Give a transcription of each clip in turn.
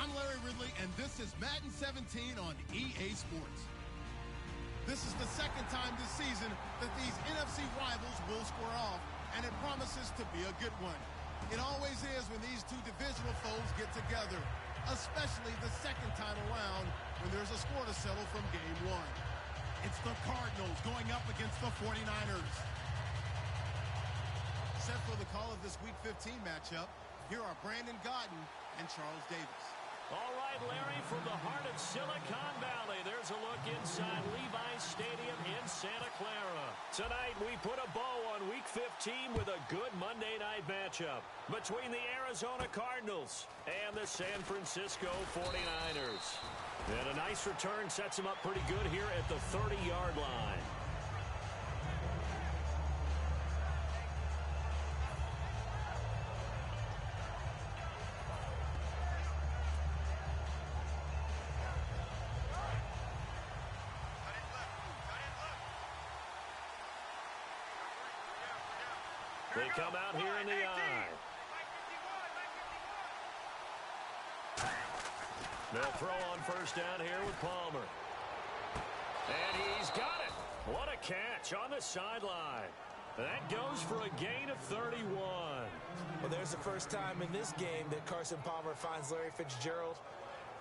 I'm Larry Ridley, and this is Madden 17 on EA Sports. This is the second time this season that these NFC rivals will square off, and it promises to be a good one. It always is when these two divisional foes get together, especially the second time around when there's a score to settle from game one. It's the Cardinals going up against the 49ers. Set for the call of this Week 15 matchup, here are Brandon Gaudin and Charles Davis. All right, Larry, from the heart of Silicon Valley, there's a look inside Levi's Stadium in Santa Clara. Tonight, we put a bow on Week 15 with a good Monday night matchup between the Arizona Cardinals and the San Francisco 49ers. And a nice return sets them up pretty good here at the 30-yard line. They come out here in the eye. They'll throw on first down here with Palmer. And he's got it. What a catch on the sideline. That goes for a gain of 31. Well, there's the first time in this game that Carson Palmer finds Larry Fitzgerald.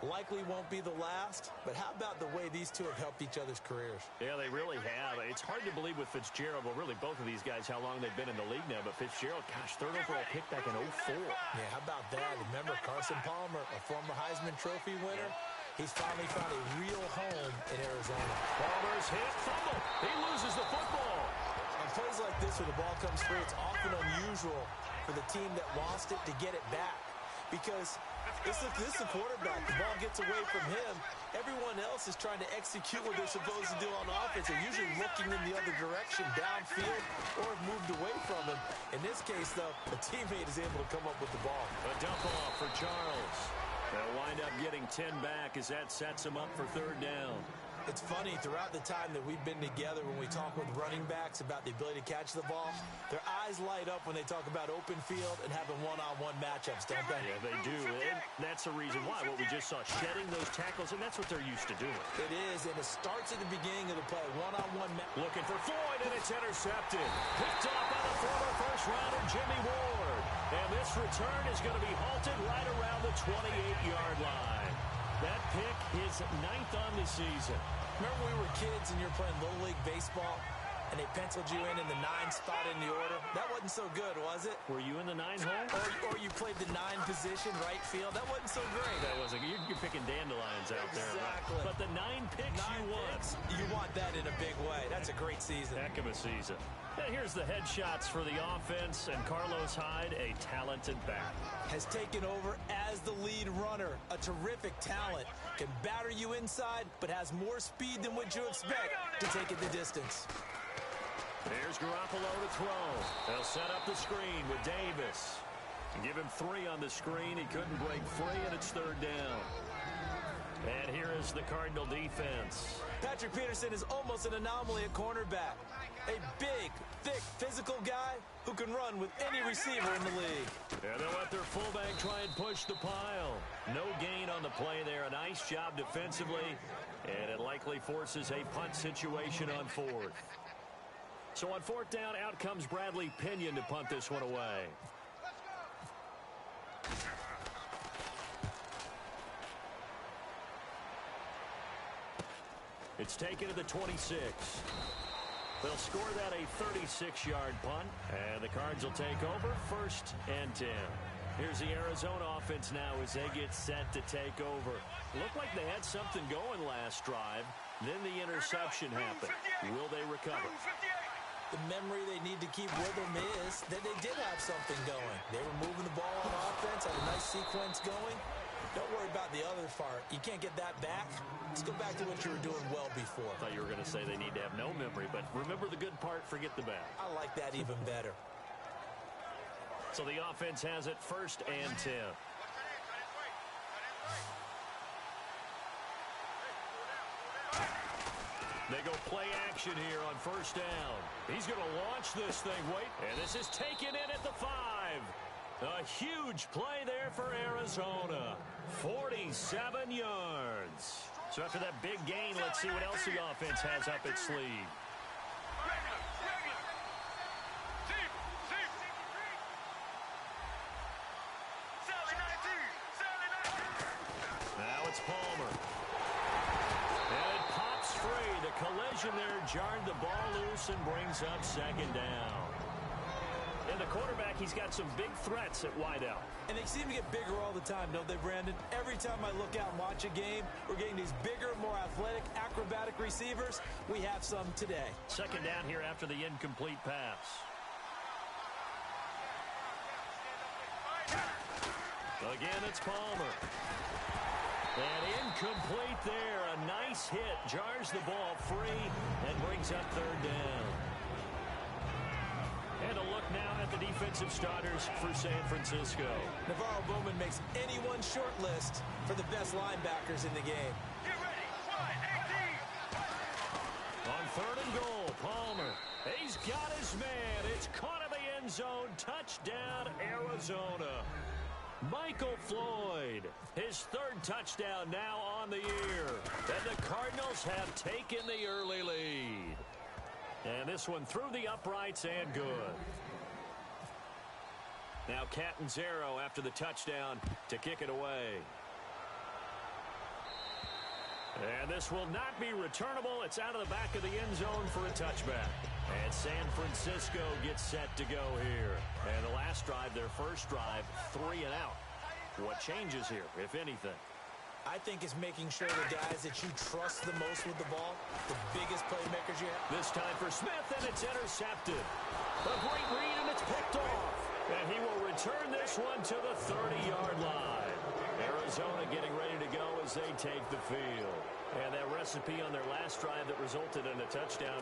Likely won't be the last, but how about the way these two have helped each other's careers? Yeah, they really have. It's hard to believe with Fitzgerald, well, really both of these guys, how long they've been in the league now. But Fitzgerald, gosh, third overall pick back in 04. Yeah, how about that? Remember Carson Palmer, a former Heisman Trophy winner? He's finally found a real home in Arizona. Palmer's hit, fumble. He loses the football. On plays like this where the ball comes free, it's often unusual for the team that lost it to get it back. Because this is the quarterback. The ball gets away from him. Everyone else is trying to execute what they're supposed to do on offense. They're usually looking in the other direction, downfield, or moved away from him. In this case, though, a teammate is able to come up with the ball. A dump off for Charles. They'll wind up getting 10 back as that sets them up for third down. It's funny, throughout the time that we've been together, when we talk with running backs about the ability to catch the ball, their eyes light up when they talk about open field and having one-on-one matchups, don't they? Yeah, they do. And that's the reason why. What we just saw, shedding those tackles, and that's what they're used to doing. It is, and it starts at the beginning of the play. One-on-one match. Looking for Floyd, and it's intercepted. Picked off by the former first-rounder Jimmy Ward. And this return is going to be halted right around the 28-yard line. That pick, his 9th on the season. Remember when we were kids and you were playing Little League Baseball and they penciled you in the 9 spot in the order? That wasn't so good, was it? Were you in the 9 hole? Or you played the 9 position, right field? That wasn't so great. That wasn't. You're picking dandelions out there. Exactly. Right? But the 9 picks you want. You want that in a big way. That's a great season. Heck of a season. And here's the headshots for the offense, and Carlos Hyde, a talented back. Has taken over as the lead runner. A terrific talent. Can batter you inside, but has more speed than what you expect to take it the distance. There's Garoppolo to throw. They'll set up the screen with Davis. Give him 3 on the screen. He couldn't break free, and it's third down. And here is the Cardinal defense. Patrick Peterson is almost an anomaly at cornerback. A big, thick, physical guy who can run with any receiver in the league. And they'll let their fullback try and push the pile. No gain on the play there. A nice job defensively. And it likely forces a punt situation on 4th. So on 4th down, out comes Bradley Pinion to punt this one away. It's taken to the 26. They'll score that a 36-yard punt, and the Cards will take over 1st and 10. Here's the Arizona offense now as they get set to take over. Looked like they had something going last drive. Then the interception happened. Will they recover? The memory they need to keep with them is that they did have something going. They were moving the ball on offense, had a nice sequence going. Don't worry about the other part. You can't get that back. Let's go back to what you were doing well before. I thought you were going to say they need to have no memory, but remember the good part, forget the bad. I like that even better. So the offense has it 1st and 10. They go play action here on 1st down. He's going to launch this thing. Wait, and this is taken in at the 5. A a huge play there for Arizona. 47 yards. So after that big gain, let's see what else the offense has up its sleeve. Now it's Palmer. And it pops free. The collision there jarred the ball loose and brings up second down. And the quarterback, he's got some big threats at wideout. And they seem to get bigger all the time, don't they, Brandon? Every time I look out and watch a game, we're getting these bigger, more athletic, acrobatic receivers. We have some today. Second down here after the incomplete pass. Again, it's Palmer. And incomplete there. A nice hit. Jars the ball free and brings up third down. And a look now at the defensive starters for San Francisco. Navarro Bowman makes anyone's short list for the best linebackers in the game. Get ready. 1-18. On third and goal, Palmer. He's got his man. It's caught in the end zone. Touchdown, Arizona. Michael Floyd, his third touchdown now on the year. And the Cardinals have taken the early lead. And this one through the uprights and good. Now Catanzaro after the touchdown to kick it away. And this will not be returnable. It's out of the back of the end zone for a touchback. And San Francisco gets set to go here. And the last drive, their first drive, 3 and out. What changes here, if anything? I think it's making sure the guys that you trust the most with the ball, the biggest playmakers you have. This time for Smith, and it's intercepted. A great read, and it's picked off. And he will return this one to the 30-yard line. Arizona getting ready to go as they take the field. And that recipe on their last drive that resulted in a touchdown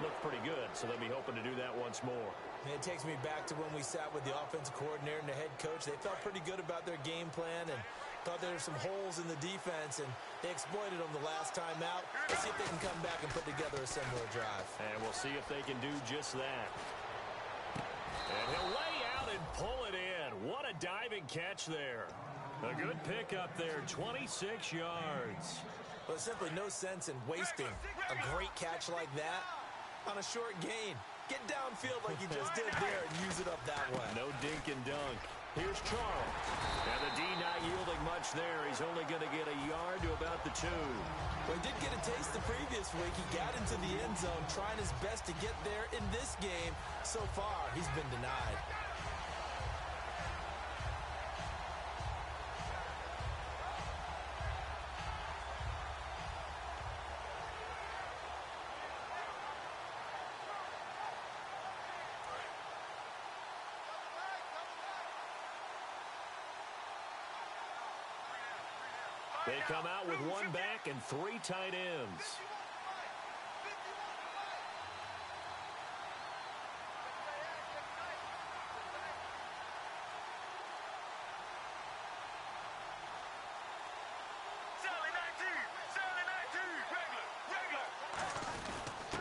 looked pretty good, so they'll be hoping to do that once more. And it takes me back to when we sat with the offensive coordinator and the head coach. They felt pretty good about their game plan and thought there were some holes in the defense, and they exploited them the last time out. Let's see if they can come back and put together a similar drive. And we'll see if they can do just that. And he'll lay out and pull it in. What a diving catch there. A good pickup there, 26 yards. But simply no sense in wasting a great catch like that on a short gain. Get downfield like you just did there and use it up that way. No dink and dunk. Here's Charles. And the D not yielding much there. He's only going to get a yard to about the 2. Well, he did get a taste the previous week. He got into the end zone trying his best to get there in this game. So far, he's been denied. They come out with 1 back and 3 tight ends.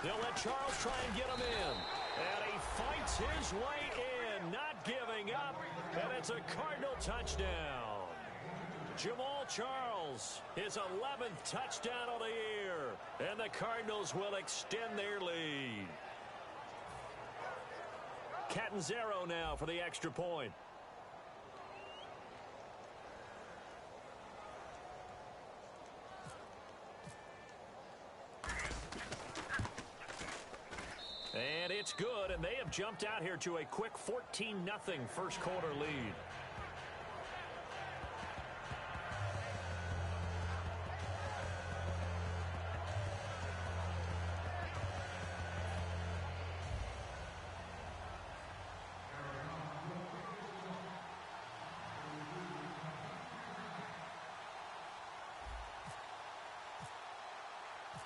They'll let Charles try and get him in. And he fights his way in, not giving up. And it's a Cardinal touchdown. Jamal Charles, his 11th touchdown of the year. And the Cardinals will extend their lead. Catanzaro now for the extra point. And it's good, and they have jumped out here to a quick 14-0 first quarter lead.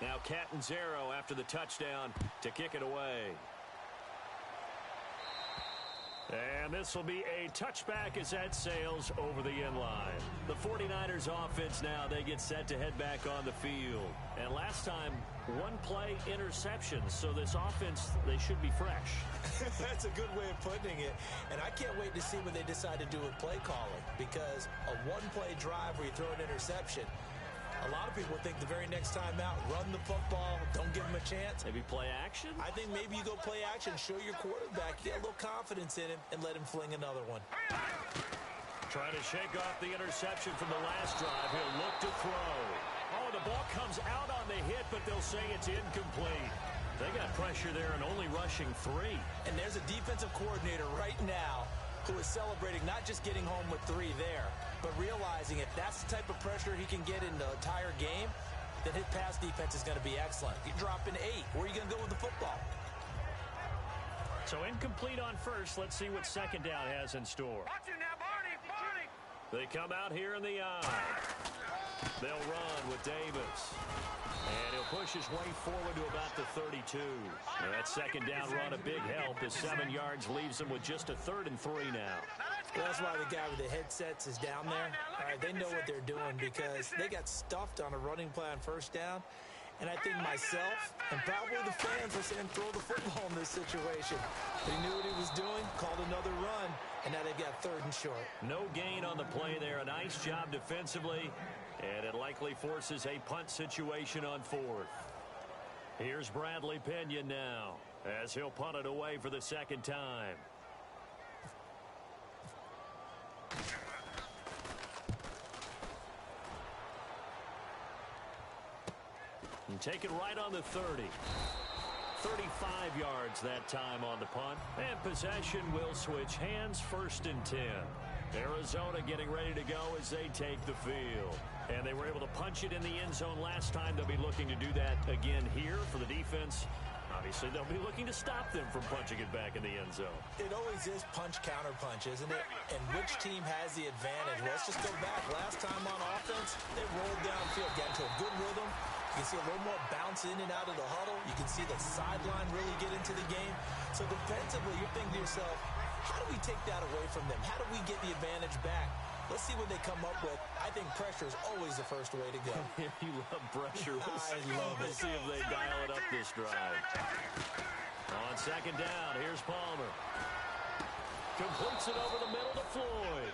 Now Catanzaro after the touchdown to kick it away. And this will be a touchback as that sails over the end line. The 49ers offense now, they get set to head back on the field. And last time, one play interception. So this offense, they should be fresh. That's a good way of putting it. And I can't wait to see what they decide to do with play calling. Because a one-play drive where you throw an interception, a lot of people think the very next time out, run the football, don't give him a chance. Maybe play action? I think maybe you go play action, show your quarterback, get a little confidence in him, and let him fling another one. Trying to shake off the interception from the last drive. He'll look to throw. Oh, the ball comes out on the hit, but they'll say it's incomplete. They got pressure there and only rushing 3. And there's a defensive coordinator right now who is celebrating not just getting home with 3 there, but realizing if that's the type of pressure he can get in the entire game, then his pass defense is going to be excellent. You're dropping 8. Where are you going to go with the football? So incomplete on first. Let's see what second down has in store. Watch it now, Barney. They come out here in the eye. They'll run with Davis. And he'll push his way forward to about the 32. And that second down run, a big help as 7 yards leaves him with just a 3rd and 3 now. Well, that's why the guy with the headsets is down there. All right, they know what they're doing because they got stuffed on a running play on first down. And I think myself and probably the fans are saying throw the football in this situation. They knew what he was doing, called another run, and now they've got 3rd and short. No gain on the play there. A nice job defensively, and it likely forces a punt situation on 4th. Here's Bradley Pinion now as he'll punt it away for the second time. And take it right on the 30. 35 yards that time on the punt. And possession will switch hands, 1st and 10. Arizona getting ready to go as they take the field. And they were able to punch it in the end zone last time. They'll be looking to do that again here for the defense. Obviously, they'll be looking to stop them from punching it back in the end zone. It always is punch-counter-punch, isn't it? And which team has the advantage? Well, let's just go back. Last time on offense, they rolled downfield, got into a good rhythm. You can see a little more bounce in and out of the huddle. You can see the sideline really get into the game. So defensively, you're thinking to yourself, how do we take that away from them? How do we get the advantage back? Let's see what they come up with. I think pressure is always the first way to go. You love pressure. I love it. We'll see if they dial it up this drive. On second down, here's Palmer. Completes it over the middle to Floyd.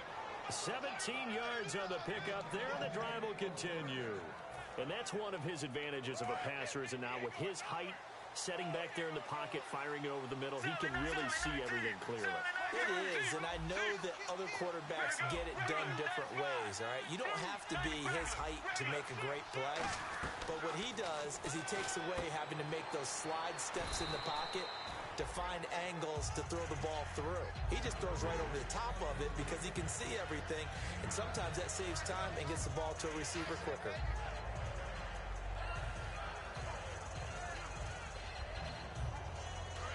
17 yards on the pickup there, and the drive will continue. And that's one of his advantages of a passer, is now with his height, setting back there in the pocket, firing it over the middle, he can really see everything clearly. It is, and I know that other quarterbacks get it done different ways, all right? You don't have to be his height to make a great play, but what he does is he takes away having to make those slide steps in the pocket to find angles to throw the ball through. He just throws right over the top of it because he can see everything, and sometimes that saves time and gets the ball to a receiver quicker.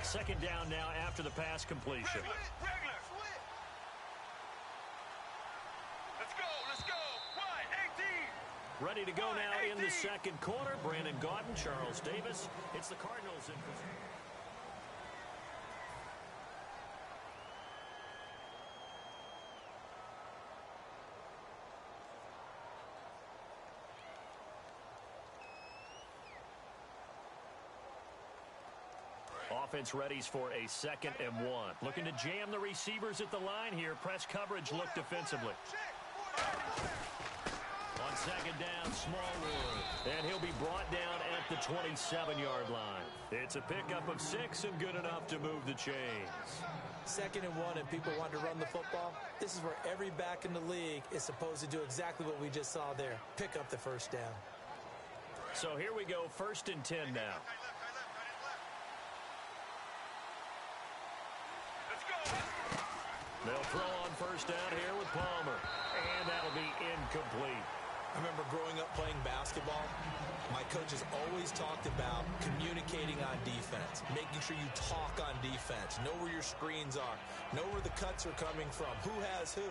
Second down now after the pass completion. Let's go. 1-18. Ready to go now in the second quarter. Brandon Gaudin, Charles Davis. It's the Cardinals in position. Offense readies for a 2nd and 1. Looking to jam the receivers at the line here. Press coverage, look defensively. On second down, Smallwood. And he'll be brought down at the 27-yard line. It's a pickup of 6 and good enough to move the chains. 2nd and 1 and people want to run the football. This is where every back in the league is supposed to do exactly what we just saw there. Pick up the first down. So here we go, 1st and 10 now. They'll throw on first down here with Palmer. And that'll be incomplete. I remember growing up playing basketball, my coaches always talked about communicating on defense, making sure you talk on defense, know where your screens are, know where the cuts are coming from, who has who.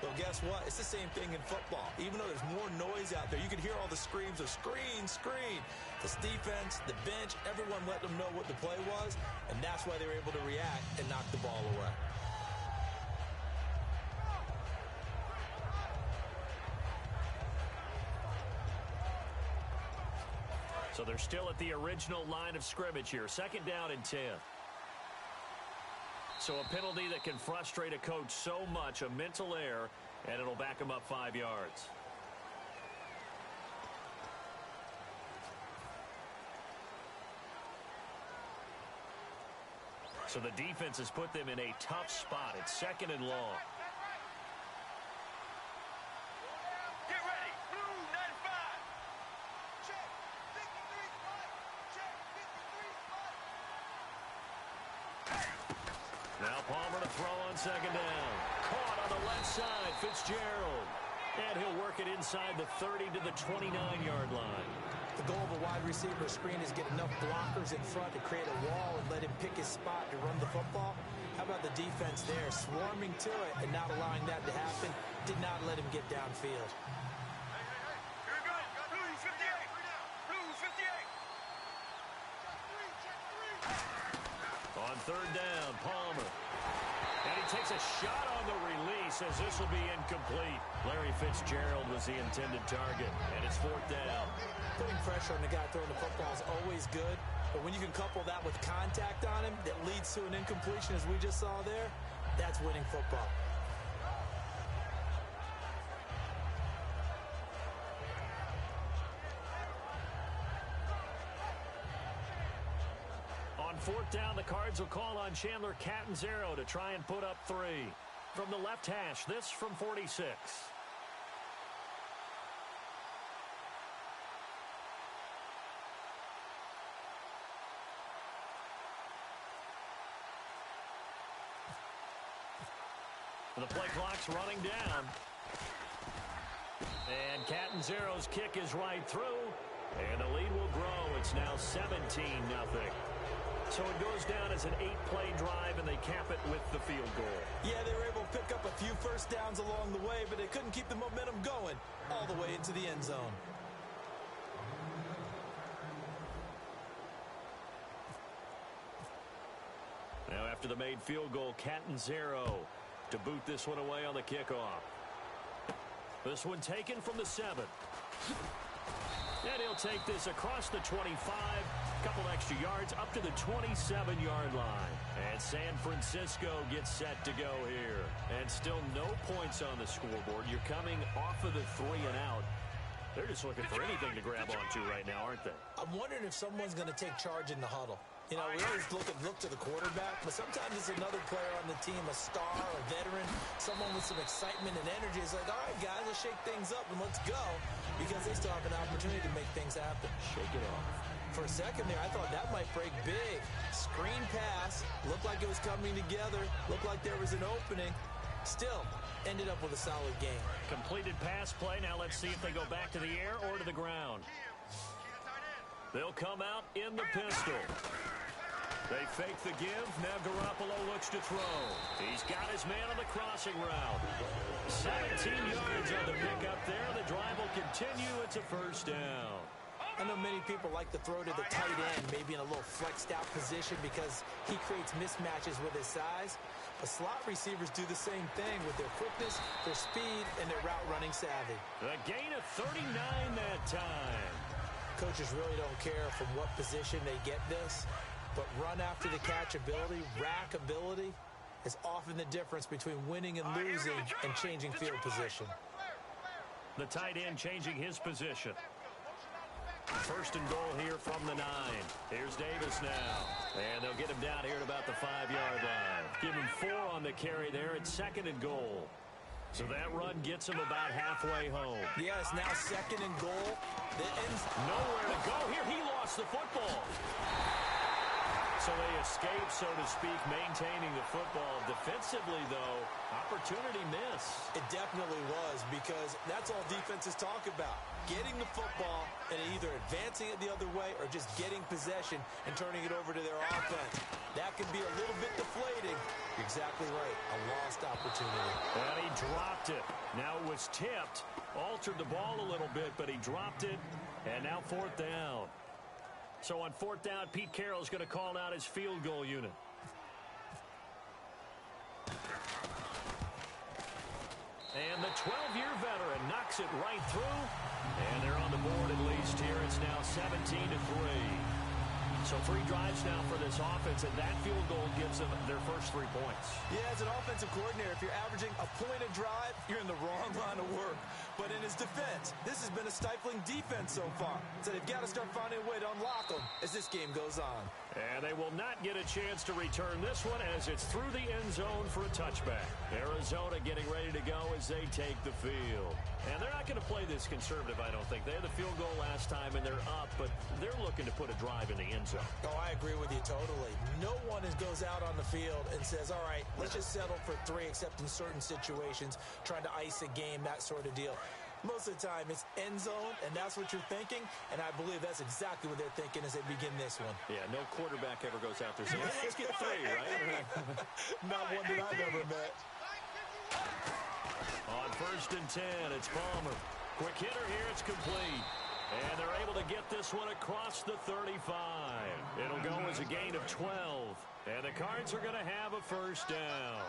Well, guess what? It's the same thing in football. Even though there's more noise out there, you can hear all the screams of screen, screen. This defense, the bench, everyone let them know what the play was, and that's why they were able to react and knock the ball away. So they're still at the original line of scrimmage here. 2nd down and 10. So a penalty that can frustrate a coach so much, a mental error, and it'll back him up 5 yards. So the defense has put them in a tough spot. It's 2nd and long. Get ready. Blue 95. Check. 53 spot. Check. 53 spot. Now Palmer to throw on 2nd down. Caught on the left side, Fitzgerald. And he'll work it inside the 30 to the 29-yard line. The goal of a wide receiver screen is get enough blockers in front to create a wall and let him pick his spot to run the football. How about the defense there, swarming to it and not allowing that to happen? Did not let him get downfield. Here we go. Blue 58. Blue 58. On 3rd down, Palmer. And he takes a shot on the release as this will be incomplete. Larry Fitzgerald was the intended target, and it's 4th down. Putting pressure on the guy throwing the football is always good, but when you can couple that with contact on him that leads to an incompletion, as we just saw there, that's winning football. On 4th down, the Cards will call on Chandler Catanzaro to try and put up 3. From the left hash, this from 46. The play clock's running down. And Catanzaro's kick is right through. And the lead will grow. It's now 17-0. So it goes down as an 8-play drive, and they cap it with the field goal. Yeah, they were able to pick up a few first downs along the way, but they couldn't keep the momentum going all the way into the end zone. Now after the made field goal, Catanzaro to boot this one away on the kickoff. This one taken from the 7. And he'll take this across the 25, couple extra yards up to the 27-yard line. And San Francisco gets set to go here. And still no points on the scoreboard. You're coming off of the 3 and out. They're just looking for anything to grab onto right now, aren't they? I'm wondering if someone's going to take charge in the huddle. You know, we always look to the quarterback, but sometimes it's another player on the team, a star, a veteran, someone with some excitement and energy. It's like, all right, guys, let's shake things up and let's go, because they still have an opportunity to make things happen. Shake it off. For a second there, I thought that might break big. Screen pass, looked like it was coming together, looked like there was an opening. Still, ended up with a solid game. Completed pass play. Now let's see if they go back to the air or to the ground. They'll come out in the pistol. They fake the give. Now Garoppolo looks to throw. He's got his man on the crossing route. 17 yards on the pickup there. The drive will continue. It's a first down. I know many people like to throw to the tight end, maybe in a little flexed out position because he creates mismatches with his size. But slot receivers do the same thing with their quickness, their speed, and their route running savvy. A gain of 39 that time. Coaches really don't care from what position they get this, but run after the catch ability, rack ability, is often the difference between winning and losing and changing field position. The tight end changing his position. First and goal here from the 9. Here's Davis now. And they'll get him down here at about the 5-yard line. Give him 4 on the carry there. It's 2nd and goal. So that run gets him about halfway home. Yes, now 2nd and goal. Nowhere to go here. He lost the football. So they escape, so to speak, maintaining the football. Defensively, though, opportunity miss. It definitely was, because that's all defenses talk about. Getting the football and either advancing it the other way or just getting possession and turning it over to their offense. That can be a little bit deflating. You're exactly right. A lost opportunity. And he dropped it. Now it was tipped. Altered the ball a little bit, but he dropped it. And now 4th down. So on 4th down, Pete Carroll's going to call out his field goal unit. And the 12-year veteran knocks kicks it right through. And they're on the board at least here. It's now 17-3. So 3 drives now for this offense, and that field goal gives them their first 3 points. Yeah, as an offensive coordinator, if you're averaging a point a drive, you're in the wrong line of work. But in his defense, this has been a stifling defense so far. So they've got to start finding a way to unlock them as this game goes on. And they will not get a chance to return this one as it's through the end zone for a touchback. Arizona getting ready to go as they take the field. And they're not going to play this conservative, I don't think. They had the field goal last time, and they're up, but they're looking to put a drive in the end zone. Oh, I agree with you totally. No one goes out on the field and says, all right, let's just settle for 3, except in certain situations, trying to ice a game, that sort of deal. Most of the time, it's end zone, and that's what you're thinking, and I believe that's exactly what they're thinking as they begin this one. Yeah, no quarterback ever goes out there saying, hey, let's get 3, right? Not one that I've ever met. On 1st and 10, it's Palmer. Quick hitter here, it's complete. And they're able to get this one across the 35. It'll go as a gain of 12. And the Cards are going to have a first down.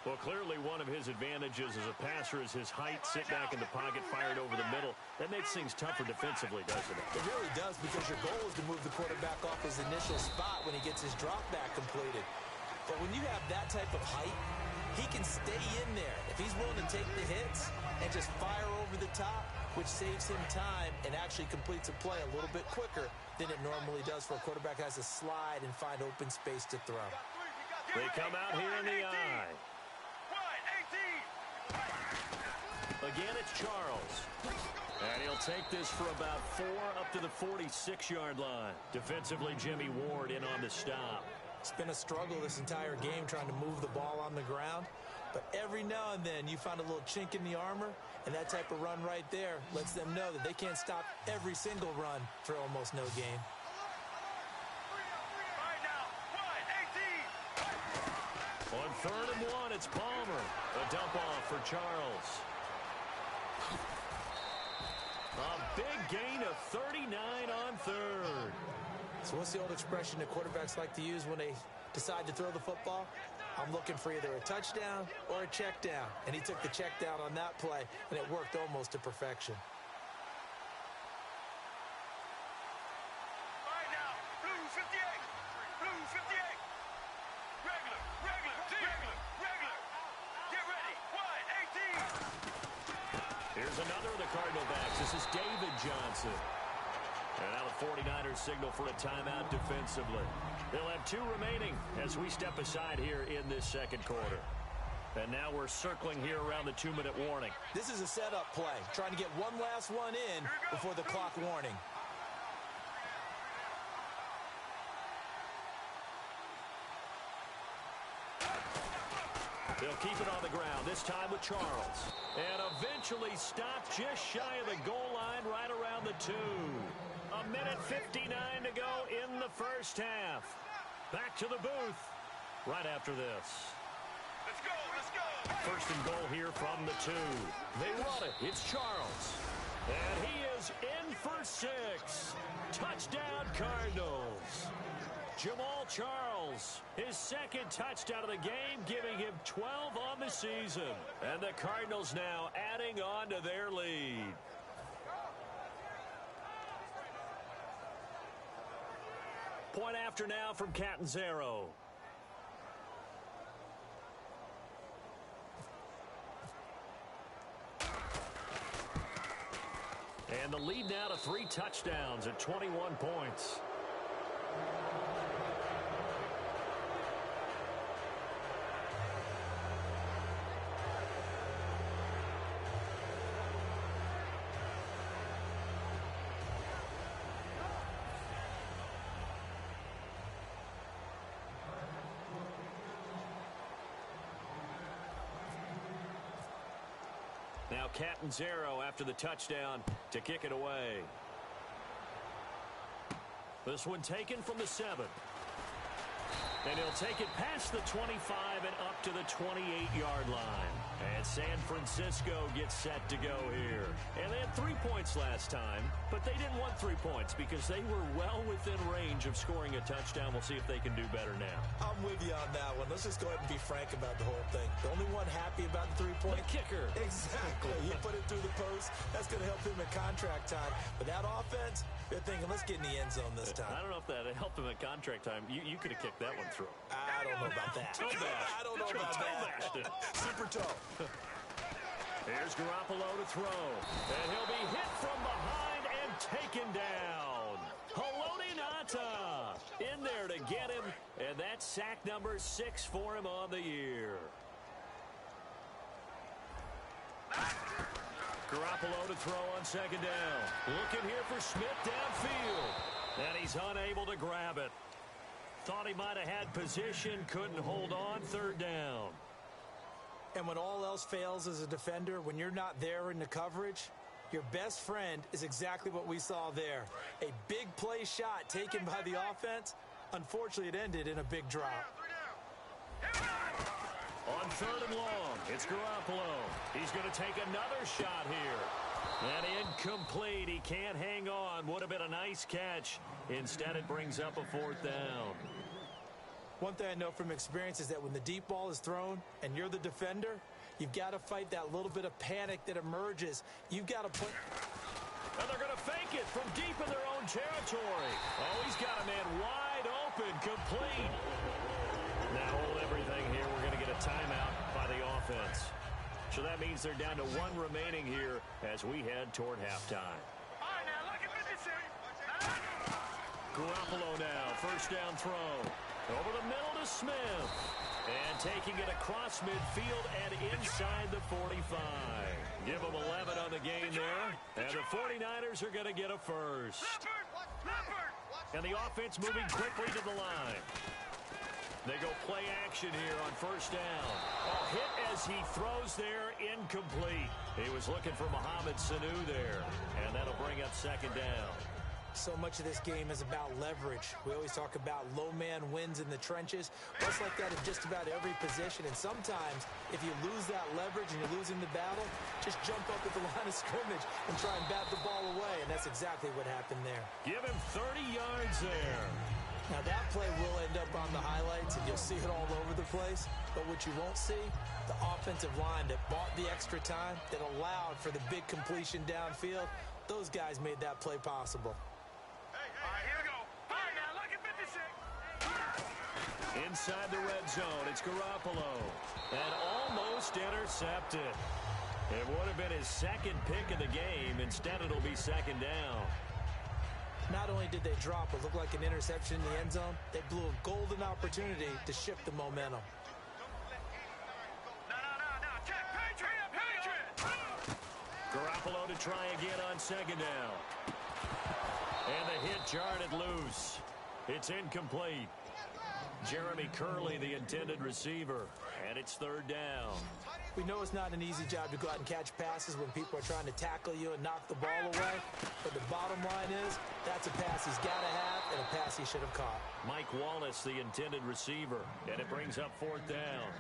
Well, clearly one of his advantages as a passer is his height, sit back in the pocket, fired over the middle. That makes things tougher defensively, doesn't it? It really does, because your goal is to move the quarterback off his initial spot when he gets his drop back completed. But when you have that type of height, he can stay in there if he's willing to take the hits and just fire over the top, which saves him time and actually completes a play a little bit quicker than it normally does for a quarterback who has to slide and find open space to throw. They come out here in the eye. Again, it's Charles. And he'll take this for about 4 up to the 46-yard line. Defensively, Jimmy Ward in on the stop. It's been a struggle this entire game trying to move the ball on the ground. But every now and then you find a little chink in the armor, and that type of run right there lets them know that they can't stop every single run for almost no gain. On 3rd and 1, it's Palmer. A dump off for Charles. A big gain of 39 on 3rd. So what's the old expression that quarterbacks like to use when they decide to throw the football? I'm looking for either a touchdown or a check down. And he took the check down on that play, and it worked almost to perfection. All right now, blue 58. Blue 58. Regular. Get ready. 1, 18. Here's another of the Cardinal backs. This is David Johnson. And now the 49ers signal for a timeout defensively. They'll have 2 remaining as we step aside here in this second quarter. And now we're circling here around the 2-minute warning. This is a setup play, trying to get one last one in before the clock warning. They'll keep it on the ground, this time with Charles. And eventually stopped just shy of the goal line right around the 2. A minute 59 to go in the first half. Back to the booth right after this. Let's go. 1st and goal here from the 2. They run it. It's Charles. And he is in for 6. Touchdown, Cardinals. Jamal Charles, his 2nd touchdown of the game, giving him 12 on the season. And the Cardinals now adding on to their lead. Point after now from Catanzaro. And the lead now to 3 touchdowns at 21 points. Now Catanzaro after the touchdown to kick it away. This one taken from the 7. And he'll take it past the 25 and up to the 28-yard line. And San Francisco gets set to go here. And they had 3 points last time, but they didn't want 3 points because they were well within range of scoring a touchdown. We'll see if they can do better now. I'm with you on that one. Let's just go ahead and be frank about the whole thing. The only one happy about the 3-point. The kicker. Exactly. He put it through the post. That's going to help him in contract time. But that offense, they're thinking, let's get in the end zone this time. I don't know if that helped him at contract time. You could have kicked that one through. I don't know about that. I don't know about that. Super toe. Here's Garoppolo to throw. And he'll be hit from behind and taken down. Haloti Ngata in there to get him. And that's sack number 6 for him on the year. Garoppolo to throw on second down. Looking here for Smith downfield. And he's unable to grab it. Thought he might have had position, couldn't hold on, third down. And when all else fails as a defender, when you're not there in the coverage, your best friend is exactly what we saw there. A big play shot taken by the offense. Unfortunately, it ended in a big drop. On third and long, it's Garoppolo. He's going to take another shot here. And incomplete. He can't hang on. Would have been a nice catch. Instead, it brings up a fourth down. One thing I know from experience is that when the deep ball is thrown and you're the defender, you've got to fight that little bit of panic that emerges. You've got to put... And they're going to fake it from deep in their own territory. Oh, he's got a man wide open, complete. Now hold everything here. We're going to get a timeout by the offense. So that means they're down to 1 remaining here as we head toward halftime. All right, now look at 56. Garoppolo now, first down throw. Over the middle to Smith. And taking it across midfield and inside the 45. Give them 11 on the game there. And the 49ers are going to get a first. And the offense moving quickly to the line. They go play action here on first down. A hit as he throws there, incomplete. He was looking for Mohamed Sanu there. And that'll bring up second down. So much of this game is about leverage. We always talk about low man wins in the trenches. Well, it's like that in just about every position. And sometimes, if you lose that leverage and you're losing the battle, just jump up at the line of scrimmage and try and bat the ball away. And that's exactly what happened there. Give him 30 yards there. Now, that play will end up on the highlights, and you'll see it all over the place. But what you won't see, the offensive line that bought the extra time, that allowed for the big completion downfield, those guys made that play possible. All right, here we go. All right, now look at 56. Inside the red zone, it's Garoppolo. And almost intercepted. It would have been his second pick of the game. Instead, it'll be second down. Not only did they drop what looked like an interception in the end zone, they blew a golden opportunity to shift the momentum. No. Check. Patriot. Garoppolo to try again on second down. And the hit jarred it loose. It's incomplete. Jeremy Curley, the intended receiver. And it's third down. We know it's not an easy job to go out and catch passes when people are trying to tackle you and knock the ball away. But the bottom line is, that's a pass he's got to have and a pass he should have caught. Mike Wallace, the intended receiver. And it brings up fourth down.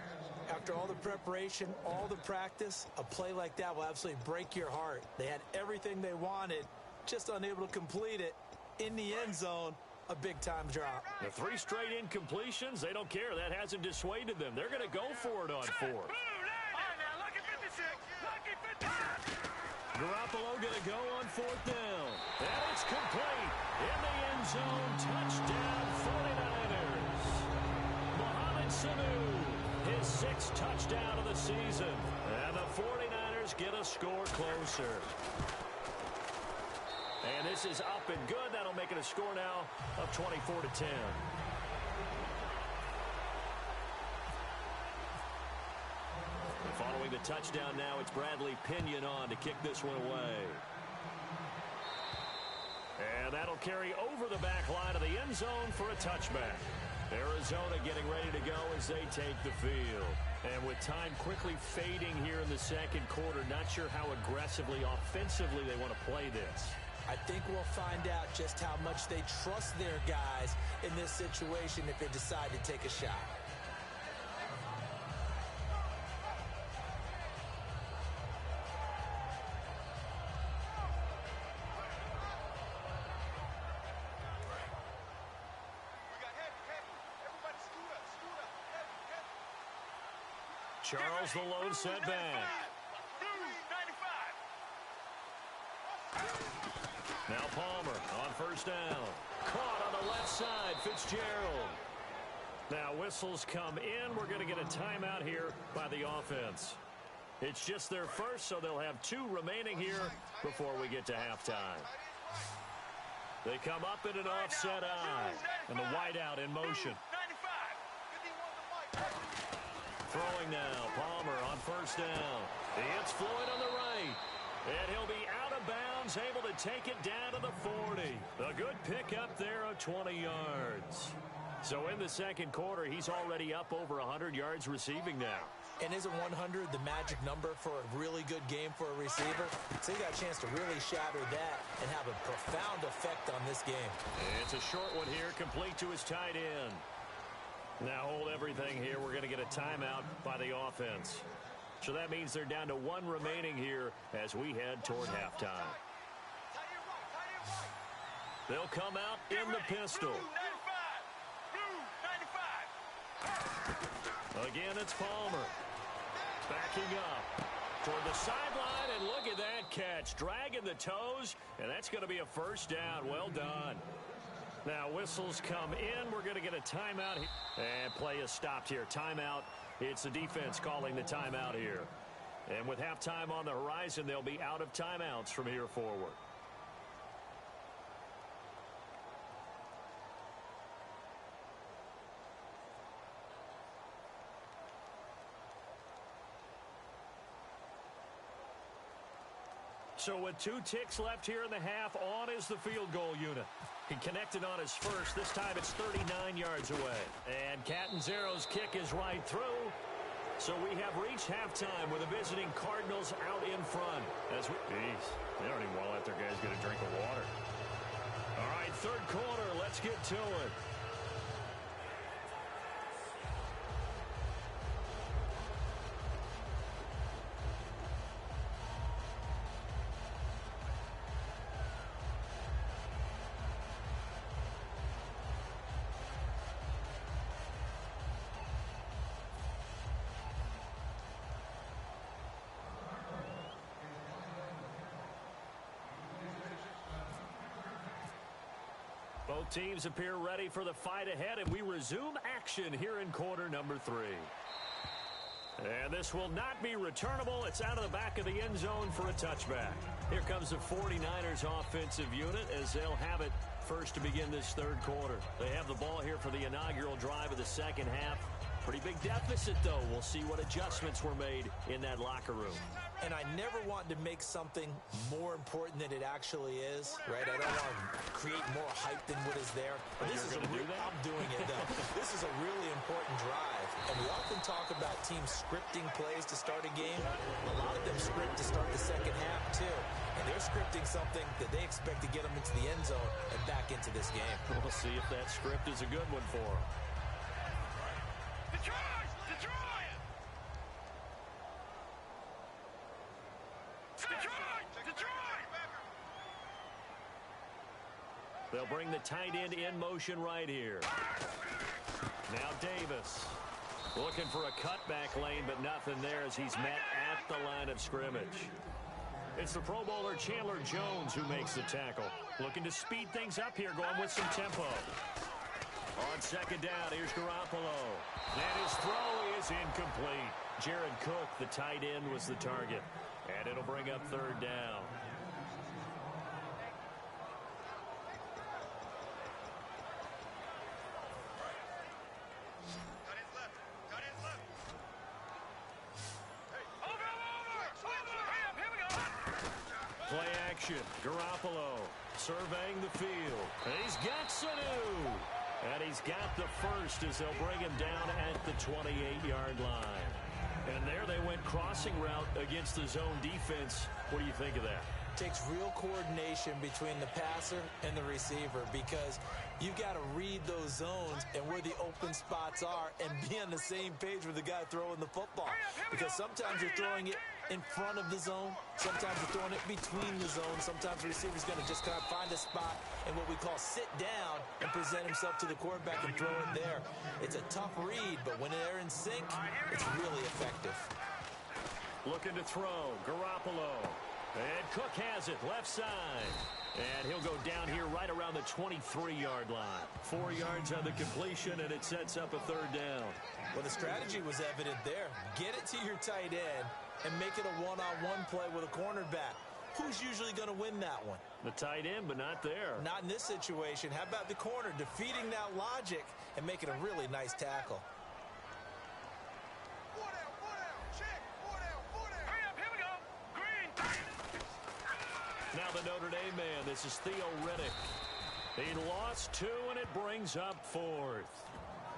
After all the preparation, all the practice, a play like that will absolutely break your heart. They had everything they wanted, just unable to complete it. In the end zone, a big-time drop. The 3 straight incompletions, they don't care. That hasn't dissuaded them. They're going to go for it on fourth. All right, now look at 56. Look at 56. Garoppolo going to go on fourth down. And it's complete. In the end zone, touchdown 49ers. Mohamed Sanu, his 6th touchdown of the season. And the 49ers get a score closer. And this is up and good. That'll make it a score now of 24-10. Following the touchdown now, it's Bradley Pinion on to kick this one away. And that'll carry over the back line of the end zone for a touchback. Arizona getting ready to go as they take the field. And with time quickly fading here in the second quarter, not sure how aggressively, offensively they want to play this. I think we'll find out just how much they trust their guys in this situation if they decide to take a shot. Charles the lone setback. Now Palmer on first down. Caught on the left side, Fitzgerald. Now whistles come in. We're going to get a timeout here by the offense. It's just their first, so they'll have 2 remaining here before we get to halftime. They come up in an offset eye, and the wideout in motion. Throwing now, Palmer on first down. It's Floyd on the right. And he'll be out of bounds, able to take it down to the 40. A good pickup there of 20 yards. So in the second quarter, he's already up over 100 yards receiving now. And isn't 100 the magic number for a really good game for a receiver? So he got a chance to really shatter that and have a profound effect on this game. It's a short one here, complete to his tight end. Now hold everything here. We're going to get a timeout by the offense. So that means they're down to 1 remaining here as we head toward halftime. They'll come out in the pistol. Again, it's Palmer. Backing up toward the sideline, and look at that catch. Dragging the toes, and that's going to be a first down. Well done. Now whistles come in. We're going to get a timeout. And play is stopped here. Timeout. It's the defense calling the timeout here. And with halftime on the horizon, they'll be out of timeouts from here forward. So with 2 ticks left here in the half, on is the field goal unit. He connected on his first. This time it's 39 yards away. And Catanzaro's kick is right through. So we have reached halftime with the visiting Cardinals out in front. Jeez, they don't even want to let their guys get a drink of water. All right, third quarter, let's get to it. Both teams appear ready for the fight ahead, and we resume action here in quarter number 3. And this will not be returnable. It's out of the back of the end zone for a touchback. Here comes the 49ers offensive unit as they'll have it first to begin this third quarter. They have the ball here for the inaugural drive of the second half. Pretty big deficit, though. We'll see what adjustments were made in that locker room. And I never want to make something more important than it actually is, right? I don't want to create more hype than what is there. But this is I'm doing it, though. This is a really important drive. And we often talk about teams scripting plays to start a game. A lot of them script to start the second half, too. And they're scripting something that they expect to get them into the end zone and back into this game. We'll see if that script is a good one for them. Detroit! Detroit! Detroit! Detroit! They'll bring the tight end in motion right here. Now Davis looking for a cutback lane, but nothing there as he's met at the line of scrimmage. It's the Pro Bowler Chandler Jones who makes the tackle. Looking to speed things up here, going with some tempo. On second down, here's Garoppolo. And his throw is incomplete. Jared Cook, the tight end, was the target. And it'll bring up third down. Play action. Garoppolo surveying the field. And he's got Sanu. And he's got the first as they'll bring him down at the 28-yard line. And there they went crossing route against the zone defense. What do you think of that? takes real coordination between the passer and the receiver because you've got to read those zones and where the open spots are and be on the same page with the guy throwing the football. Because sometimes you're throwing it in front of the zone. Sometimes you're throwing it between the zones. Sometimes the receiver's going to just kind of find a spot and what we call sit down and present himself to the quarterback and throw it there. It's a tough read, but when they're in sync, it's really effective. Looking to throw, Garoppolo. And Cook has it, left side. And he'll go down here right around the 23-yard line. 4 yards on the completion, and it sets up a third down. Well, the strategy was evident there. Get it to your tight end and make it a one-on-one play with a cornerback. Who's usually going to win that one? The tight end, but not there. Not in this situation. How about the corner defeating that logic and making a really nice tackle? Now the Notre Dame man, this is Theo Riddick. He lost 2, and it brings up 4th.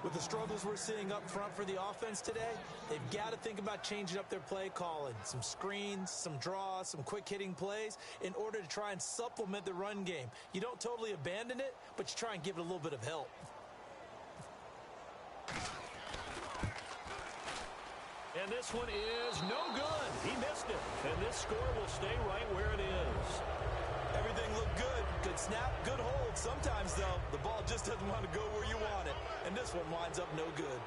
With the struggles we're seeing up front for the offense today, they've got to think about changing up their play calling. Some screens, some draws, some quick-hitting plays in order to try and supplement the run game. You don't totally abandon it, but you try and give it a little bit of help. And this one is no good. He missed it. And this score will stay right where it is. Everything looked good. Good snap, good hold. Sometimes, though, the ball just doesn't want to go where you want it. And this one winds up no good.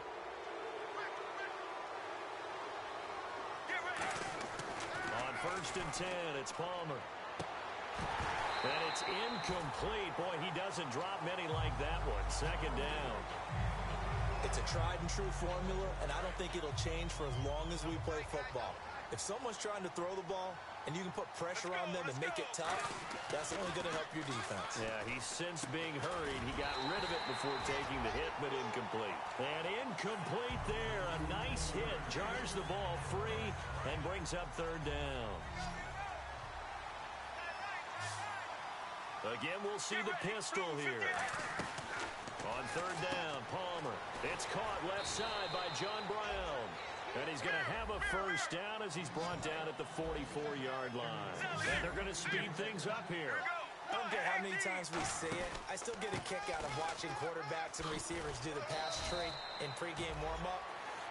On 1st and 10, it's Palmer. And it's incomplete. Boy, he doesn't drop many like that one. 2nd down. It's a tried-and-true formula, and I don't think it'll change for as long as we play football. If someone's trying to throw the ball and you can put pressure on them and make it tough, that's only going to help your defense. Yeah, he's since being hurried. He got rid of it before taking the hit, but incomplete. And incomplete there. A nice hit. Jars the ball free and brings up 3rd down. Again, we'll see the pistol here. On 3rd down, Palmer. It's caught left side by John Brown. And he's going to have a 1st down as he's brought down at the 44-yard line. And they're going to speed things up here. I don't care how many times we say it. I still get a kick out of watching quarterbacks and receivers do the pass tree in pregame warm-up.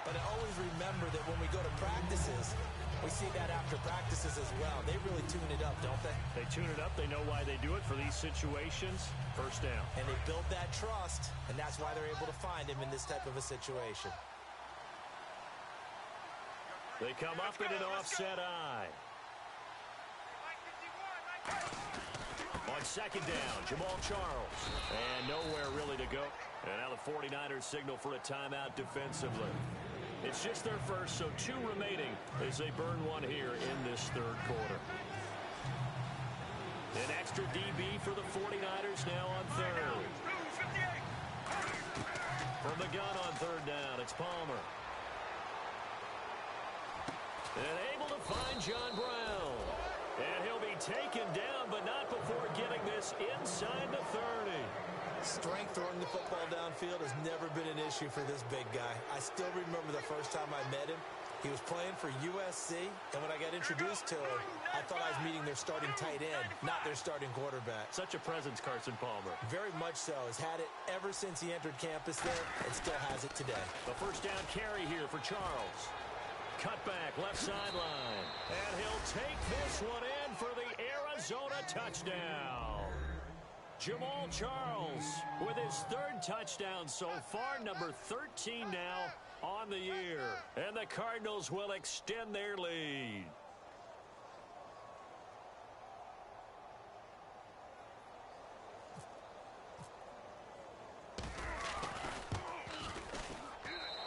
But I always remember that when we go to practices, we see that after practices as well. They really tune it up, don't they? They tune it up. They know why they do it for these situations. 1st down. And they build that trust, and that's why they're able to find him in this type of a situation. They come up in an offset eye. On 2nd down, Jamal Charles. And nowhere really to go. And now the 49ers signal for a timeout defensively. It's just their first, so 2 remaining as they burn one here in this 3rd quarter. An extra DB for the 49ers now on 3rd. From the gun on 3rd down, it's Palmer. And able to find John Brown. And he'll be taken down, but not before getting this inside the 30. Strength throwing the football downfield has never been an issue for this big guy. I still remember the first time I met him. He was playing for USC, and when I got introduced to him, I thought I was meeting their starting tight end, not their starting quarterback. Such a presence, Carson Palmer. Very much so. Has had it ever since he entered campus there, and still has it today. The 1st down carry here for Charles. Cut back, left sideline. And he'll take this one in for the Arizona touchdown. Jamal Charles with his 3rd touchdown so far, number 13 now on the year. And the Cardinals will extend their lead.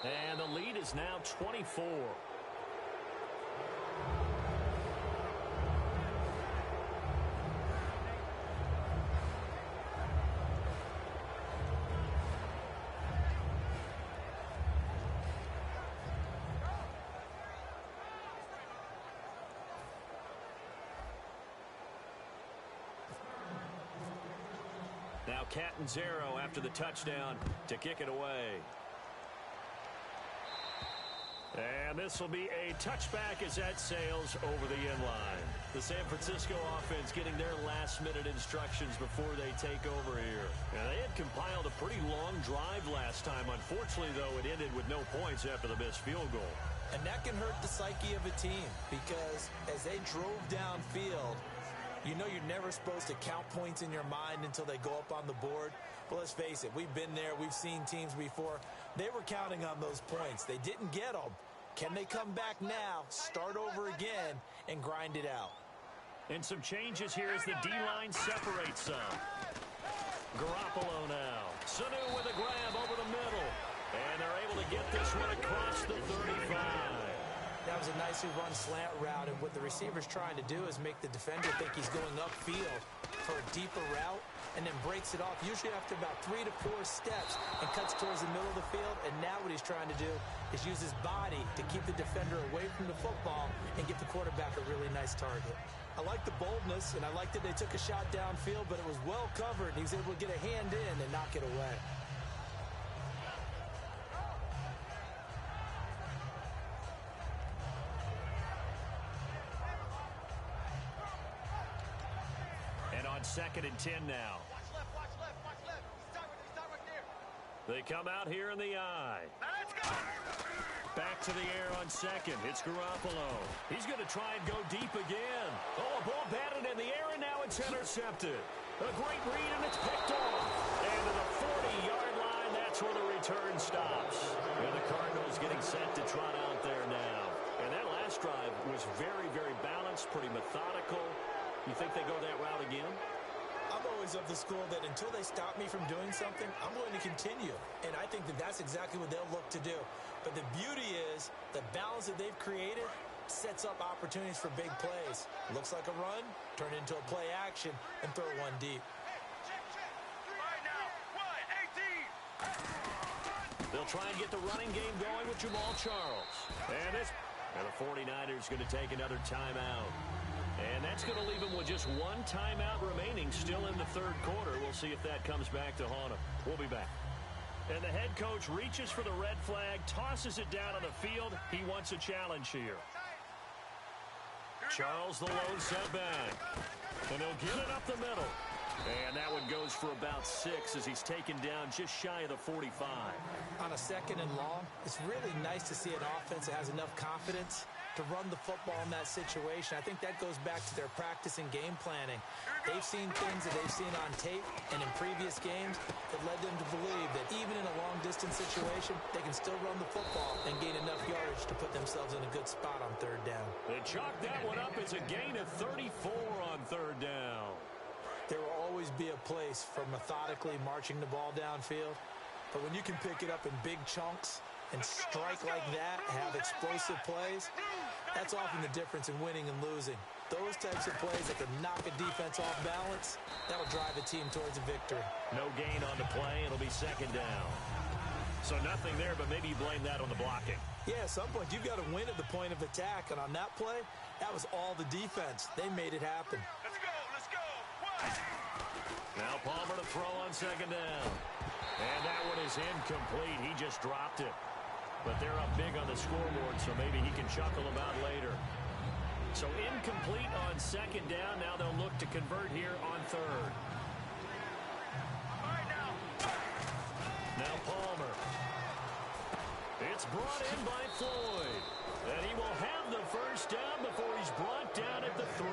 And the lead is now 24. Now Catanzaro after the touchdown to kick it away. And this will be a touchback as that sails over the end line. The San Francisco offense getting their last-minute instructions before they take over here. And they had compiled a pretty long drive last time. Unfortunately, though, it ended with no points after the missed field goal. And that can hurt the psyche of a team because as they drove downfield, you know you're never supposed to count points in your mind until they go up on the board. But let's face it, we've been there. We've seen teams before. They were counting on those points. They didn't get them. Can they come back now, start over again, and grind it out? And some changes here as the D-line separates some. Garoppolo now. Sanu with a grab over the middle. And they're able to get this one across the 35. That was a nicely run slant route, and what the receiver's trying to do is make the defender think he's going upfield for a deeper route, and then breaks it off, usually after about 3 to 4 steps, and cuts towards the middle of the field. And now what he's trying to do is use his body to keep the defender away from the football and give the quarterback a really nice target. I like the boldness, and I like that they took a shot downfield, but it was well covered, and he was able to get a hand in and knock it away. And on 2nd and 10 now. Watch left, watch left, watch left. Start right there. They come out here in the eye. Now let's go. Back to the air on 2nd. It's Garoppolo. He's going to try and go deep again. Oh, a ball batted in the air, and now it's intercepted. A great read, and it's picked off. And to the 40-yard line, that's where the return stops. And the Cardinals getting set to trot out there now. And that last drive was very, very balanced, pretty methodical. You think they go that route again? I'm always of the school that until they stop me from doing something, I'm going to continue. And I think that that's exactly what they'll look to do. But the beauty is the balance that they've created sets up opportunities for big plays. Looks like a run, turn it into a play action, and throw one deep. Right now, 1-18. They'll try and get the running game going with Jamal Charles. And the 49ers going to take another timeout. And that's going to leave them with just one timeout remaining still in the 3rd quarter. We'll see if that comes back to haunt them. We'll be back. And the head coach reaches for the red flag, tosses it down on the field. He wants a challenge here. Charles the lone setback. And he'll get it up the middle. And that one goes for about 6 as he's taken down just shy of the 45. On a 2nd and long, it's really nice to see an offense that has enough confidence to run the football in that situation. I think that goes back to their practice and game planning. They've seen things that they've seen on tape and in previous games that led them to believe that even in a long-distance situation, they can still run the football and gain enough yardage to put themselves in a good spot on 3rd down. They chalk that one up as a gain of 34 on 3rd down. There will always be a place for methodically marching the ball downfield, but when you can pick it up in big chunks and strike like that, have explosive plays, that's often the difference in winning and losing. Those types of plays that can knock a defense off balance, that'll drive a team towards a victory. No gain on the play. It'll be 2nd down. So nothing there, but maybe you blame that on the blocking. Yeah, at some point, you've got to win at the point of attack, and on that play, that was all the defense. They made it happen. Let's go, let's go. What? Now Palmer to throw on 2nd down. And that one is incomplete. He just dropped it. But they're up big on the scoreboard, so maybe he can chuckle about later. So incomplete on 2nd down. Now they'll look to convert here on 3rd. All right now. Now Palmer. It's brought in by Floyd. And he will have the 1st down before he's brought down at the 3.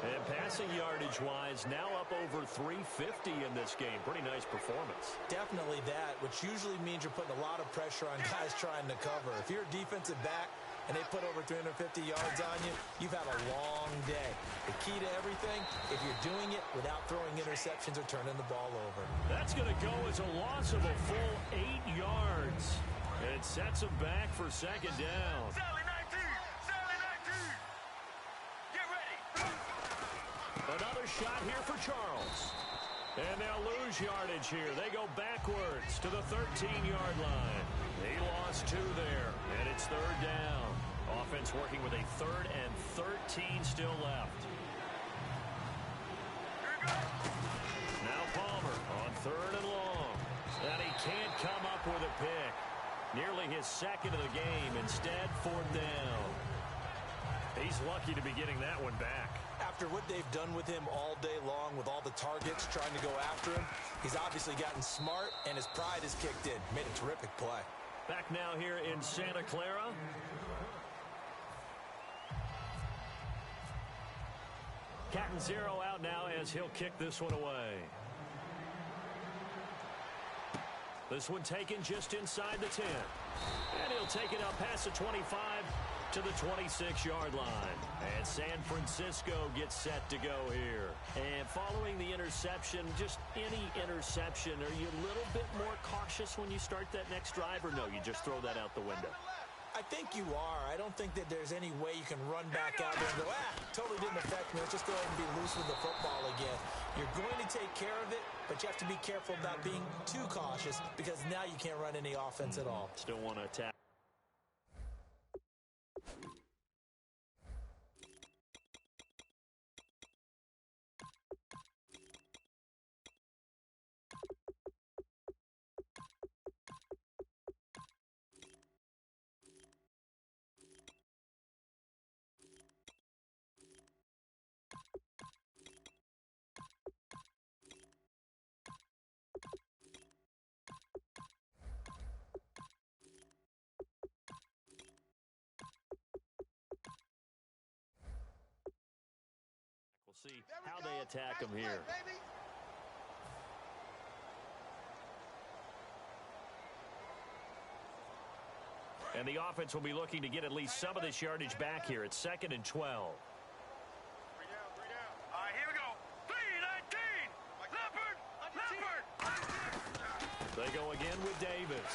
And passing yardage-wise, now up over 350 in this game. Pretty nice performance. Definitely that, which usually means you're putting a lot of pressure on guys trying to cover. If you're a defensive back and they put over 350 yards on you, you've had a long day. The key to everything, if you're doing it without throwing interceptions or turning the ball over. That's going to go as a loss of a full 8 yards. And it sets him back for 2nd down. Sally 19. Sally 19. Get ready. Another shot here for Charles. And they'll lose yardage here. They go backwards to the 13-yard line. He lost 2 there, and it's 3rd down. Offense working with a 3rd and 13 still left. Now Palmer on 3rd and long. And he can't come up with a pick. Nearly his second of the game. Instead, 4th down. He's lucky to be getting that one back. After what they've done with him all day long with all the targets trying to go after him, he's obviously gotten smart, and his pride has kicked in. Made a terrific play. Back now here in Santa Clara. Cat and 0 out now as he'll kick this one away. This one taken just inside the 10. And he'll take it out past the 25 to the 26-yard line. And San Francisco gets set to go here. And following the interception, just any interception, are you a little bit more cautious when you start that next drive, or no, you just throw that out the window? I think you are. I don't think that there's any way you can run back out there and go, totally didn't affect me. Let's just go ahead and be loose with the football again. You're going to take care of it, but you have to be careful about being too cautious because now you can't run any offense at all. Still want to attack. We'll see how they attack him here. And the offense will be looking to get at least some of this yardage back here. It's 2nd and 12. 3 down. All right, here we go. 3-19. Leopard. They go again with Davis.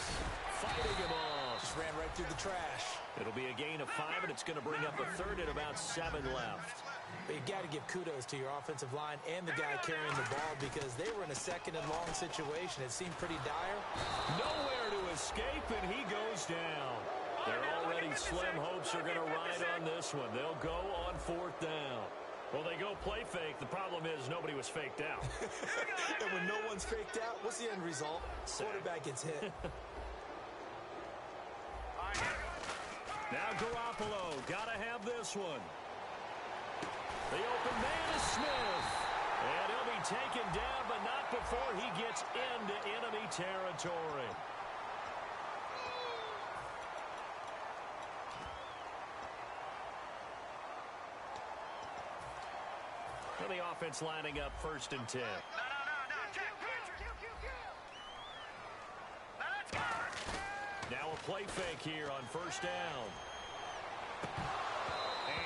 Fighting him off. Just ran right through the trash. It'll be a gain of 5, and it's going to bring up a 3rd and about 7 left. But you've got to give kudos to your offensive line and the guy carrying the ball because they were in a 2nd and long situation. It seemed pretty dire. Nowhere to escape, and he goes down. Their already slim hopes are going to ride on this one. They'll go on 4th down. Well, they go play fake. The problem is nobody was faked out. And when no one's faked out, what's the end result? Quarterback gets hit. Now Garoppolo, got to have this one. The open man is Smith. And he'll be taken down, but not before he gets into enemy territory. And the offense lining up 1st and 10. No. Now a play fake here on 1st down.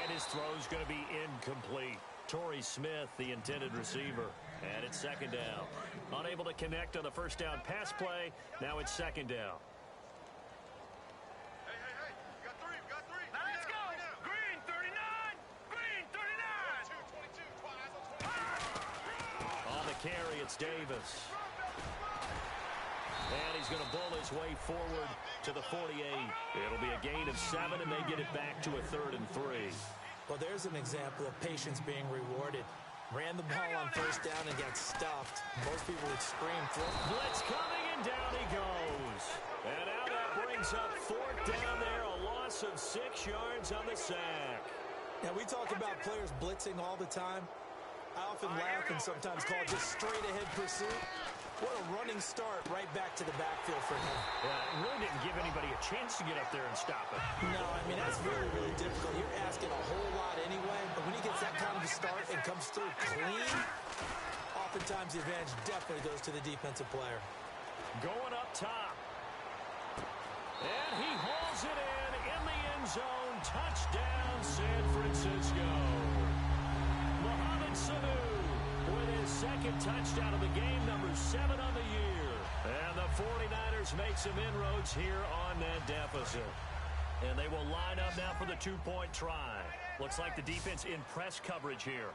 And his throw's going to be incomplete. Torrey Smith, the intended receiver. And it's 2nd down. Unable to connect on the 1st down pass play. Now it's 2nd down. Hey. We got 3. Now let's go. Green 39. Green 39. On the carry, it's Davis. And he's going to bull his way forward to the 48. It'll be a gain of 7, and they get it back to a 3rd and 3. Well, there's an example of patience being rewarded. Ran the ball on 1st down and got stuffed. Most people would scream. Blitz coming, and down he goes. And now that brings up 4th down there, a loss of 6 yards on the sack. Now, we talk about players blitzing all the time. I often laugh and sometimes call it just straight-ahead pursuit. What a running start right back to the backfield for him. Yeah, it really didn't give anybody a chance to get up there and stop it. No, I mean, that's really, really difficult. You're asking a whole lot anyway, but when he gets that kind of a start and comes through clean, oftentimes the advantage definitely goes to the defensive player. Going up top. And he hauls it in the end zone. Touchdown, San Francisco. Mohamed Sanu with his 2nd touchdown of the game, number 7 on the year. And the 49ers make some inroads here on that deficit. And they will line up now for the 2-point try. Looks like the defense in press coverage here.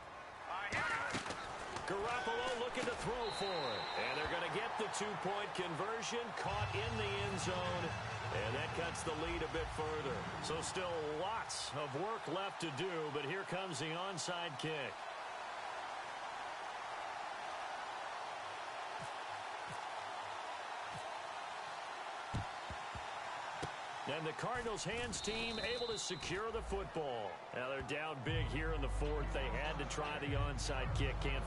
Garoppolo looking to throw for it. And they're going to get the 2-point conversion, caught in the end zone. And that cuts the lead a bit further. So still lots of work left to do, but here comes the onside kick. And the Cardinals hands team able to secure the football. Now they're down big here in the fourth. They had to try the onside kick. Can't.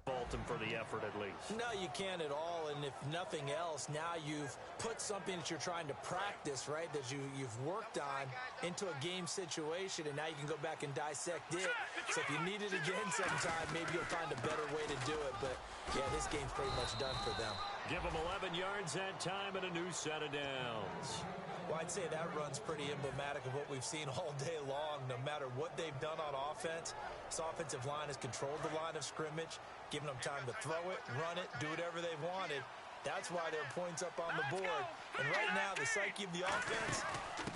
Fault him for the effort at least. No, you can't at all, and if nothing else, now you've put something that you're trying to practice, right, that you've worked on into a game situation, and now you can go back and dissect it. So if you need it again sometime, maybe you'll find a better way to do it. But, yeah, this game's pretty much done for them. Give them 11 yards that time and a new set of downs. Well, I'd say that run's pretty emblematic of what we've seen all day long. No matter what they've done on offense, this offensive line has controlled the line of scrimmage, given them time to throw it, run it, do whatever they've wanted. That's why there are points up on the board. And right now, the psyche of the offense,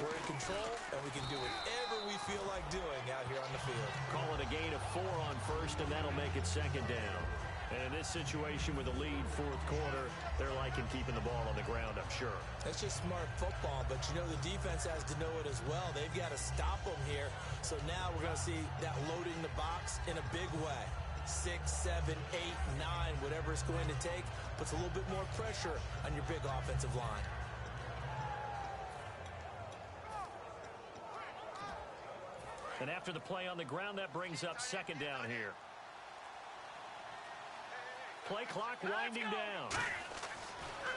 we're in control, and we can do whatever we feel like doing out here on the field. Call it a gain of 4 on first, and that'll make it second down. And in this situation with a lead fourth quarter, they're liking keeping the ball on the ground, I'm sure. That's just smart football, but you know the defense has to know it as well. They've got to stop them here. So now we're going to see that loading the box in a big way. 6, 7, 8, 9, whatever it's going to take, puts a little bit more pressure on your big offensive line. And after the play on the ground, that brings up second down here. Play clock winding down.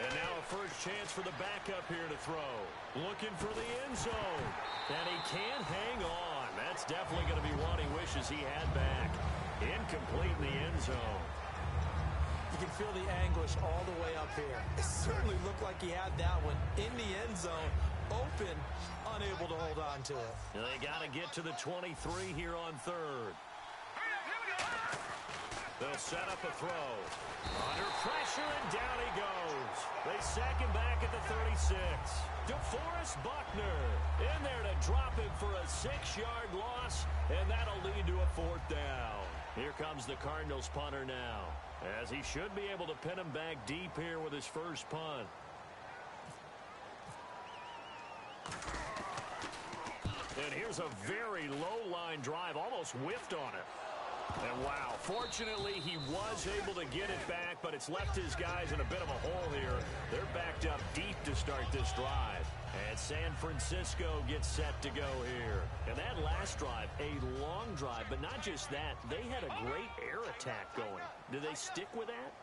And now a first chance for the backup here to throw. Looking for the end zone. And he can't hang on. That's definitely going to be one he wishes he had back. Incomplete in the end zone. You can feel the anguish all the way up here. It certainly looked like he had that one in the end zone, open, unable to hold on to it. They got to get to the 23 here on third. They'll set up a throw. Under pressure, and down he goes. They sack him back at the 36. DeForest Buckner in there to drop him for a 6-yard loss, and that'll lead to a fourth down. Here comes the Cardinals punter now, as he should be able to pin him back deep here with his first punt. And here's a very low-line drive, almost whiffed on it. And wow, fortunately he was able to get it back, but it's left his guys in a bit of a hole here. They're backed up deep to start this drive. And San Francisco gets set to go here. And that last drive, a long drive, but not just that. They had a great air attack going. Do they stick with that?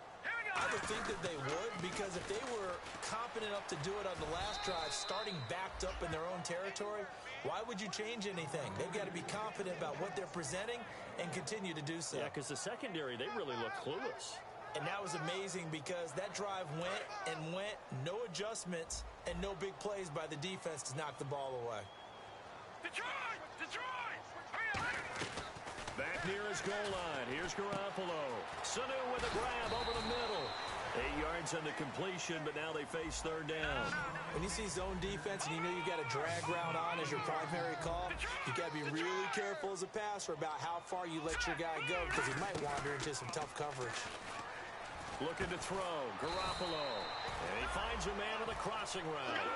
I would think that they would, because if they were confident enough to do it on the last drive, starting backed up in their own territory, why would you change anything? They've got to be confident about what they're presenting and continue to do so. Yeah, because the secondary, they really look clueless. And that was amazing because that drive went and went, no adjustments, and no big plays by the defense to knock the ball away. Detroit! Detroit! Back near his goal line. Here's Garoppolo. Sanu with a grab over the middle. 8 yards on the completion, but now they face third down. When you see zone defense and you know you got a drag route on as your primary call, you got to be really careful as a passer about how far you let your guy go, because he might wander into some tough coverage. Looking to throw. Garoppolo. And he finds a man on the crossing route.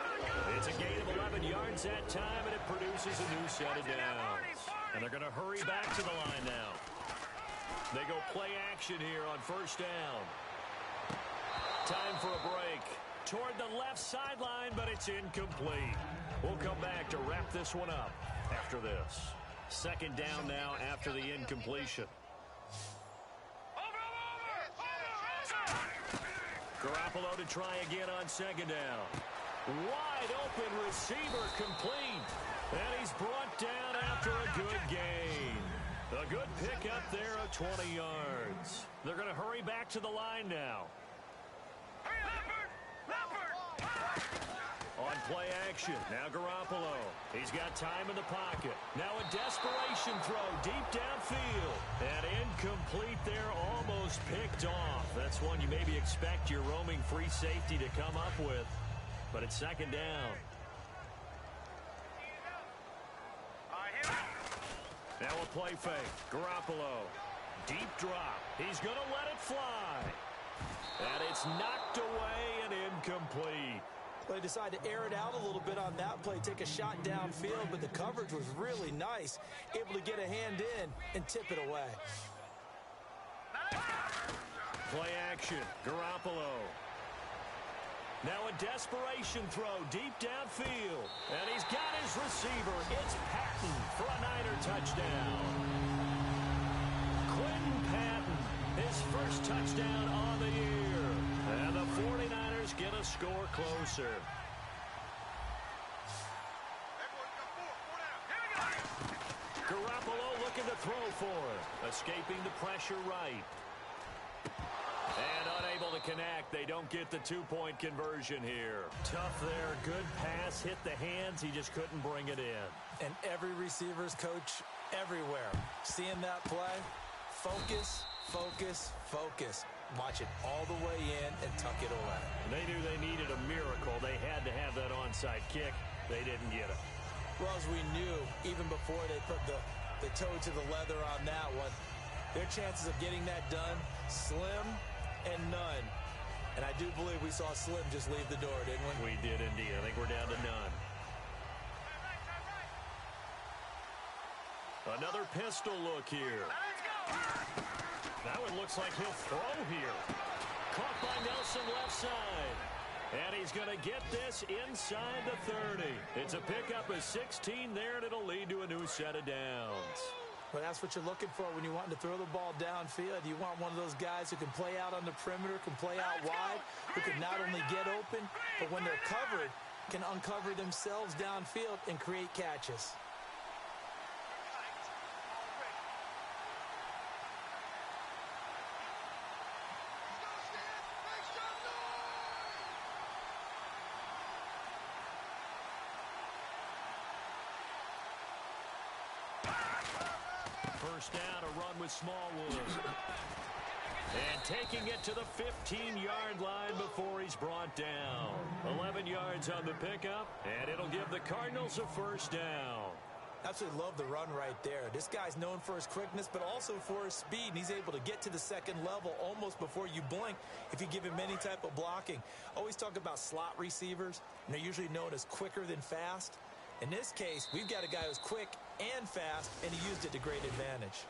It's a gain of 11 yards that time, and it produces a new set of downs. And they're going to hurry back to the line now. They go play action here on first down. Time for a break. Toward the left sideline, but it's incomplete. We'll come back to wrap this one up after this. Second down now after the incompletion. Garoppolo to try again on second down. Wide open receiver complete. And he's brought down after a good gain. A good pickup there of 20 yards. They're going to hurry back to the line now. On play action, now Garoppolo. He's got time in the pocket. Now a desperation throw deep downfield. And incomplete there, almost picked off. That's one you maybe expect your roaming free safety to come up with. But it's second down. Now a play fake. Garoppolo. Deep drop. He's going to let it fly. And it's knocked away and incomplete. They decided to air it out a little bit on that play, take a shot downfield, but the coverage was really nice. Able to get a hand in and tip it away. Play action. Garoppolo. Now a desperation throw deep downfield. And he's got his receiver. It's Patton for a Niner touchdown. Quinn Patton, his first touchdown on the year. And the 49ers get a score closer. Garoppolo looking to throw for it. Escaping the pressure right. And unable to connect. They don't get the two-point conversion here. Tough there. Good pass. Hit the hands. He just couldn't bring it in. And every receiver's coach everywhere. Seeing that play, focus, focus, focus. Watch it all the way in and tuck it away. They knew they needed a miracle. They had to have that onside kick. They didn't get it. Well, as we knew, even before they put the toe to the leather on that one, their chances of getting that done, slim and none. And I do believe we saw Slim just leave the door, didn't we? We did indeed. I think we're down to none. Another pistol look here. Now it looks like he'll throw here. Caught by Nelson left side. And he's going to get this inside the 30. It's a pickup of 16 there, and it'll lead to a new set of downs. Well, that's what you're looking for when you want to throw the ball downfield. You want one of those guys who can play out on the perimeter, can play out wide, who can not only get open, but when they're covered, can uncover themselves downfield and create catches. First down, a run with Smallwood. And taking it to the 15-yard line before he's brought down. 11 yards on the pickup, and it'll give the Cardinals a first down. Absolutely love the run right there. This guy's known for his quickness, but also for his speed, and he's able to get to the second level almost before you blink if you give him any type of blocking. Always talk about slot receivers, and they're usually known as quicker than fast. In this case, we've got a guy who's quick and fast, and he used it to great advantage.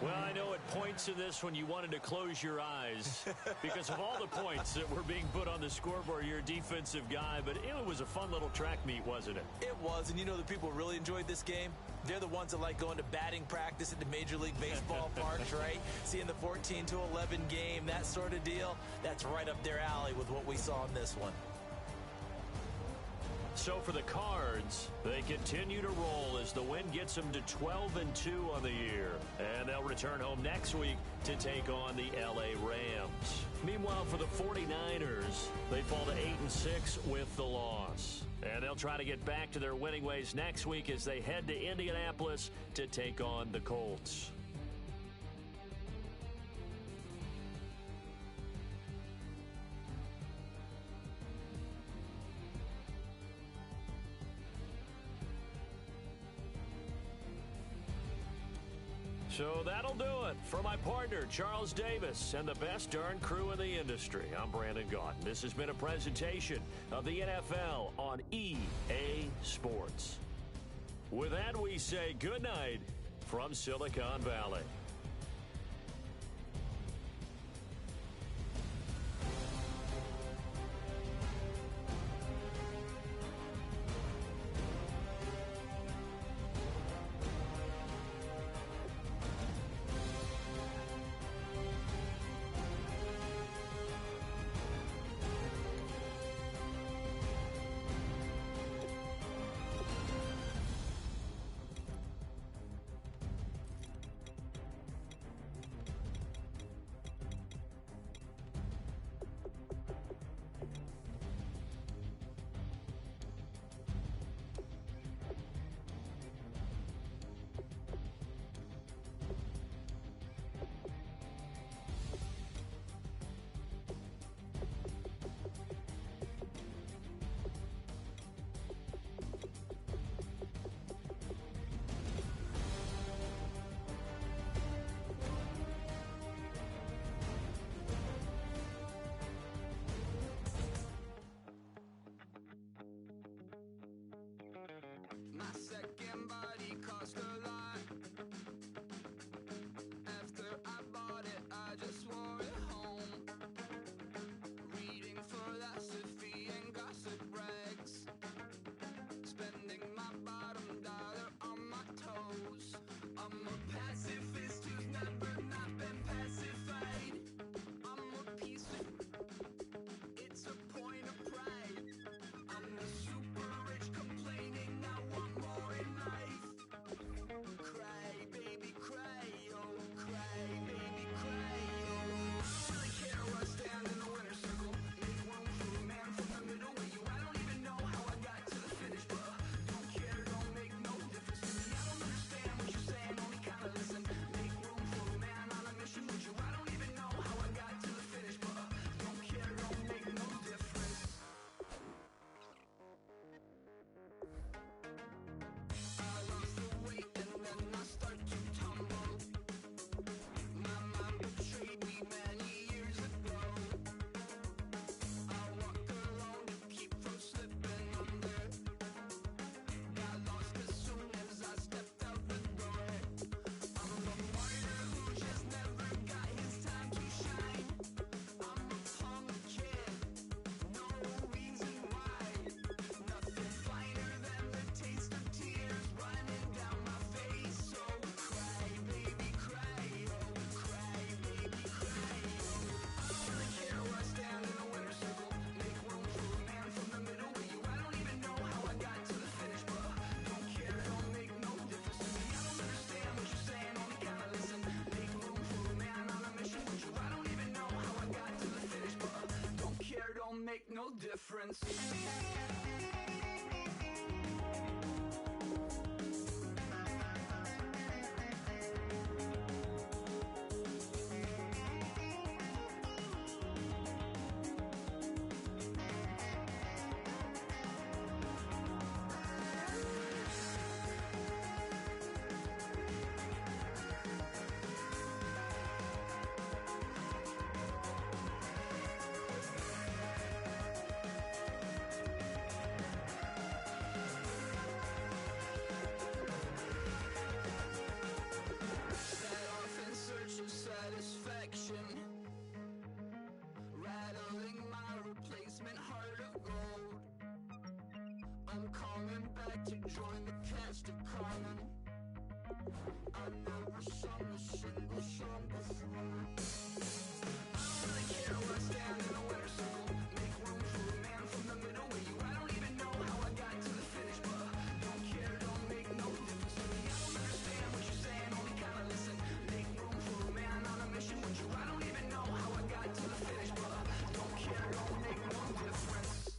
Well, I know at points in this when you wanted to close your eyes because of all the points that were being put on the scoreboard. You're a defensive guy, but it was a fun little track meet, wasn't it? It was, and you know the people who really enjoyed this game? They're the ones that like going to batting practice at the Major League Baseball parks, right? Seeing the 14-11 game, that sort of deal, that's right up their alley with what we saw in this one. So for the Cards, they continue to roll as the win gets them to 12-2 on the year. And they'll return home next week to take on the LA Rams. Meanwhile, for the 49ers, they fall to 8-6 with the loss. And they'll try to get back to their winning ways next week as they head to Indianapolis to take on the Colts. So that'll do it. For my partner, Charles Davis, and the best darn crew in the industry, I'm Brandon Gaudin. This has been a presentation of the NFL on EA Sports. With that, we say good night from Silicon Valley. make no difference. Rattling my replacement heart of gold. I'm coming back to join the cast of Carmen. I never sung a single song before. I don't really care where I stand in the winner's circle. Make room for a man from the middle with you. I don't even know how I got to the finish, but don't care, don't make no difference to me. I don't understand what you're saying, only kinda listen. Make room for a man on a mission with you. I don't even know how I got to the finish, but don't care, don't make no difference.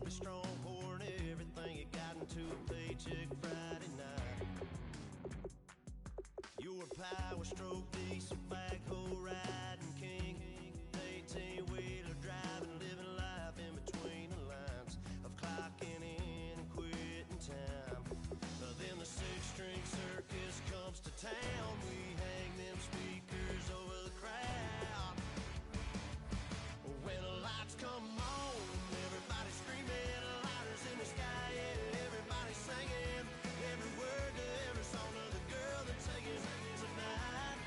coffee strong, pouring everything you got into a paycheck Friday night. You're a power stroke, diesel backhoe riding king, 18-wheeler driving, living life in between the lines of clocking in and quitting time. Then the six-string circus comes to town. We hang them speakers over the crowd. When the lights come on, everybody's screaming, lighters in the sky, yeah, everybody's singing every word to every song of the girl that's singing tonight.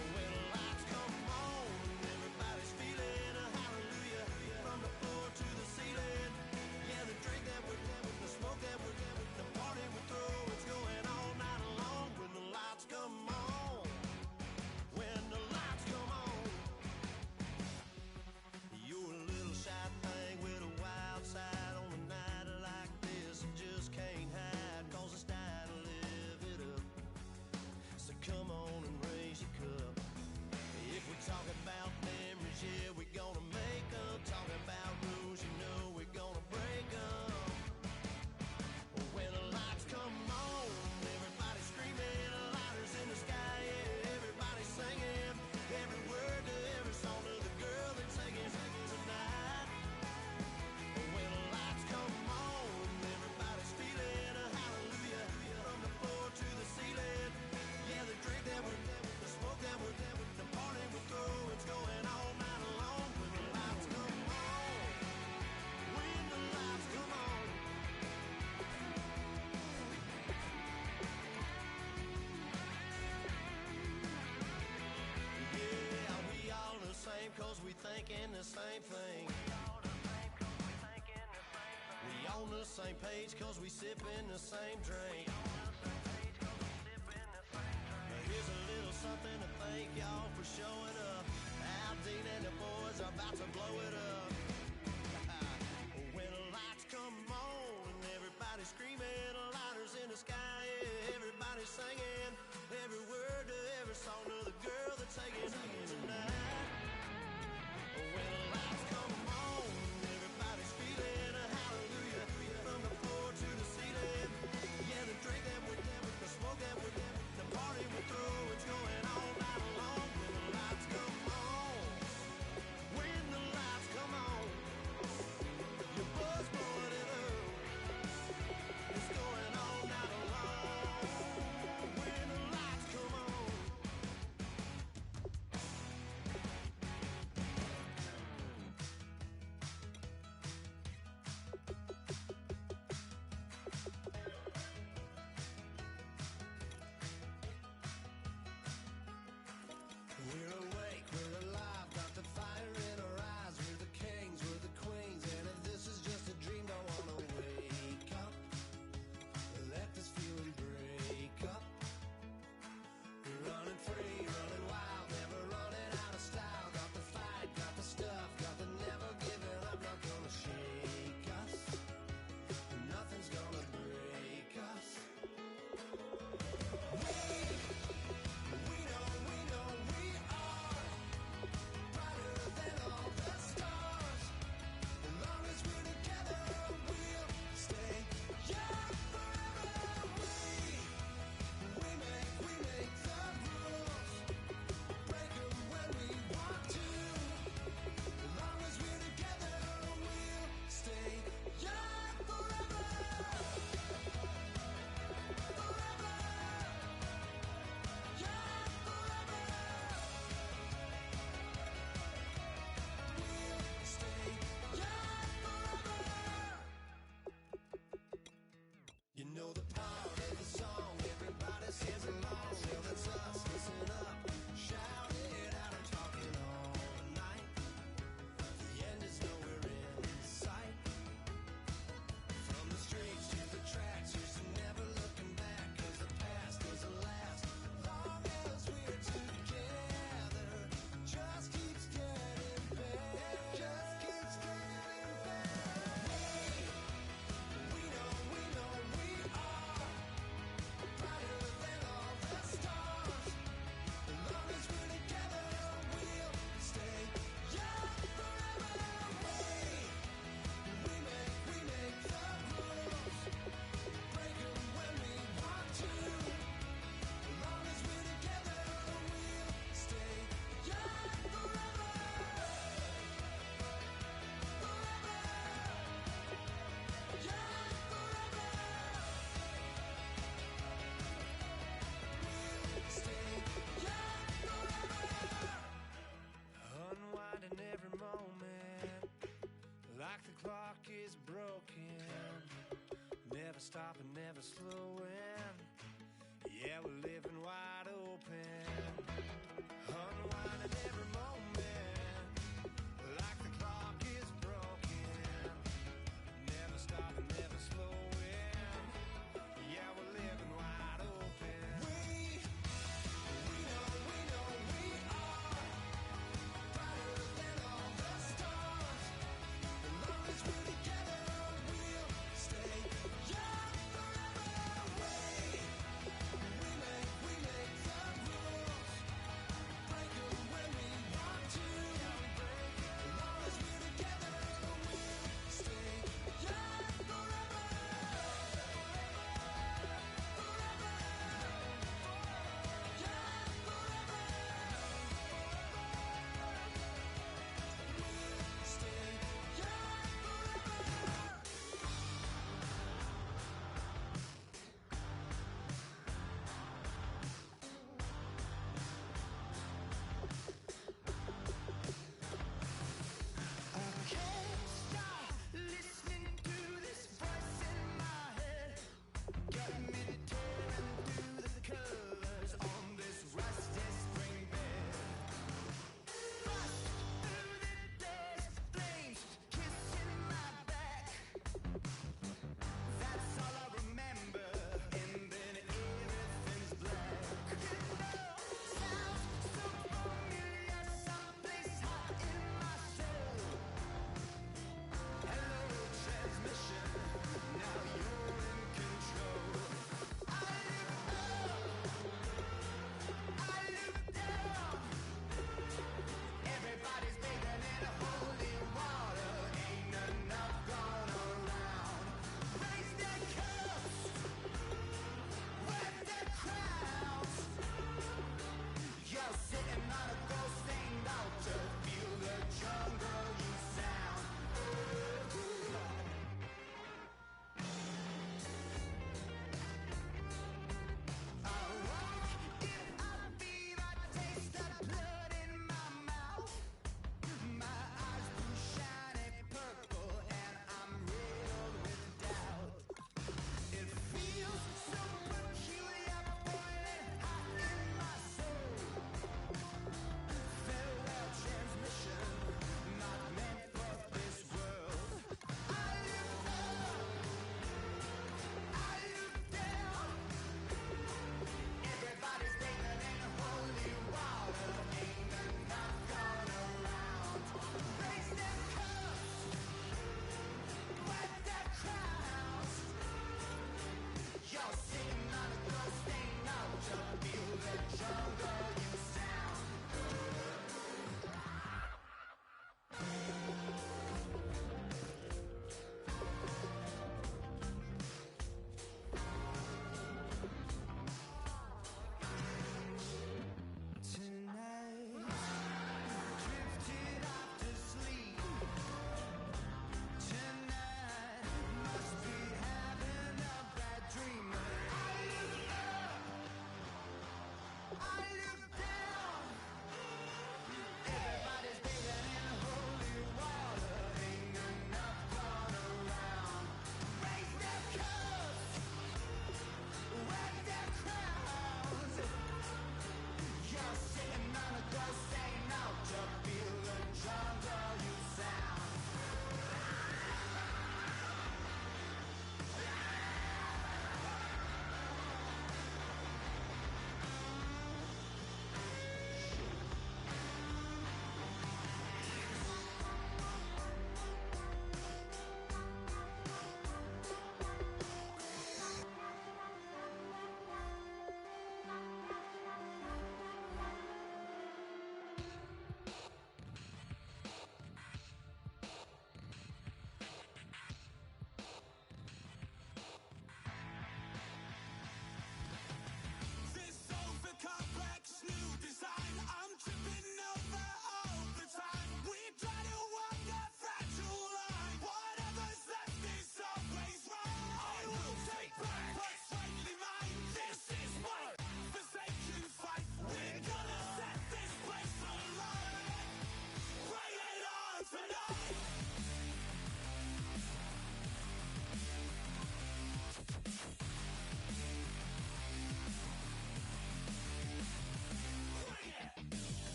When the lights come on, everybody's feeling a hallelujah from the floor to the ceiling. Yeah, the drink that we're having, the smoke that we're having, the party we throw, it's going all night long. When the lights come on, when the lights come on. You're a little shy thing with a wild side on a night like this. You just can't hide, cause it's time to live it up. So come on and raise your cup. If we talk about memories, yeah, we're gonna make them. Talking about rules, you know we're gonna break them. When the lights come on, everybody's screaming, lighters in the sky, yeah, everybody's singing every word to every song of the girl that's singing tonight. When the lights come on, everybody's feeling a hallelujah from the floor to the ceiling. Yeah, the drink that we're having, the smoke that we're having, the party we throw, it's going all night long. When the lights come on, when the lights come on. Yeah, we all the same cause we thinking the same thing. We on the same page cause we sipping the same drink. Here's a little something to thank y'all for showing up. Al Dean and the boys are about to blow it up. When the lights come on and everybody's screaming, lighters in the sky, yeah, everybody's singing every word to every song of the girl that's singing tonight. When the lights come on, everybody's feeling a hallelujah from the floor to the ceiling. Yeah, the drink that we're having, the smoke that we're having, the party we throw, it's going all night long. When the lights come on, when the lights come on, your buzz blowing it up, it's going all night long. When the lights come on. We're awake, we're alive, got the fire in our eyes. We're the kings, we're the queens, and if this is just a dream, don't wanna wake up. Let this feeling break up. We're running free, running wild, never running out of style. Got the fight, got the stuff, got the never giving up. Not gonna shake us, nothing's gonna break us. We know we are brighter than all the stars. As long as we're together, we'll stay young forever. We make the rules, break 'em when we want to. As long as we're together, we'll stay young forever. Forever. Young forever. We'll stay young forever. You know the part of the song, everybody sings along. Well, it's us, listen up, shout it out. I'm talking all night. The end is nowhere in sight. From the streets to the tracks, here's to never looking back. 'Cause the past doesn't last long as we're together. Just keeps getting better. Just keeps getting better. We know we are brighter than all the stars. As long as never stopping, never slowing. Yeah, we're living wide open, unwinding every moment, like the clock is broken. Never stopping, never slowing. Yeah, we're living wide open. We know we are brighter than all the stars. As long as we're together, we'll stay young forever. We make the rules, break 'em when we want.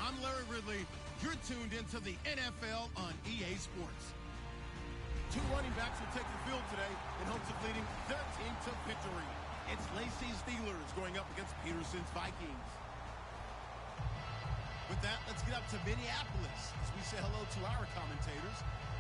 I'm Larry Ridley. You're tuned into the NFL on EA Sports. Two running backs will take the field today in hopes of leading their team to victory. It's Lacey's Steelers going up against Peterson's Vikings. With that, let's get up to Minneapolis as we say hello to our commentators,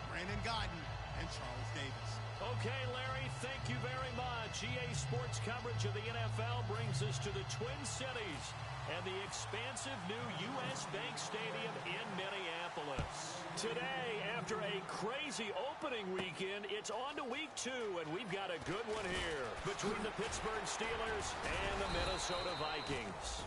Brandon Godden and Charles Davis. Okay, Larry, thank you very much. EA Sports coverage of the NFL brings us to the Twin Cities and the expansive new U.S. Bank Stadium in Minneapolis. Today, after a crazy opening weekend, it's on to week 2, and we've got a good one here between the Pittsburgh Steelers and the Minnesota Vikings.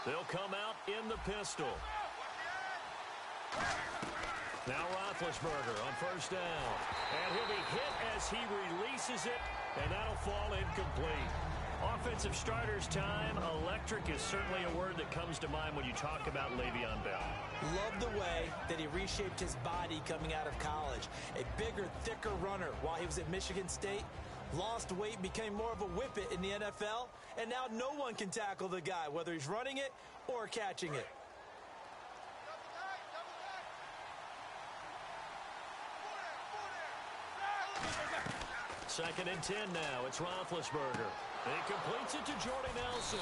They'll come out in the pistol. Now Roethlisberger on first down. And he'll be hit as he releases it, and that'll fall incomplete. Offensive starters time. Electric is certainly a word that comes to mind when you talk about Le'Veon Bell. Love the way that he reshaped his body coming out of college. A bigger, thicker runner while he was at Michigan State. Lost weight, became more of a whippet in the NFL, and now no one can tackle the guy, whether he's running it or catching it. Second and 10 now. It's Roethlisberger. He completes it to Jordy Nelson.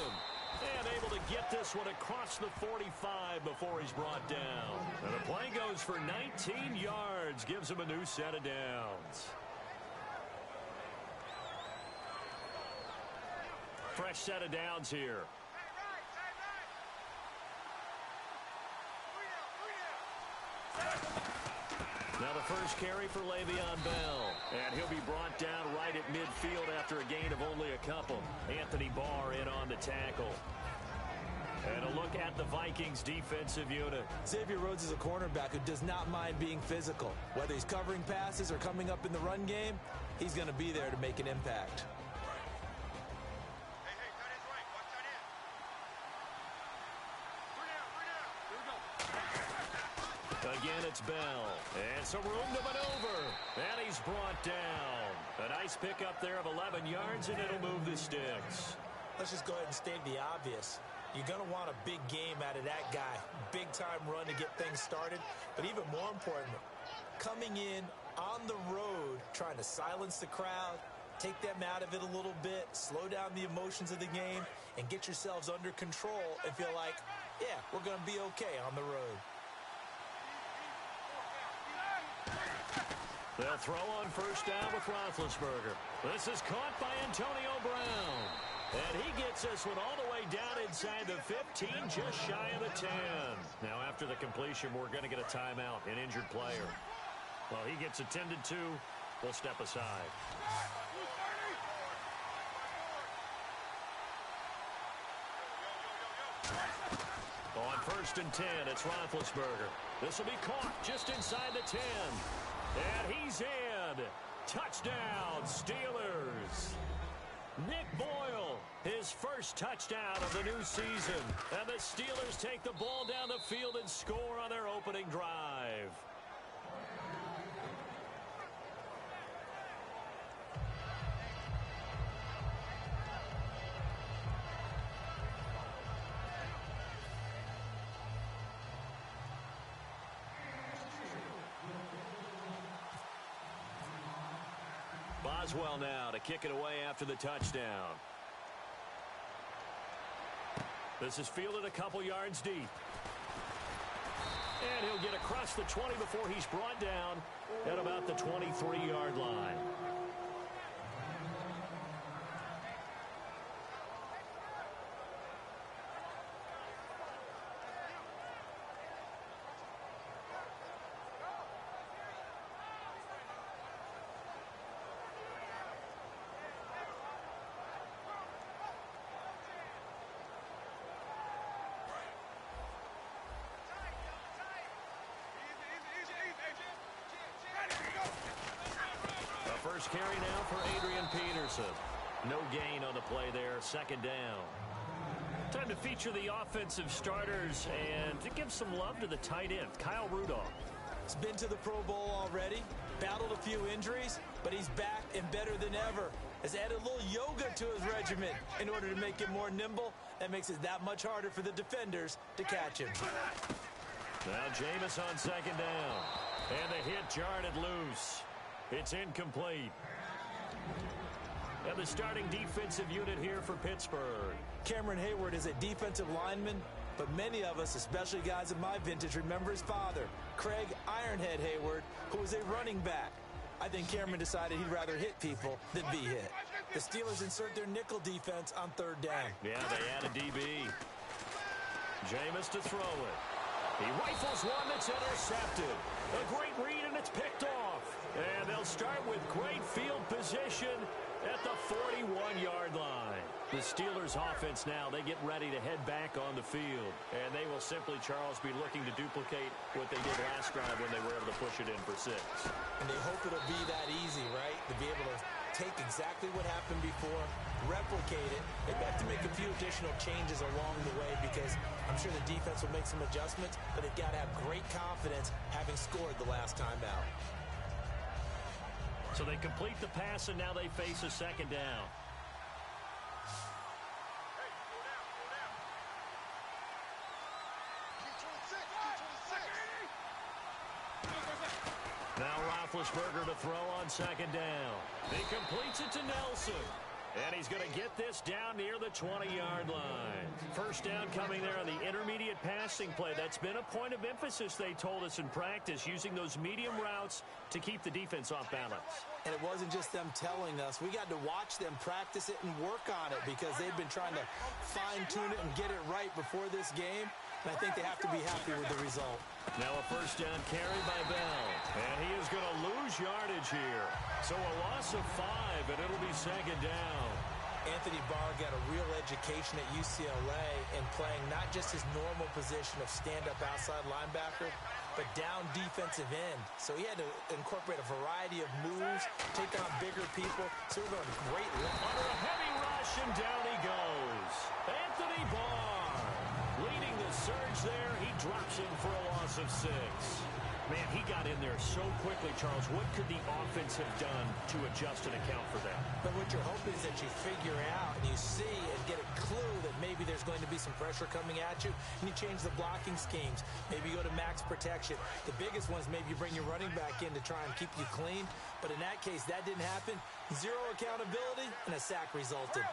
And able to get this one across the 45 before he's brought down. And the play goes for 19 yards. Gives him a new set of downs. Fresh set of downs here. Now the first carry for Le'Veon Bell. And he'll be brought down right at midfield after a gain of only a couple. Anthony Barr in on the tackle. And a look at the Vikings defensive unit. Xavier Rhodes is a cornerback who does not mind being physical. Whether he's covering passes or coming up in the run game, he's going to be there to make an impact. Again, it's Bell. And some room to maneuver. And he's brought down. A nice pickup there of 11 yards, and it'll move the sticks. Let's just go ahead and state the obvious. You're going to want a big game out of that guy. Big-time run to get things started. But even more important, coming in on the road, trying to silence the crowd, take them out of it a little bit, slow down the emotions of the game, and get yourselves under control and feel like, yeah, we're going to be okay on the road. They'll throw on first down with Roethlisberger. This is caught by Antonio Brown. And he gets this one all the way down inside the 15, just shy of the 10. Now, after the completion, we're going to get a timeout, an injured player. Well, he gets attended to. We'll step aside. On first and 10, it's Roethlisberger. This will be caught just inside the 10. And he's in. Touchdown, Steelers. Nick Boyle, his first touchdown of the new season. And the Steelers take the ball down the field and score on their opening drive. Boswell now to kick it away after the touchdown. This is fielded a couple yards deep. And he'll get across the 20 before he's brought down at about the 23-yard line. Yards carry now for Adrian Peterson. No gain on the play there, second down. Time to feature the offensive starters and to give some love to the tight end, Kyle Rudolph. He's been to the Pro Bowl already, battled a few injuries, but he's back and better than ever. Has added a little yoga to his regimen in order to make him more nimble. That makes it that much harder for the defenders to catch him. Now Jameis on second down. And the hit jarred it loose. It's incomplete. And the starting defensive unit here for Pittsburgh. Cameron Hayward is a defensive lineman, but many of us, especially guys of my vintage, remember his father, Craig Ironhead Hayward, who was a running back. I think Cameron decided he'd rather hit people than be hit. The Steelers insert their nickel defense on third down. Yeah, they add a DB. Jameis to throw it. He rifles one that's intercepted. A great read, and it's picked off. And they'll start with great field position at the 41-yard line. The Steelers offense now, they get ready to head back on the field. And they will simply, Charles, be looking to duplicate what they did last drive when they were able to push it in for 6. And they hope it'll be that easy, right? To be able to take exactly what happened before, replicate it. They have to make a few additional changes along the way because I'm sure the defense will make some adjustments, but they've got to have great confidence having scored the last time out. So they complete the pass, and now they face a second down. Now Roethlisberger to throw on second down. He completes it to Nelson. And he's going to get this down near the 20-yard line. First down coming there on the intermediate passing play. That's been a point of emphasis, they told us in practice, using those medium routes to keep the defense off balance. And it wasn't just them telling us. We got to watch them practice it and work on it because they've been trying to fine-tune it and get it right before this game. And I think they have to be happy with the result. Now a first down carry by Bell. And he is going to lose yardage here. So a loss of 5, and it'll be second down. Anthony Barr got a real education at UCLA in playing not just his normal position of stand-up outside linebacker, but down defensive end. So he had to incorporate a variety of moves, take on bigger people. So we're going great. Under a heavy rush, and down he goes. Anthony Barr leading the surge there. He drops him for a loss of 6. Man, he got in there so quickly, Charles. What could the offense have done to adjust and account for that? But what you're hoping is that you figure out and you see and get a clue that maybe there's going to be some pressure coming at you, and you change the blocking schemes. Maybe you go to max protection. The biggest one is maybe you bring your running back in to try and keep you clean. But in that case, that didn't happen. 0 accountability, and a sack resulted.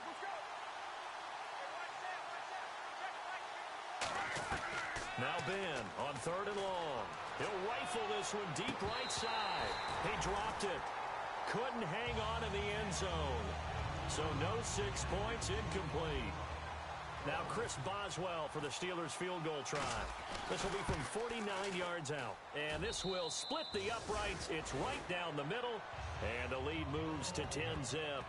Now Ben on third and long. He'll rifle this one deep right side. He dropped it. Couldn't hang on in the end zone. So no 6 points, incomplete. Now Chris Boswell for the Steelers field goal try. This will be from 49 yards out. And this will split the uprights. It's right down the middle. And the lead moves to 10-zip.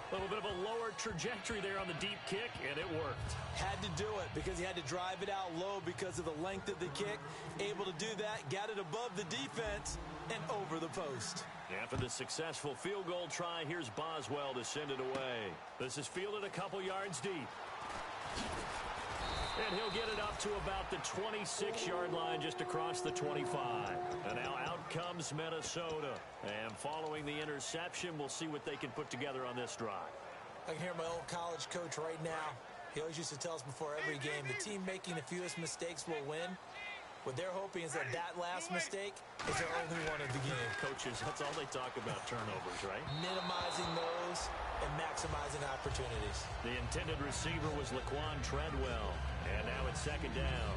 A little bit of a lower trajectory there on the deep kick, and it worked. Had to do it because he had to drive it out low because of the length of the kick. Able to do that, got it above the defense, and over the post. After the successful field goal try, here's Boswell to send it away. This is fielded a couple yards deep. And he'll get it up to about the 26-yard line, just across the 25. And now out comes Minnesota. And following the interception, we'll see what they can put together on this drive. I can hear my old college coach right now. He always used to tell us before every game, the team making the fewest mistakes will win. What they're hoping is that last mistake is their only one of the game. Coaches, that's all they talk about, turnovers, right? Minimizing those and maximizing opportunities. The intended receiver was Laquan Treadwell. And now it's second down.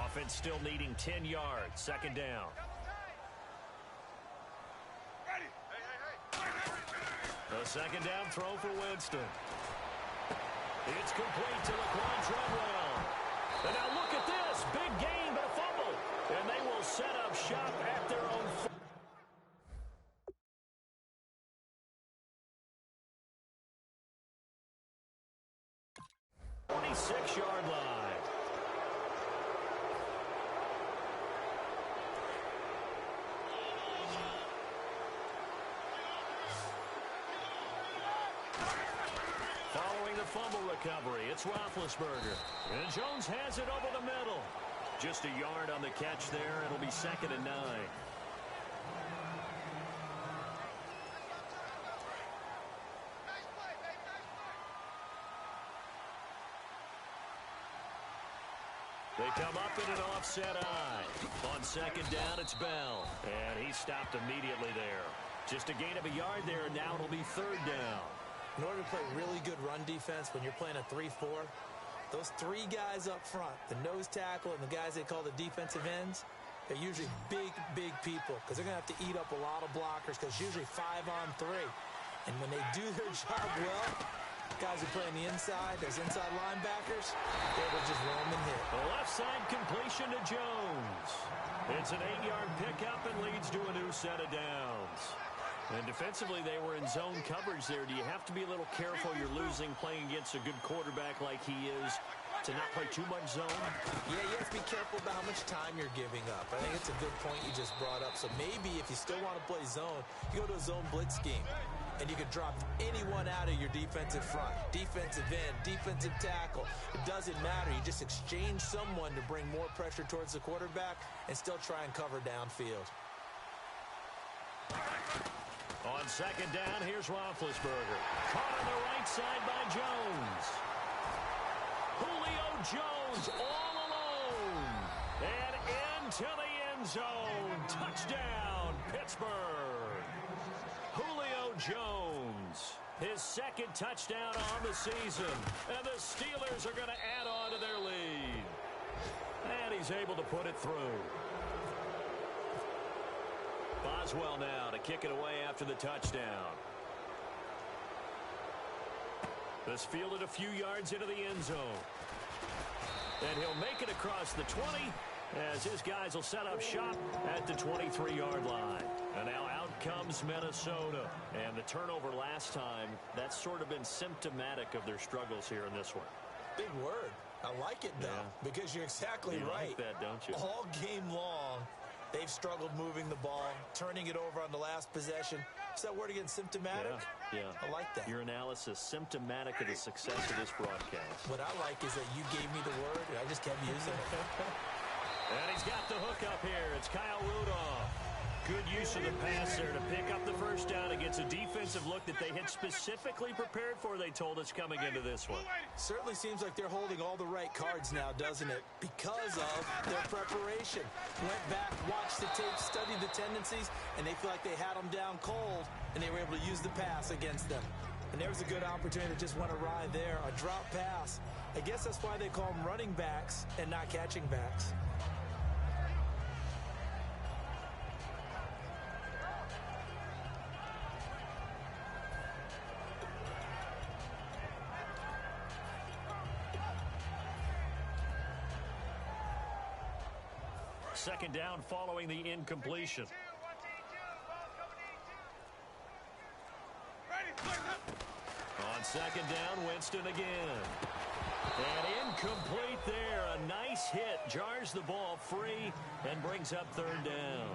Offense still needing 10 yards. Second down. A second down throw for Winston. It's complete to Laquan Treadwell. And now look at this. Big gain, but a fumble. And they will set up shop at their own. 26-yard line. Following the fumble recovery, it's Roethlisberger. And Jones has it over the middle. Just a yard on the catch there. It'll be 2nd and 9. They come up in an offset eye. On 2nd down, it's Bell. And he stopped immediately there. Just a gain of a yard there, and now it'll be 3rd down. In order to play really good run defense when you're playing a 3-4, those 3 guys up front, the nose tackle and the guys they call the defensive ends, they're usually big, big people because they're going to have to eat up a lot of blockers because usually 5-on-3. And when they do their job well, guys who play on the inside, those inside linebackers, they're able to just roam and hit. The left side completion to Jones. It's an 8-yard pickup and leads to a new set of downs. And defensively, they were in zone coverage there. Do you have to be a little careful? You're losing playing against a good quarterback like he is to not play too much zone? Yeah, you have to be careful about how much time you're giving up. I think it's a good point you just brought up. So maybe if you still want to play zone, you go to a zone blitz scheme. And you can drop anyone out of your defensive front. Defensive end, defensive tackle. It doesn't matter. You just exchange someone to bring more pressure towards the quarterback and still try and cover downfield. On 2nd down, here's Roethlisberger. Caught on the right side by Jones. Julio Jones all alone. And into the end zone. Touchdown, Pittsburgh. Julio Jones, his 2nd touchdown on the season. And the Steelers are going to add on to their lead. And he's able to put it through. Boswell now to kick it away after the touchdown. This fielded a few yards into the end zone. And he'll make it across the 20 as his guys will set up shop at the 23-yard line. And now out comes Minnesota. And the turnover last time, that's sort of been symptomatic of their struggles here in this one. Big word. I like it, though, because you're exactly right. You like that, don't you? All game long, they've struggled moving the ball, turning it over on the last possession. Is that word again, symptomatic? Yeah. I like that. Your analysis, symptomatic of the success of this broadcast. What I like is that you gave me the word, and I just kept using it. And he's got the hook up here. It's Kyle Rudolph. Good use of the pass there to pick up the first down against a defensive look that they had specifically prepared for, they told us, coming into this one. Certainly seems like they're holding all the right cards now, doesn't it? Because of their preparation. Went back, watched the tape, studied the tendencies, and they feel like they had them down cold, and they were able to use the pass against them. And there was a good opportunity that just went awry there, a drop pass. I guess that's why they call them running backs and not catching backs. Second down following the incompletion. On 2nd down, Winston again. And incomplete there. A nice hit. Jars the ball free and brings up 3rd down.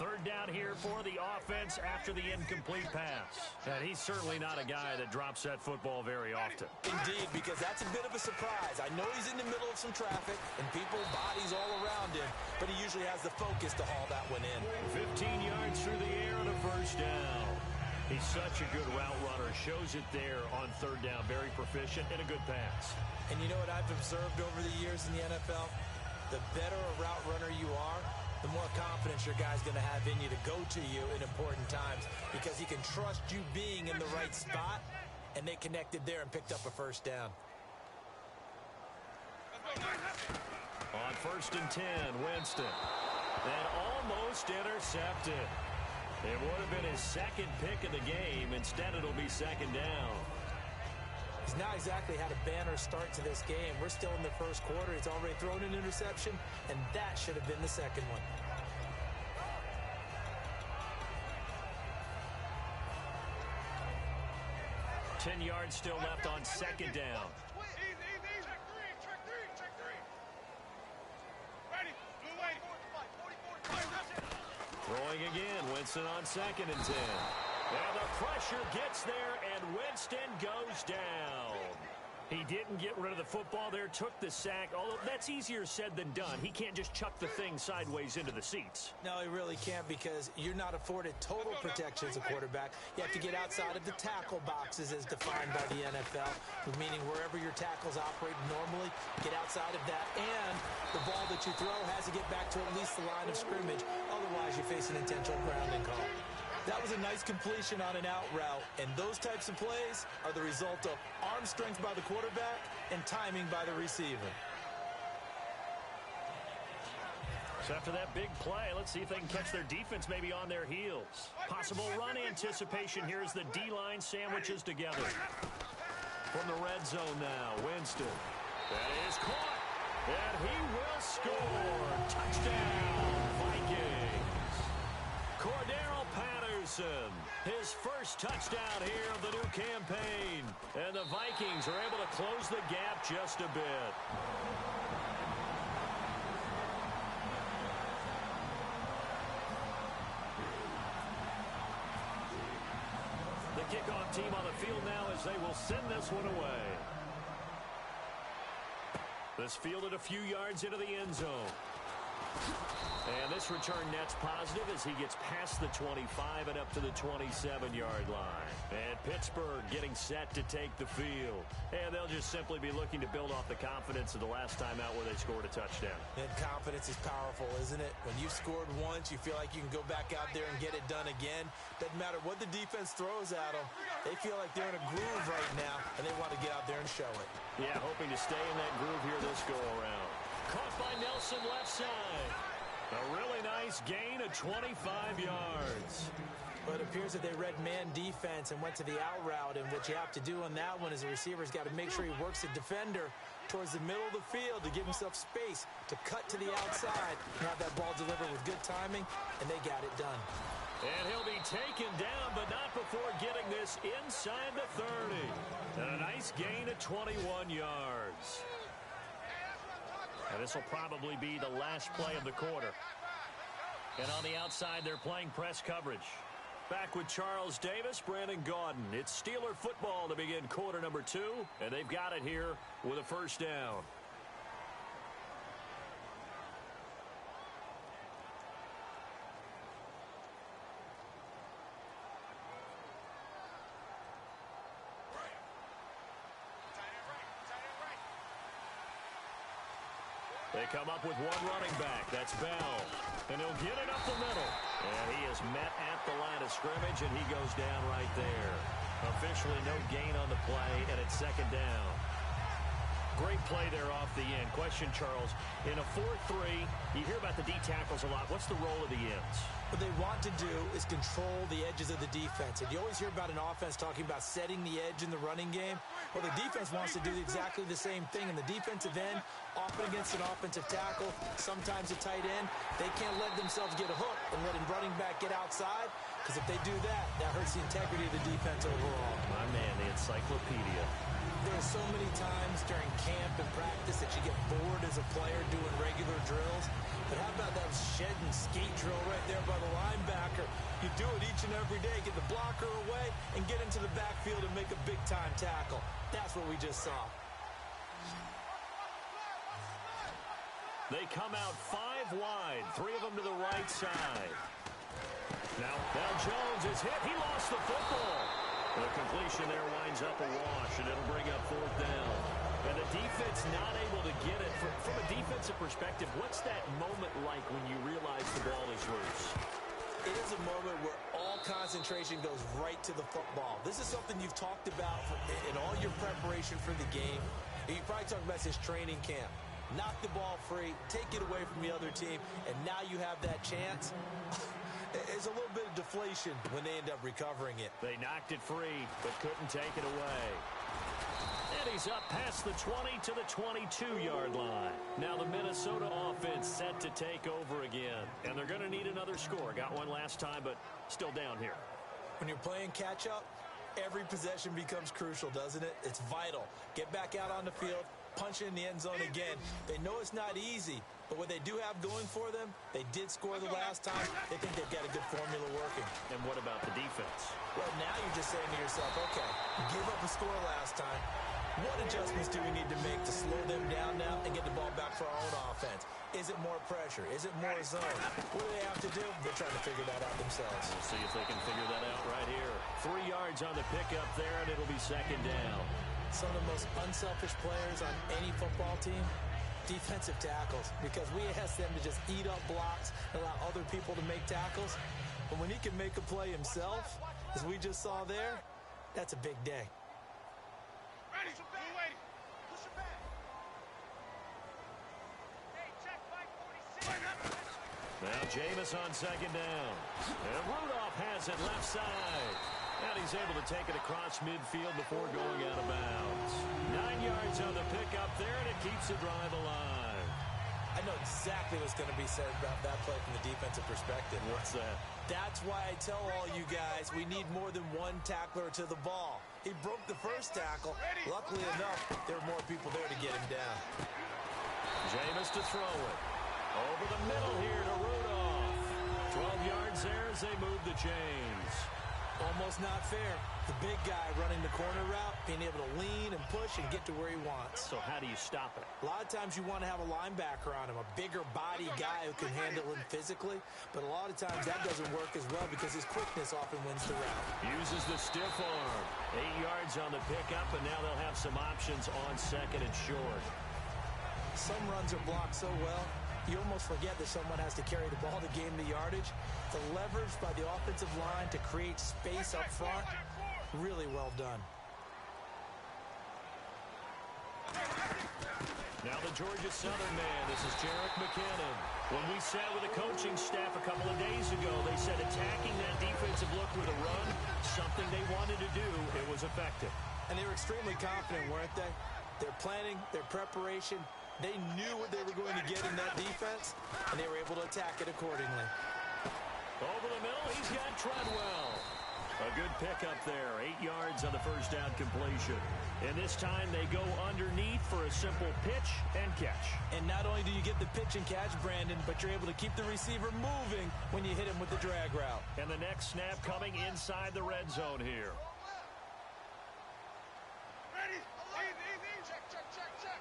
3rd down here for the offense after the incomplete pass. And he's certainly not a guy that drops that football very often. Indeed, because that's a bit of a surprise. I know he's in the middle of some traffic and people, bodies all around him, but he usually has the focus to haul that one in. 15 yards through the air and a first down. He's such a good route runner. Shows it there on 3rd down. Very proficient and a good pass. And you know what I've observed over the years in the NFL? The better a route runner you are, the more confidence your guy's going to have in you to go to you in important times because he can trust you being in the right spot, and they connected there and picked up a first down. On 1st and 10, Winston. And almost intercepted. It would have been his 2nd pick of the game. Instead, it'll be 2nd down. He's not exactly had a banner start to this game. We're still in the 1st quarter. He's already thrown an interception, and that should have been the 2nd one. $10 yards still left on 2nd down. throwing again. Winston on 2nd and 10. And the pressure gets there, and Winston goes down. He didn't get rid of the football there, took the sack, although that's easier said than done. He can't just chuck the thing sideways into the seats. No, he really can't, because you're not afforded total protection as a quarterback. You have to get outside of the tackle boxes as defined by the NFL, meaning wherever your tackles operate normally, get outside of that, and the ball that you throw has to get back to at least the line of scrimmage. Otherwise, you face an intentional grounding call. That was a nice completion on an out route, and those types of plays are the result of arm strength by the quarterback and timing by the receiver. So after that big play, let's see if they can catch their defense maybe on their heels. Possible run anticipation here as the D-line sandwiches together. From the red zone now, Winston. That is caught, and he will score. Touchdown, Vikings. Cordero Patterson, his first touchdown here of the new campaign. And the Vikings are able to close the gap just a bit. The kickoff team on the field now as they will send this one away. This fielded a few yards into the end zone. And this return net's positive as he gets past the 25 and up to the 27-yard line. And Pittsburgh getting set to take the field. And they'll just simply be looking to build off the confidence of the last time out where they scored a touchdown. And confidence is powerful, isn't it? When you've scored once, you feel like you can go back out there and get it done again. Doesn't matter what the defense throws at them. They feel like they're in a groove right now, and they want to get out there and show it. Yeah, hoping to stay in that groove here this go-around. Caught by Nelson left side. A really nice gain of 25 yards. But it appears that they read man defense and went to the out route, and what you have to do on that one is the receiver's got to make sure he works the defender towards the middle of the field to give himself space to cut to the outside and have that ball delivered with good timing, and they got it done. And he'll be taken down, but not before getting this inside the 30. And a nice gain of 21 yards. And this will probably be the last play of the quarter. And on the outside, they're playing press coverage. Back with Charles Davis, Brandon Gaudin. It's Steeler football to begin quarter number 2, and they've got it here with a first down. They come up with one running back. That's Bell. And he'll get it up the middle. And he is met at the line of scrimmage, and he goes down right there. Officially no gain on the play, and it's second down. Great play there off the end. Question, Charles, in a 4-3, you hear about the D tackles a lot. What's the role of the ends? What they want to do is control the edges of the defense. And you always hear about an offense talking about setting the edge in the running game. Well, the defense wants to do exactly the same thing. And the defensive end, often against an offensive tackle, sometimes a tight end, they can't let themselves get a hook and let a running back get outside. Because if they do that, that hurts the integrity of the defense overall. My man, the encyclopedia. There are so many times during camp and practice that you get bored as a player doing regular drills. But how about that shed and skate drill right there by the linebacker? You do it each and every day. Get the blocker away and get into the backfield and make a big-time tackle. That's what we just saw. They come out 5 wide, 3 of them to the right side. Now Jones is hit. He lost the football. The completion there winds up a wash, and it'll bring up 4th down. And the defense not able to get it. From a defensive perspective, what's that moment like when you realize the ball is loose? It is a moment where all concentration goes right to the football. This is something you've talked about in all your preparation for the game. And you probably talked about this training camp. Knock the ball free, take it away from the other team, and now you have that chance. It's a little bit of deflation when they end up recovering it. They knocked it free, but couldn't take it away. And he's up past the 20 to the 22-yard line. Now the Minnesota offense set to take over again. And they're going to need another score. Got one last time, but still down here. When you're playing catch-up, every possession becomes crucial, doesn't it? It's vital. Get back out on the field, punch it in the end zone again. They know it's not easy, But what they do have going for them, they did score the last time. They think they've got a good formula working. And what about the defense? Well, now you're just saying to yourself, okay, give up a score last time. What adjustments do we need to make to slow them down now and get the ball back for our own offense? Is it more pressure? Is it more zone? What do they have to do? They're trying to figure that out themselves. We'll see if they can figure that out right here. 3 yards on the pickup there, and it'll be second down. Some of the most unselfish players on any football team, defensive tackles, because we ask them to just eat up blocks and allow other people to make tackles. But when he can make a play himself, as we just saw there, that's a big day. Ready, we're waiting. Push it back. Hey, check 546. Now Jameis on second down. And Rudolph has it left side. And he's able to take it across midfield before going out of bounds. 9 yards on the pickup there, and it keeps the drive alive. I know exactly what's going to be said about that play from the defensive perspective. What's that? That's why I tell all you guys we need more than one tackler to the ball. He broke the first tackle. Luckily enough, there were more people there to get him down. Jameis to throw it. Over the middle here to Rudolph. 12 yards there as they move the chains. Almost not fair. The big guy running the corner route, being able to lean and push and get to where he wants. So how do you stop it? A lot of times you want to have a linebacker on him, a bigger body guy who can handle him physically. But a lot of times that doesn't work as well because his quickness often wins the route. Uses the stiff arm. 8 yards on the pickup, and now they'll have some options on second and short. Some runs are blocked so well, you almost forget that someone has to carry the ball to gain the yardage. The leverage by the offensive line to create space up front, really well done. Now the Georgia Southern man, this is Jerick McKinnon. When we sat with the coaching staff a couple of days ago, they said attacking that defensive look with a run, something they wanted to do, it was effective. And they were extremely confident, weren't they? Their planning, their preparation, they knew what they were going to get in that defense, and they were able to attack it accordingly. Over the middle, he's got Treadwell. A good pickup there. 8 yards on the first down completion. And this time they go underneath for a simple pitch and catch. And not only do you get the pitch and catch, Brandon, but you're able to keep the receiver moving when you hit him with the drag route. And the next snap coming inside the red zone here. Ready? Easy. Check.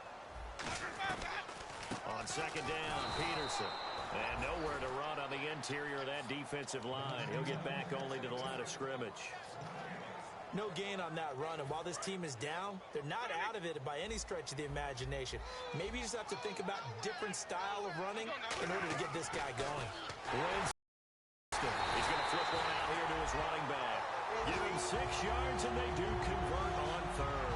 On second down, Peterson. And nowhere to run on the interior of that defensive line. He'll get back only to the line of scrimmage. No gain on that run, and while this team is down, they're not out of it by any stretch of the imagination. Maybe you just have to think about different style of running in order to get this guy going. Winston. He's going to flip one out here to his running back. Give him 6 yards, and they do convert on third.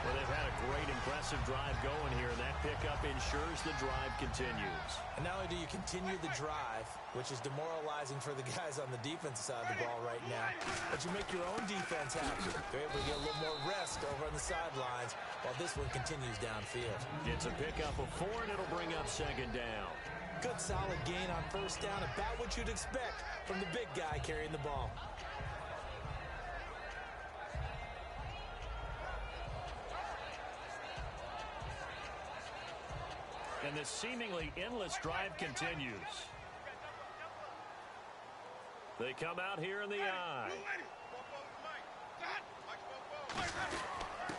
Well, they've had a great, impressive drive going here, and that pickup ensures the drive continues. And not only do you continue the drive, which is demoralizing for the guys on the defensive side of the ball right now, but you make your own defense happy. They're able to get a little more rest over on the sidelines while this one continues downfield. It's a pickup of 4, and it'll bring up second down. Good, solid gain on first down, about what you'd expect from the big guy carrying the ball. And this seemingly endless drive continues. They come out here in the eye.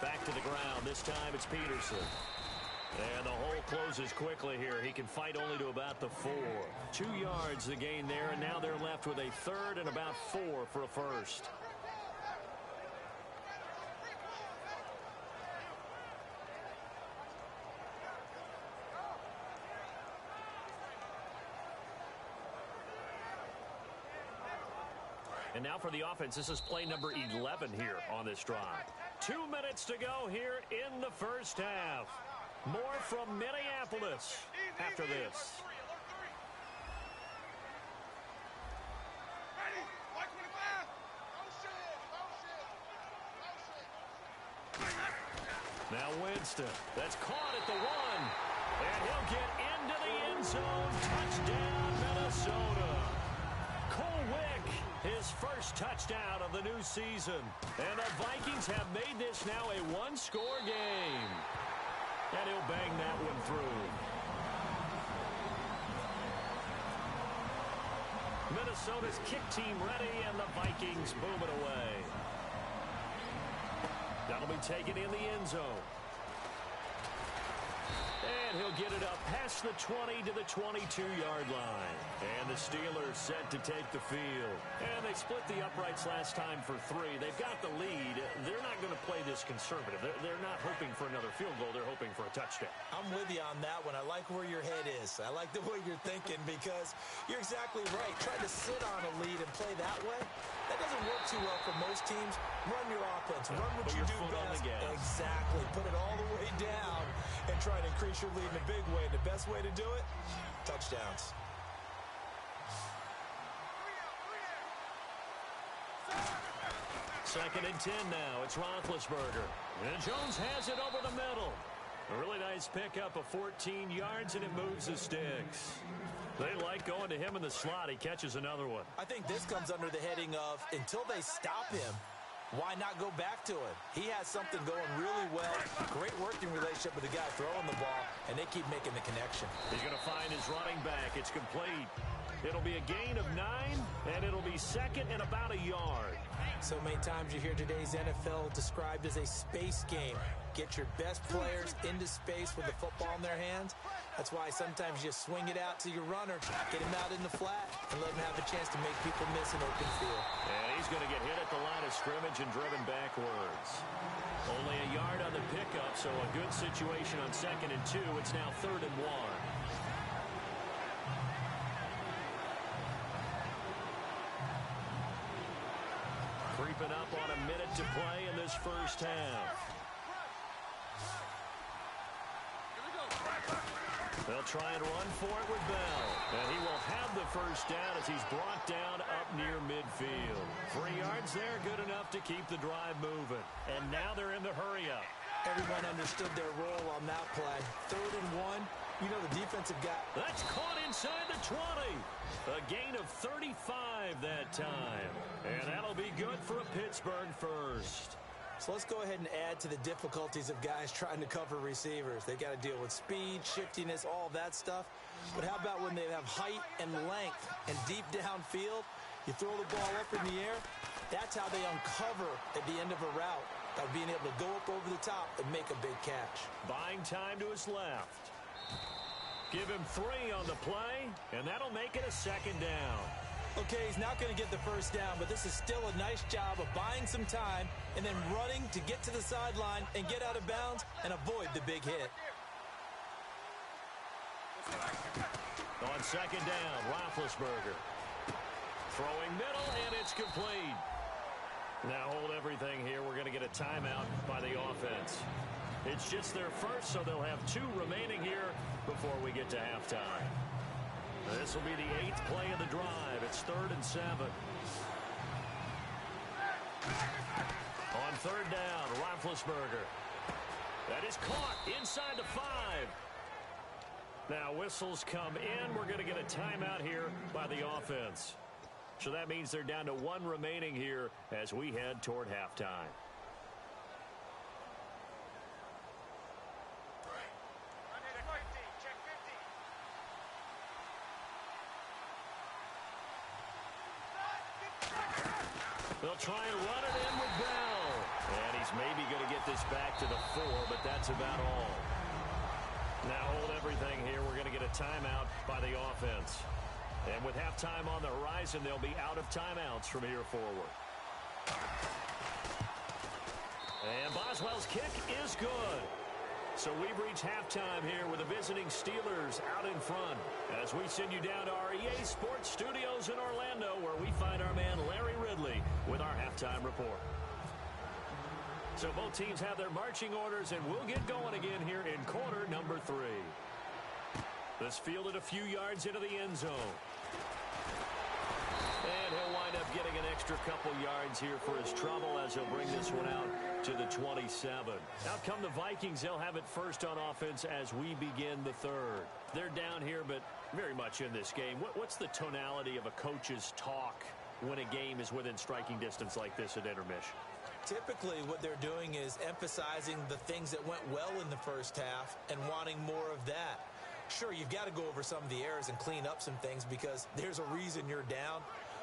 Back to the ground. This time it's Peterson. And the hole closes quickly here. He can fight only to about the 4. 2 yards the gain there, and now they're left with a third and about 4 for a first. And now for the offense, this is play number 11 here on this drive. 2 minutes to go here in the first half. More from Minneapolis after this. Now Winston, that's caught at the 1. And he'll get into the end zone. Touchdown, Minnesota. Cole Wick, his first touchdown of the new season. And the Vikings have made this now a one-score game. And he'll bang that one through. Minnesota's kick team ready, and the Vikings boom it away. That'll be taken in the end zone. And he'll get it up past the 20 to the 22-yard line. And the Steelers set to take the field. And they split the uprights last time for 3. They've got the lead. They're not going to play this conservative. They're not hoping for another field goal. They're hoping for a touchdown. I'm with you on that one. I like where your head is. I like the way you're thinking because you're exactly right. Trying to sit on a lead and play that way, that doesn't work too well for most teams. Run your offense. Run what you do best. Exactly. Put it all the way down and try to increase your lead in a big way. The best way to do it, touchdowns. Second and 10 now. It's Roethlisberger. And Jones has it over the middle. A really nice pickup of 14 yards, and it moves the sticks. They like going to him in the slot. He catches another one. I think this comes under the heading of until they stop him, why not go back to it? He has something going really well. Great working relationship with the guy throwing the ball, and they keep making the connection. He's going to find his running back. It's complete. It'll be a gain of 9, and it'll be second and about a yard. So many times you hear today's NFL described as a space game. Get your best players into space with the football in their hands. That's why sometimes you swing it out to your runner, get him out in the flat, and let him have a chance to make people miss an open field. And he's going to get hit at the line of scrimmage and driven backwards. Only a yard on the pickup, so a good situation on 2nd and 2. It's now 3rd and 1. Creeping up on a minute to play in this first half. They'll try and run for it with Bell. And he will have the first down as he's brought down up near midfield. 3 yards there, good enough to keep the drive moving. And now they're in the hurry-up. Everyone understood their role on that play. 3rd and 1. You know the defensive guy. That's caught inside the 20. A gain of 35 that time. And that'll be good for a Pittsburgh first. So let's go ahead and add to the difficulties of guys trying to cover receivers. They got to deal with speed, shiftiness, all that stuff. But how about when they have height and length and deep downfield? You throw the ball up in the air. That's how they uncover at the end of a route, by being able to go up over the top and make a big catch. Buying time to his left. Give him 3 on the play, and that'll make it a 2nd down. Okay, he's not going to get the first down, but this is still a nice job of buying some time and then running to get to the sideline and get out of bounds and avoid the big hit. On 2nd down, Roethlisberger. Throwing middle, and it's complete. Now hold everything here. We're going to get a timeout by the offense. It's just their first, so they'll have 2 remaining here before we get to halftime. This will be the 8th play of the drive. It's 3rd and 7. On 3rd down, Roethlisberger. That is caught inside the 5. Now whistles come in. We're going to get a timeout here by the offense. So that means they're down to 1 remaining here as we head toward halftime. They'll try and run it in with Bell. And he's maybe going to get this back to the 4, but that's about all. Now hold everything here. We're going to get a timeout by the offense. And with halftime on the horizon, they'll be out of timeouts from here forward. And Boswell's kick is good. So we've reached halftime here with the visiting Steelers out in front as we send you down to our EA Sports Studios in Orlando, where we find our man Larry Ridley with our halftime report. So both teams have their marching orders, and we'll get going again here in quarter number 3. This fielded a few yards into the end zone. And he'll wind up getting an extra couple yards here for his trouble as he'll bring this one out to the 27. Out come the Vikings. They'll have it first on offense as we begin the 3rd. They're down here, but very much in this game. What's the tonality of a coach's talk when a game is within striking distance like this at intermission? Typically, what they're doing is emphasizing the things that went well in the first half and wanting more of that. Sure, you've got to go over some of the errors and clean up some things because there's a reason you're down.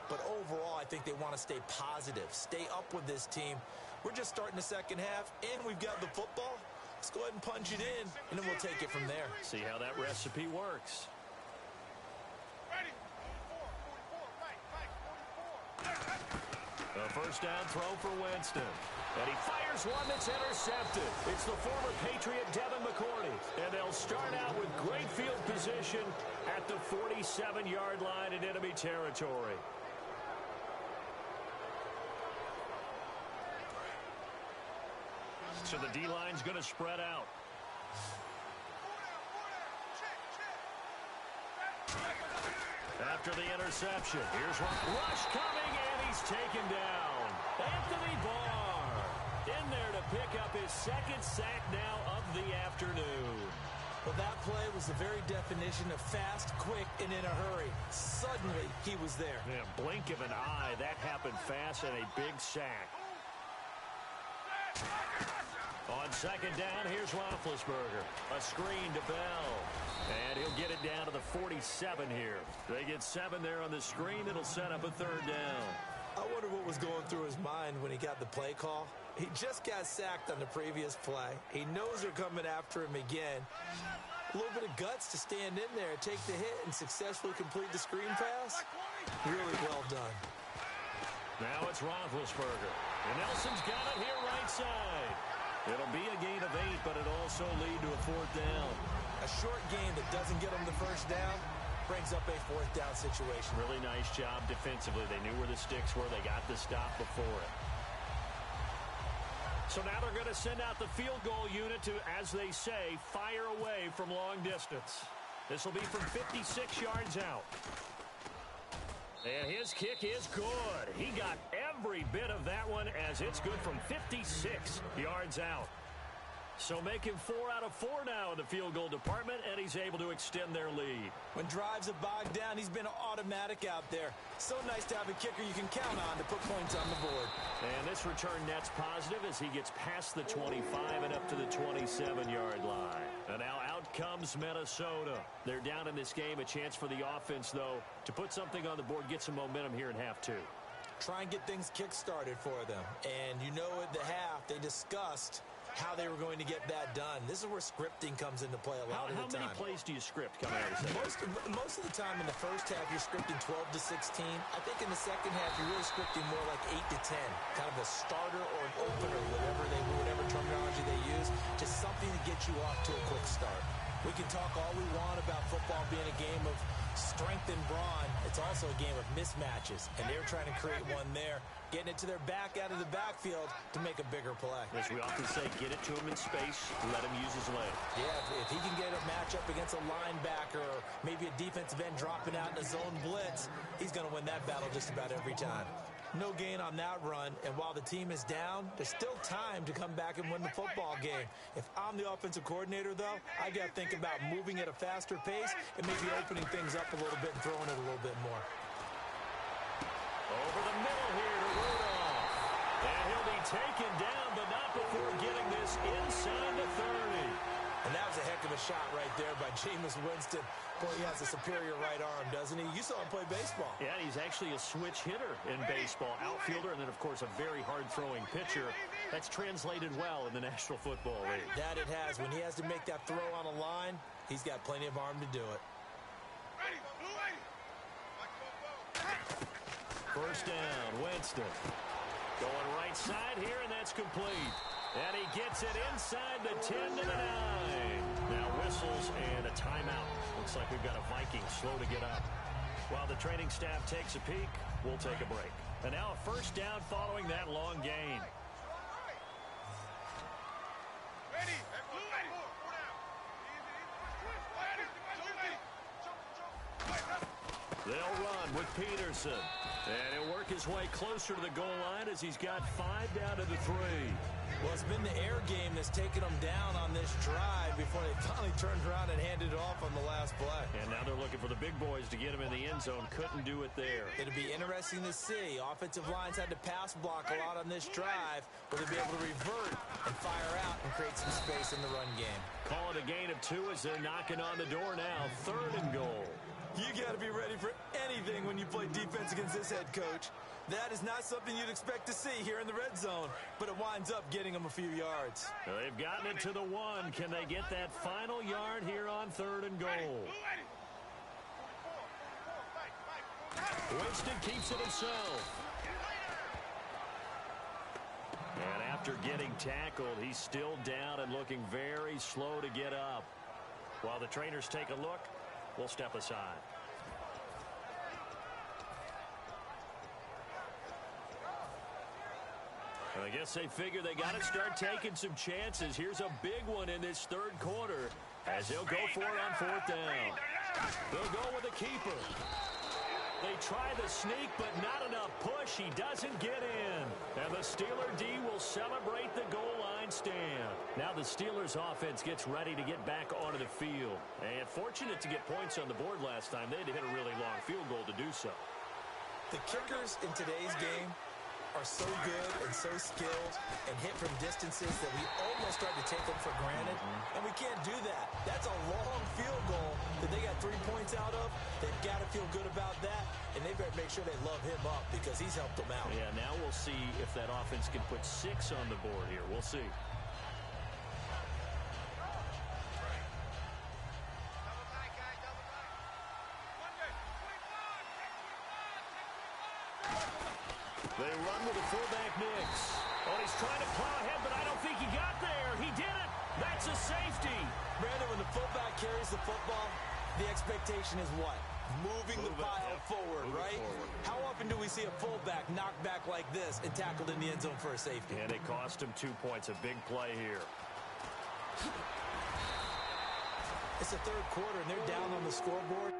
But overall, I think they want to stay positive, stay up with this team. We're just starting the second half, and we've got the football. Let's go ahead and punch it in, and then we'll take it from there. See how that recipe works. A first down throw for Winston. And he fires one that's intercepted. It's the former Patriot Devin McCourty. And they'll start out with great field position at the 47-yard line in enemy territory. So the D-line's going to spread out. After the interception, here's Rush coming, and he's taken down. Anthony Barr in there to pick up his second sack now of the afternoon. Well, that play was the very definition of fast, quick, and in a hurry. Suddenly, he was there. Yeah, blink of an eye, that happened fast, and a big sack. On second down, here's Roethlisberger. A screen to Bell. And he'll get it down to the 47 here. They get 7 there on the screen. It'll set up a third down. I wonder what was going through his mind when he got the play call. He just got sacked on the previous play. He knows they're coming after him again. A little bit of guts to stand in there, take the hit, and successfully complete the screen pass. Really well done. Now it's Roethlisberger. And Nelson's got it here right side. It'll be a gain of 8, but it'll also lead to a fourth down. A short gain that doesn't get them the first down brings up a fourth down situation. Really nice job defensively. They knew where the sticks were. They got the stop before it. So now they're going to send out the field goal unit to, as they say, fire away from long distance. This will be from 56 yards out. And his kick is good. He got every bit of that one as it's good from 56 yards out. So making 4 out of 4 now in the field goal department, and he's able to extend their lead. When drives have bogged down, he's been automatic out there. So nice to have a kicker you can count on to put points on the board. And this return net's positive as he gets past the 25 and up to the 27-yard line. And now out comes Minnesota. They're down in this game. A chance for the offense, though, to put something on the board, get some momentum here in half 2. Try and get things kick-started for them. And you know at the half, they discussed how they were going to get that done. This is where scripting comes into play a lot of the time. How many plays do you script coming out of the second? Most of the time in the first half, you're scripting 12 to 16. I think in the second half, you're really scripting more like 8 to 10. Kind of a starter or an opener, whatever terminology they use. Just something to get you off to a quick start. We can talk all we want about football being a game of strength and brawn. It's also a game of mismatches, and they're trying to create one there, getting it to their back out of the backfield to make a bigger play. As we often say, get it to him in space, let him use his leg. Yeah, if he can get a matchup against a linebacker or maybe a defensive end dropping out in a zone blitz, he's going to win that battle just about every time. No gain on that run, and while the team is down, there's still time to come back and win the football game. If I'm the offensive coordinator, though, I got to think about moving at a faster pace and maybe opening things up a little bit and throwing it a little bit more. Over the middle here to Rudolph. And he'll be taken down, but not before getting this inside the 30. And that was a heck of a shot right there by Jameis Winston. Boy, he has a superior right arm, doesn't he? You saw him play baseball. Yeah, he's actually a switch hitter in baseball. Outfielder, and then, of course, a very hard-throwing pitcher. That's translated well in the National Football League. That it has. When he has to make that throw on a line, he's got plenty of arm to do it. First down, Winston. Going right side here, and that's complete. And he gets it inside the 10 to the 9. Now whistles and a timeout. Looks like we've got a Viking slow to get up. While the training staff takes a peek, we'll take a break. And now a first down following that long gain. They'll run with Peterson. And he'll work his way closer to the goal line as he's got 5 down to the 3. Well, it's been the air game that's taken them down on this drive before they finally turned around and handed it off on the last play. And now they're looking for the big boys to get him in the end zone. Couldn't do it there. It'll be interesting to see. Offensive lines had to pass block a lot on this drive. Will they be able to revert and fire out and create some space in the run game? Call it a gain of 2 as they're knocking on the door now. 3rd and goal. You got to be ready for anything when you play defense against this head coach. That is not something you'd expect to see here in the red zone, but it winds up getting them a few yards. They've gotten it to the 1. Can they get that final yard here on 3rd and goal? Winston keeps it himself. And after getting tackled, he's still down and looking very slow to get up. While the trainers take a look, we'll step aside. I guess they figure they got to start taking some chances. Here's a big one in this 3rd quarter as they'll go for it on 4th down. They'll go with a keeper. They try the sneak, but not enough push. He doesn't get in. And the Steeler D will celebrate the goal line stand. Now the Steelers offense gets ready to get back onto the field. And fortunate to get points on the board last time. They had to hit a really long field goal to do so. The kickers in today's game are so good and so skilled and hit from distances that we almost start to take them for granted. And we can't do that. That's a long field goal that they got 3 points out of. They've got to feel good about that, and they better make sure they love him up because he's helped them out. Yeah, now we'll see if that offense can put 6 on the board here. We'll see. They run with the fullback Nix. Oh, he's trying to plow ahead, but I don't think he got there. He did it. That's a safety. Brandon, when the fullback carries the football, the expectation is what? Moving the pile forward, right? How often do we see a fullback knocked back like this and tackled in the end zone for a safety? And it cost him 2 points. A big play here. It's the 3rd quarter, and they're down on the scoreboard.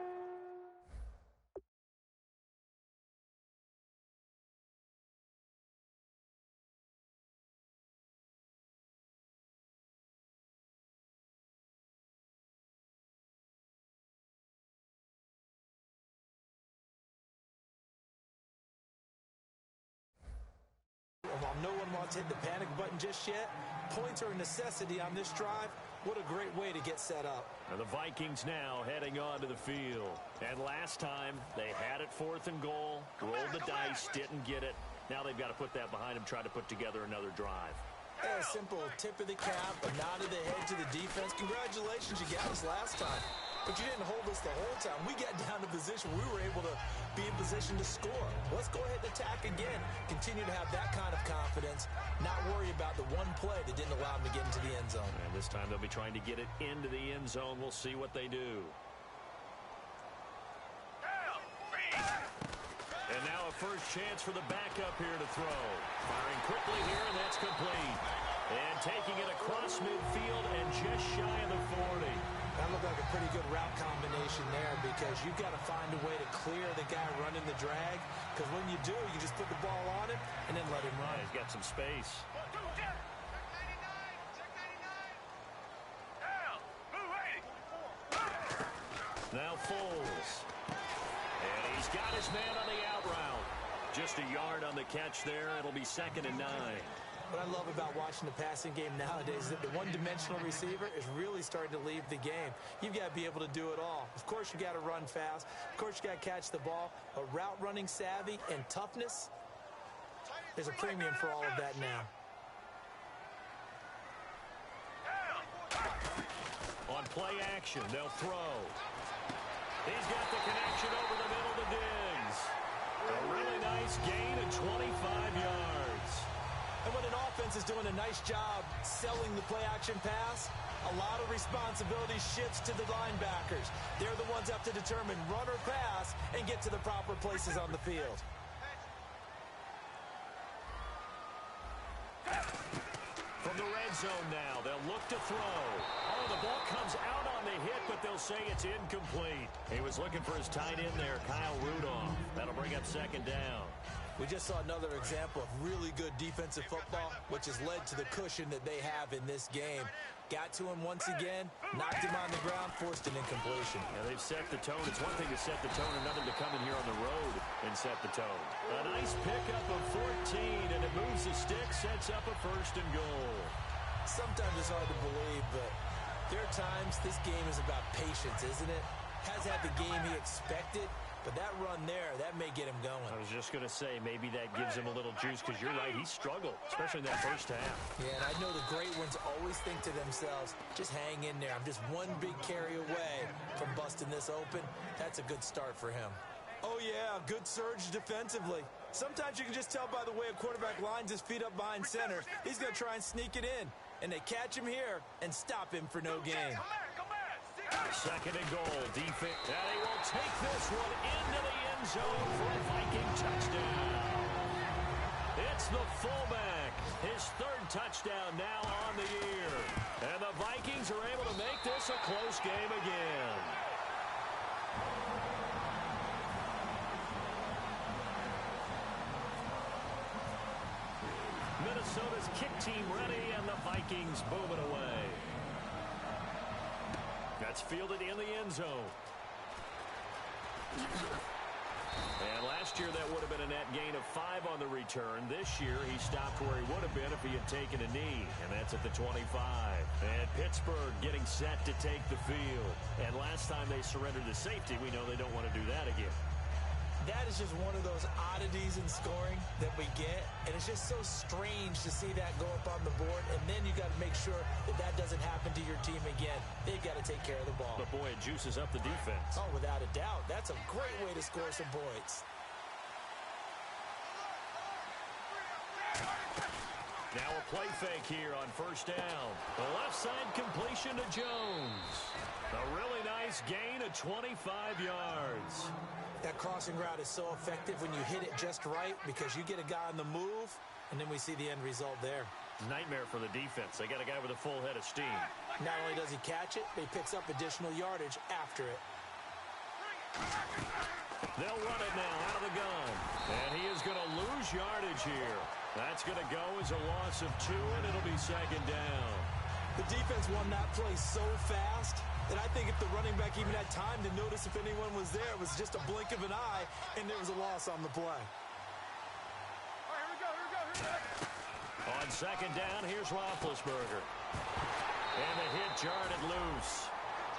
While no one wants to hit the panic button just yet, points are a necessity on this drive. What a great way to get set up. And the Vikings now heading onto the field. And last time, they had it 4th and goal, rolled the dice, didn't get it. Now they've got to put that behind them, try to put together another drive. A simple tip of the cap, a nod of the head to the defense. Congratulations, you got us last time. But you didn't hold us the whole time. We got down to position. We were able to be in position to score. Let's go ahead and attack again. Continue to have that kind of confidence. Not worry about the one play that didn't allow them to get into the end zone. And this time they'll be trying to get it into the end zone. We'll see what they do. And now a first chance for the backup here to throw. Firing quickly here, and that's complete. And taking it across midfield and just shy of the 40. That looked like a pretty good route combination there because you've got to find a way to clear the guy running the drag, because when you do, you just put the ball on him and then let him run. Yeah, he's got some space. Now Foles. And he's got his man on the out route. Just a yard on the catch there. It'll be 2nd and 9. What I love about watching the passing game nowadays is that the one-dimensional receiver is really starting to leave the game. You've got to be able to do it all. Of course, you got to run fast. Of course, you got to catch the ball. But route running savvy and toughness, there's a premium for all of that now. On play action, they'll throw. He's got the connection over the middle to Diggs. A really nice gain of 25 yards. And when an offense is doing a nice job selling the play-action pass, a lot of responsibility shifts to the linebackers. They're the ones up to determine run or pass and get to the proper places on the field. From the red zone now. They'll look to throw. Oh, the ball comes out on the hit, but they'll say it's incomplete. He was looking for his tight end there, Kyle Rudolph. That'll bring up second down. We just saw another example of really good defensive football, which has led to the cushion that they have in this game. Got to him once again, knocked him on the ground, forced an incompletion. Yeah, they've set the tone. It's one thing to set the tone, another to come in here on the road and set the tone. A nice pickup of 14, and it moves the stick, sets up a first and goal. Sometimes it's hard to believe, but there are times this game is about patience, isn't it? Has had the game he expected, but that run there, that may get him going. I was just going to say, maybe that gives him a little juice, because you're right, he struggled, especially in that first half. Yeah, and I know the great ones always think to themselves, just hang in there. I'm just one big carry away from busting this open. That's a good start for him. Oh, yeah, good surge defensively. Sometimes you can just tell by the way a quarterback lines his feet up behind center. He's going to try and sneak it in, and they catch him here and stop him for no gain. Second and goal, defense, and he will take this one into the end zone for a Viking touchdown. It's the fullback, his third touchdown now on the year. And the Vikings are able to make this a close game again. Minnesota's kick team ready, and the Vikings boom it away. That's fielded in the end zone. And last year that would have been a net gain of 5 on the return. This year he stopped where he would have been if he had taken a knee, and that's at the 25. And Pittsburgh getting set to take the field. And last time they surrendered to safety, we know they don't want to do that again. That is just one of those oddities in scoring that we get, and it's just so strange to see that go up on the board, and then you got to make sure that that doesn't happen to your team again. They've got to take care of the ball. But boy, it juices up the defense. Oh, without a doubt. That's a great way to score some points. Now a play fake here on first down. The left side completion to Jones. A really nice gain of 25 yards. That crossing route is so effective when you hit it just right because you get a guy on the move, and then we see the end result there. Nightmare for the defense. They got a guy with a full head of steam. Not only does he catch it, but he picks up additional yardage after it. They'll run it now out of the gun. And he is going to lose yardage here. That's going to go as a loss of 2, and it'll be second down. The defense won that play so fast that I think if the running back even had time to notice if anyone was there, it was just a blink of an eye, and there was a loss on the play. All right, here we go. On second down, here's Roethlisberger. And the hit jarred it loose.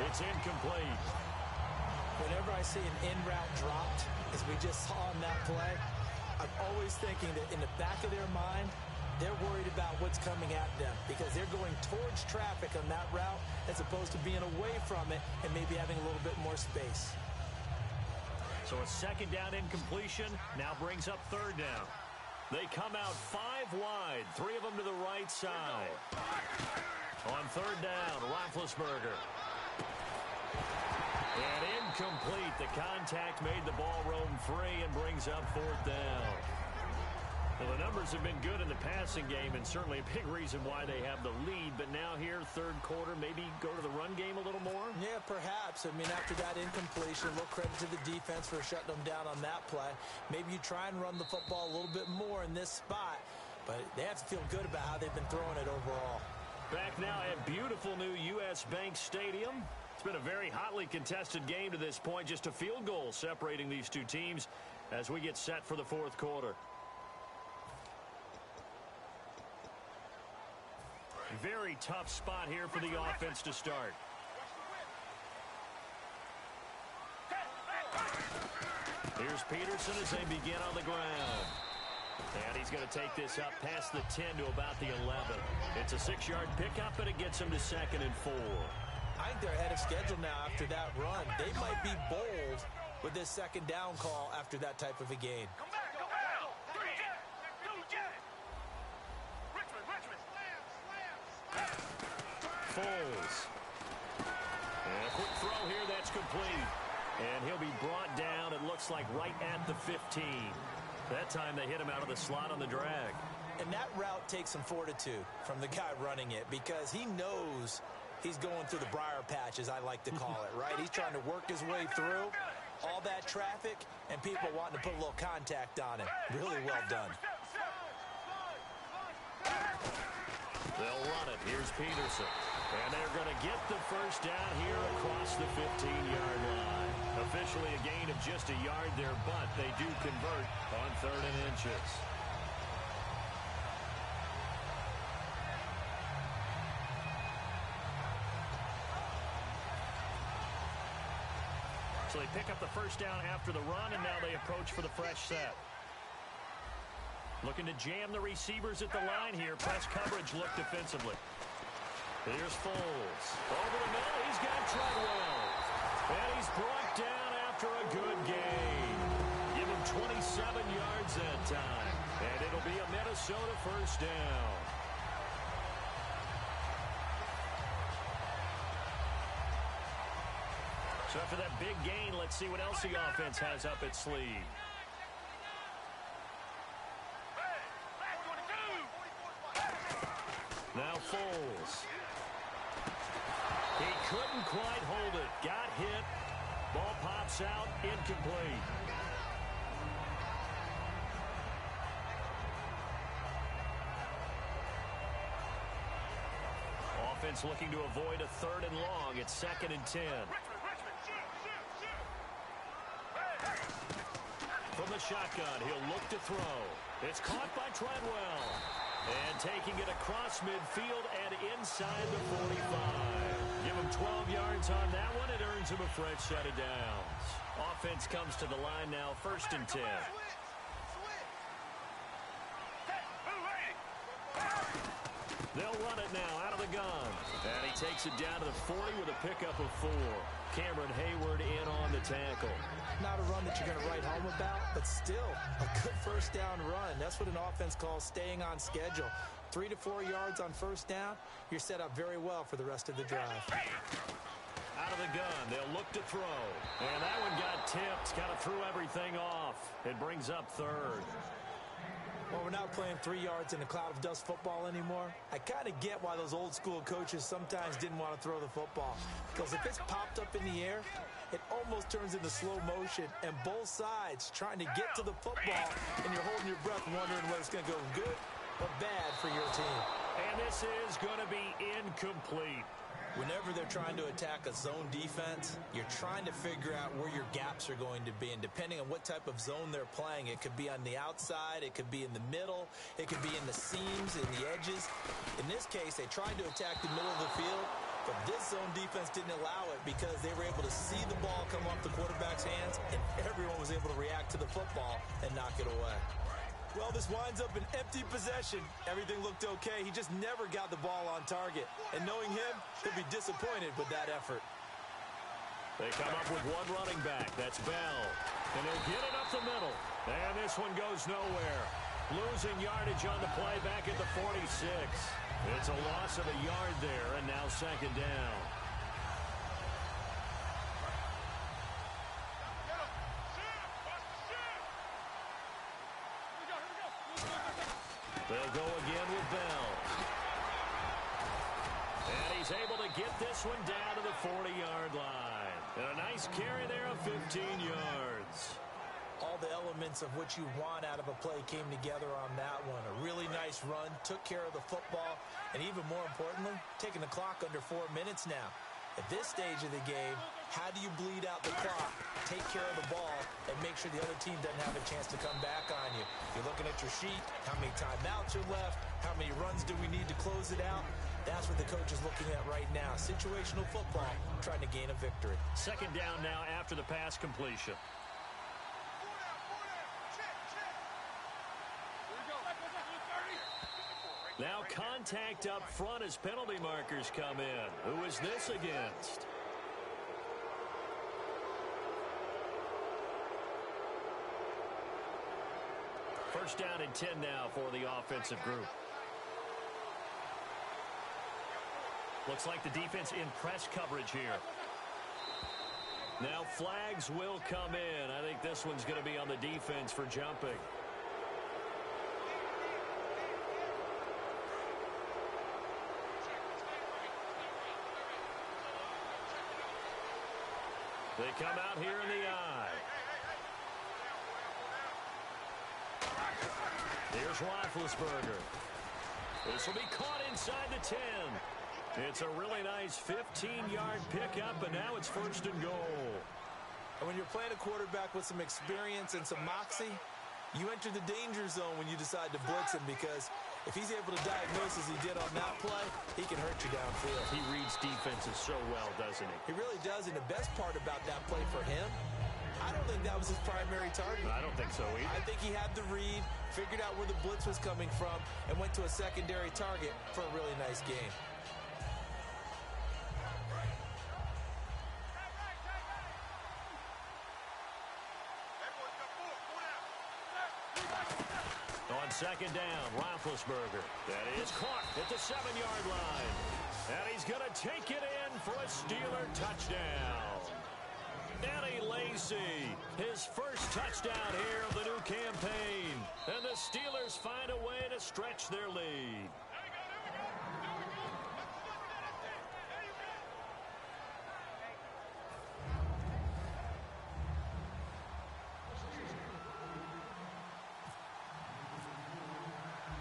It's incomplete. Whenever I see an in-route dropped, as we just saw on that play, I'm always thinking that in the back of their mind, they're worried about what's coming at them because they're going towards traffic on that route as opposed to being away from it and maybe having a little bit more space. So a second down incompletion now brings up third down. They come out 5 wide, 3 of them to the right side. On third down, Roethlisberger. And incomplete. The contact made the ball roam free and brings up fourth down. Well, the numbers have been good in the passing game and certainly a big reason why they have the lead. But now here, third quarter, maybe go to the run game a little more? Yeah, perhaps. I mean, after that incompletion, a little credit to the defense for shutting them down on that play. Maybe you try and run the football a little bit more in this spot. But they have to feel good about how they've been throwing it overall. Back now at beautiful new U.S. Bank Stadium. It's been a very hotly contested game to this point. Just a field goal separating these two teams as we get set for the fourth quarter. Very tough spot here for the offense to start. Here's Peterson as they begin on the ground. And he's going to take this up past the 10 to about the 11. It's a 6-yard pickup, and it gets him to second and 4. I think they're ahead of schedule now after that run. They might be bold with this second down call after that type of a gain. Come back, come back. 3 jet. 2 jet. Richmond. Foles. And a quick throw here, that's complete. And he'll be brought down, it looks like right at the 15. That time they hit him out of the slot on the drag. And that route takes some fortitude from the guy running it because he knows he's going through the briar patch, as I like to call it, right? He's trying to work his way through all that traffic and people wanting to put a little contact on him. Really well done. They'll run it. Here's Peterson. And they're going to get the first down here across the 15-yard line. Officially a gain of just a yard there, but they do convert on 3rd and inches. So they pick up the first down after the run, and now they approach for the fresh set. Looking to jam the receivers at the line here. Press coverage look defensively. Here's Foles. Over the middle, he's got Treadwell. And he's brought down after a good gain. Give him 27 yards that time. And it'll be a Minnesota first down. So after that big gain, let's see what else the offense has up its sleeve. Now Foles. He couldn't quite hold it. Got hit. Ball pops out. Incomplete. Offense looking to avoid a 3rd and long. It's 2nd and 10. From the shotgun, he'll look to throw. It's caught by Treadwell. And taking it across midfield and inside the 45. Give him 12 yards on that one. It earns him a fresh set of downs. Offense comes to the line now, 1st and 10. They'll run it now out of the gun. And he takes it down to the 40 with a pickup of 4. Cameron Hayward in on the tackle. Not a run that you're going to write home about, but still a good first down run. That's what an offense calls staying on schedule. 3 to 4 yards on first down, you're set up very well for the rest of the drive. Out of the gun, they'll look to throw. And that one got tipped, kind of threw everything off. It brings up 3rd. Well, we're not playing 3 yards in a cloud of dust football anymore. I kind of get why those old school coaches sometimes didn't want to throw the football. Because if it's popped up in the air, it almost turns into slow motion. And both sides trying to get to the football, and you're holding your breath wondering whether it's going to go good or bad for your team. And this is going to be incomplete. Whenever they're trying to attack a zone defense, you're trying to figure out where your gaps are going to be. And depending on what type of zone they're playing, it could be on the outside, it could be in the middle, it could be in the seams, in the edges. In this case, they tried to attack the middle of the field, but this zone defense didn't allow it because they were able to see the ball come off the quarterback's hands, and everyone was able to react to the football and knock it away. Well, this winds up an empty possession. Everything looked okay. He just never got the ball on target. And knowing him, he'll be disappointed with that effort. They come up with one running back. That's Bell. And they'll get it up the middle. And this one goes nowhere. Losing yardage on the play back at the 46. It's a loss of a yard there, and now 2nd down. They'll go again with Bell. And he's able to get this one down to the 40-yard line. And a nice carry there of 15 yards. All the elements of what you want out of a play came together on that one. A really nice run, took care of the football, and even more importantly, taking the clock under 4 minutes now. At this stage of the game, how do you bleed out the clock, take care of the ball, and make sure the other team doesn't have a chance to come back on you? You're looking at your sheet, how many timeouts are left, how many runs do we need to close it out? That's what the coach is looking at right now. Situational football, trying to gain a victory. 2nd down now after the pass completion. Now contact up front as penalty markers come in. Who is this against? First down and 10 now for the offensive group. Looks like the defense in press coverage here. Now flags will come in. I think this one's going to be on the defense for jumping. They come out here in the I. Here's Roethlisberger. This will be caught inside the 10. It's a really nice 15-yard pickup, and now it's 1st and goal. And when you're playing a quarterback with some experience and some moxie, you enter the danger zone when you decide to blitz him, because if he's able to diagnose as he did on that play, he can hurt you downfield. He reads defenses so well, doesn't he? He really does, and the best part about that play for him, I don't think that was his primary target. I don't think so either. I think he had the read, figured out where the blitz was coming from, and went to a secondary target for a really nice game. On 2nd down, Roethlisberger. That is caught at the 7-yard line. And he's going to take it in for a Steeler touchdown. Eddie Lacy, his first touchdown here of the new campaign. And the Steelers find a way to stretch their lead.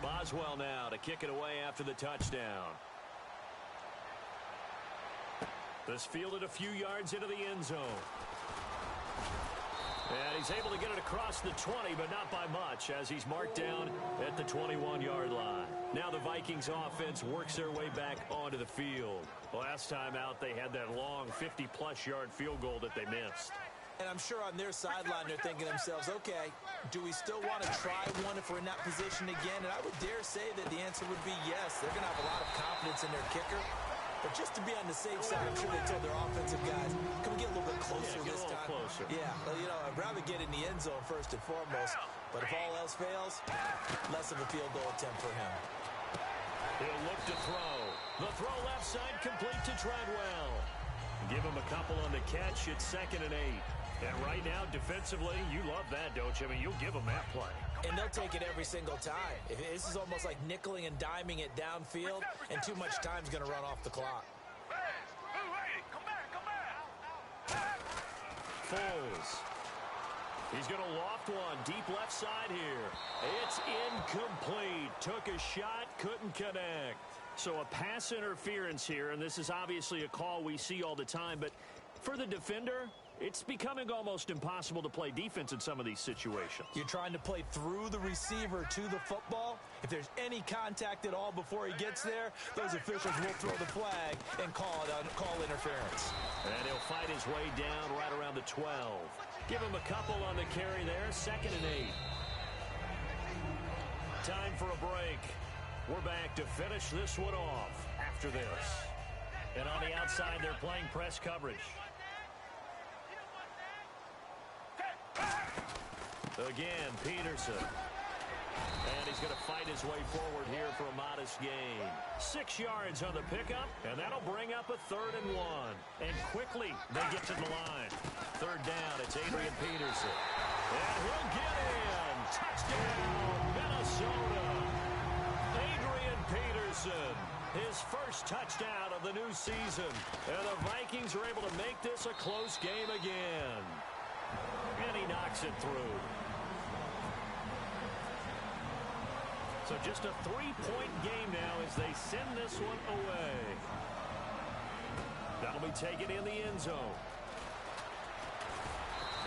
Boswell now to kick it away after the touchdown. This fielded a few yards into the end zone. And he's able to get it across the 20, but not by much, as he's marked down at the 21-yard line. Now the Vikings offense works their way back onto the field. Last time out, they had that long 50-plus yard field goal that they missed. And I'm sure on their sideline they're thinking to themselves, okay, do we still want to try one if we're in that position again? And I would dare say that the answer would be yes. They're going to have a lot of confidence in their kicker. But just to be on the safe side, I'm sure they told their offensive guys, can we get a little bit closer this time? Closer. Yeah, well, you know, I'd rather get in the end zone first and foremost. But if all else fails, less of a field goal attempt for him. He'll look to throw. The throw left side complete to Treadwell. Give him a couple on the catch. It's 2nd and 8. And right now, defensively, you love that, don't you? I mean, you'll give them that play. And they'll take it every single time. This is almost like nickeling and diming it downfield, and too much time's going to run off the clock. Foles. He's going to loft one deep left side here. It's incomplete. Took a shot, couldn't connect. So a pass interference here, and this is obviously a call we see all the time, but for the defender, it's becoming almost impossible to play defense in some of these situations. You're trying to play through the receiver to the football. If there's any contact at all before he gets there, those officials will throw the flag and call interference. And he'll fight his way down right around the 12. Give him a couple on the carry there, 2nd and 8. Time for a break. We're back to finish this one off after this. And on the outside, they're playing press coverage. Again, Peterson. And he's going to fight his way forward here for a modest gain. 6 yards on the pickup, and that'll bring up a 3rd and 1. And quickly, they get to the line. 3rd down, it's Adrian Peterson. And he'll get in. Touchdown, Minnesota. Adrian Peterson, his first touchdown of the new season. And the Vikings are able to make this a close game again. And he knocks it through. So just a 3-point game now as they send this one away. That'll be taken in the end zone.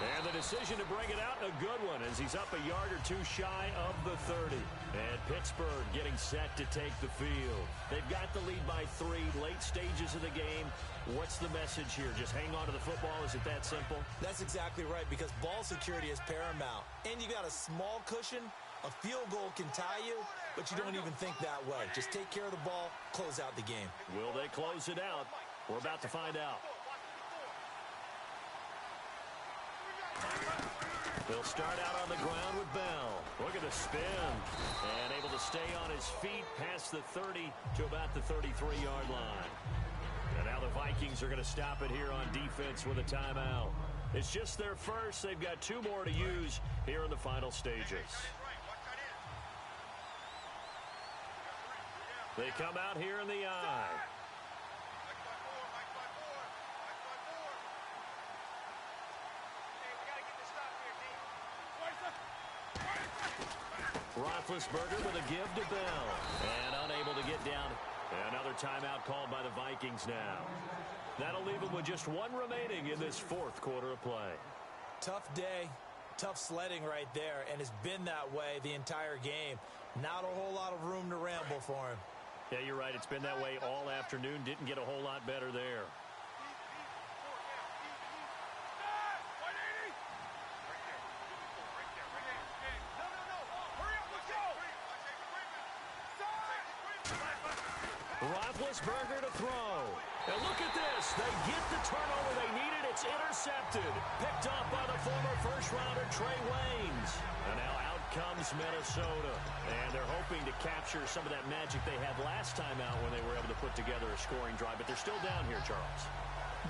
And the decision to bring it out, a good one, as he's up a yard or two shy of the 30. And Pittsburgh getting set to take the field. They've got the lead by 3, late stages of the game. What's the message here? Just hang on to the football? Is it that simple? That's exactly right, because ball security is paramount. And you got a small cushion. A field goal can tie you, but you don't even think that way. Just take care of the ball, close out the game. Will they close it out? We're about to find out. They'll start out on the ground with Bell. Look at the spin. And able to stay on his feet past the 30 to about the 33-yard line. And now the Vikings are going to stop it here on defense with a timeout. It's just their first. They've got 2 more to use here in the final stages. They come out here in the I. Roethlisberger with a give to Bell. And unable to get down. Another timeout called by the Vikings now. That'll leave them with just one remaining in this fourth quarter of play. Tough day, tough sledding right there, and it's been that way the entire game. Not a whole lot of room to ramble for him. Yeah, you're right. It's been that way all afternoon. Didn't get a whole lot better there. Roethlisberger to throw. And look at this. They get the turnover they needed. It's intercepted. Picked up by the former first-rounder Trey Waynes. And now out comes Minnesota. And they're hoping to capture some of that magic they had last time out when they were able to put together a scoring drive. But they're still down here, Charles.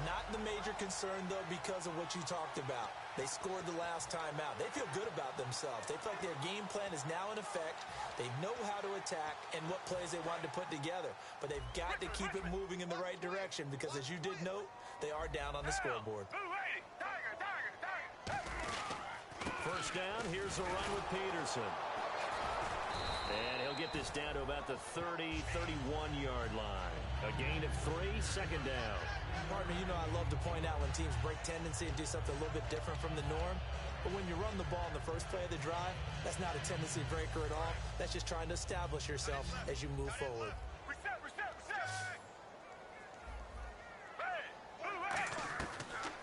Not the major concern, though, because of what you talked about. They scored the last time out. They feel good about themselves. They feel like their game plan is now in effect. They know how to attack and what plays they want to put together. But they've got to keep it moving in the right direction because, as you did note, they are down on the scoreboard. First down, here's a run with Peterson. And he'll get this down to about the 30, 31-yard line. A gain of 3, second down. Partner, you know I love to point out when teams break tendency and do something a little bit different from the norm. But when you run the ball in the first play of the drive, that's not a tendency breaker at all. That's just trying to establish yourself as you move forward.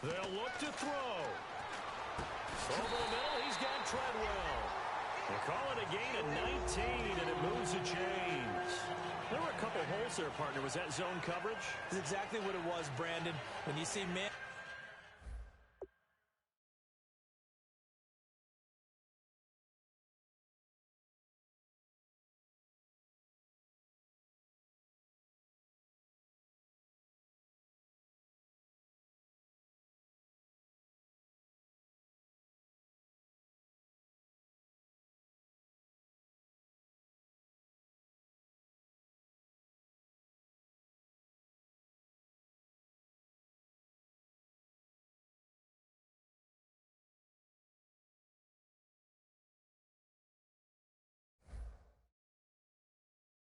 They'll look to throw. Over the middle, he's got Treadwell. They call it a gain of 19, and it moves the chains. There were a couple holes there, partner. Was that zone coverage? That's exactly what it was, Brandon. When you see man...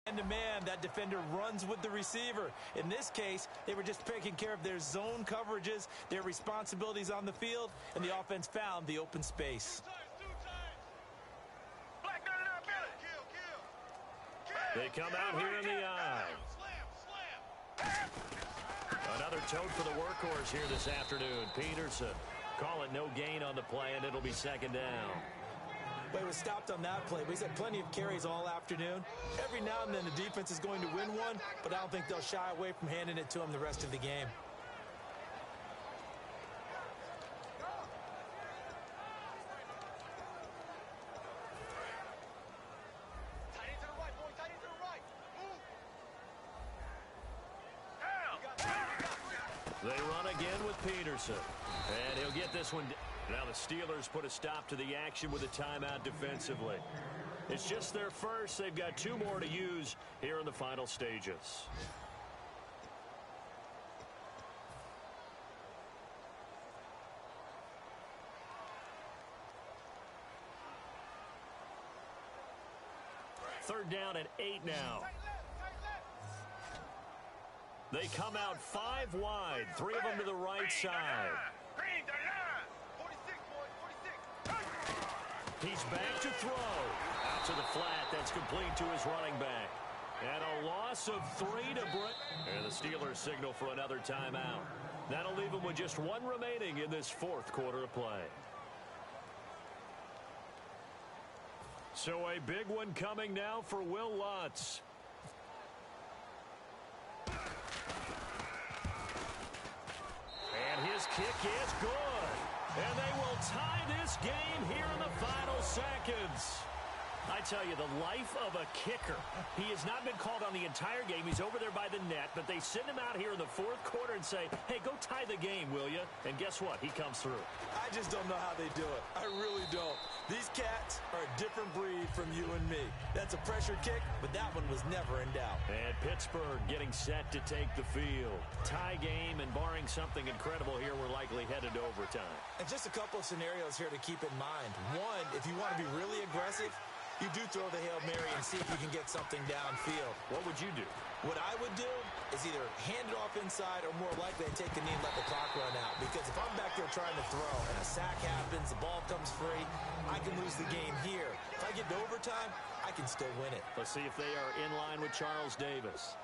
Man-to-man, that defender runs with the receiver. In this case, they were just taking care of their zone coverages, their responsibilities on the field, and the offense found the open space. They come out here in the eye. Another tote for the workhorse here this afternoon. Peterson. Call it no gain on the play, and it'll be second down. But he was stopped on that play. He's had plenty of carries all afternoon. Every now and then the defense is going to win one, but I don't think they'll shy away from handing it to him the rest of the game. They run again with Peterson. And he'll get this one. Now the Steelers put a stop to the action with a timeout defensively. It's just their first. They've got 2 more to use here in the final stages. Third down at 8 now. They come out 5 wide, 3 of them to the right side. He's back to throw. Out to the flat. That's complete to his running back. And a loss of 3 to break. And the Steelers signal for another timeout. That'll leave them with just 1 remaining in this fourth quarter of play. So a big one coming now for Will Lutz. And his kick is good. And they will tie this game here in the final seconds. I tell you, the life of a kicker. He has not been called on the entire game. He's over there by the net, but they send him out here in the fourth quarter and say, hey, go tie the game, will you? And guess what? He comes through. I just don't know how they do it. I really don't. These cats are a different breed from you and me. That's a pressure kick, but that one was never in doubt. And Pittsburgh getting set to take the field. Tie game, and barring something incredible here, we're likely headed to overtime. And just a couple of scenarios here to keep in mind. One, if you want to be really aggressive, You do throw the Hail Mary and see if you can get something downfield. What would you do? What I would do is either hand it off inside or more likely I'd take the knee and let the clock run out. Because if I'm back there trying to throw and a sack happens, the ball comes free, I can lose the game here. If I get to overtime, I can still win it. Let's see if they are in line with Charles Davis.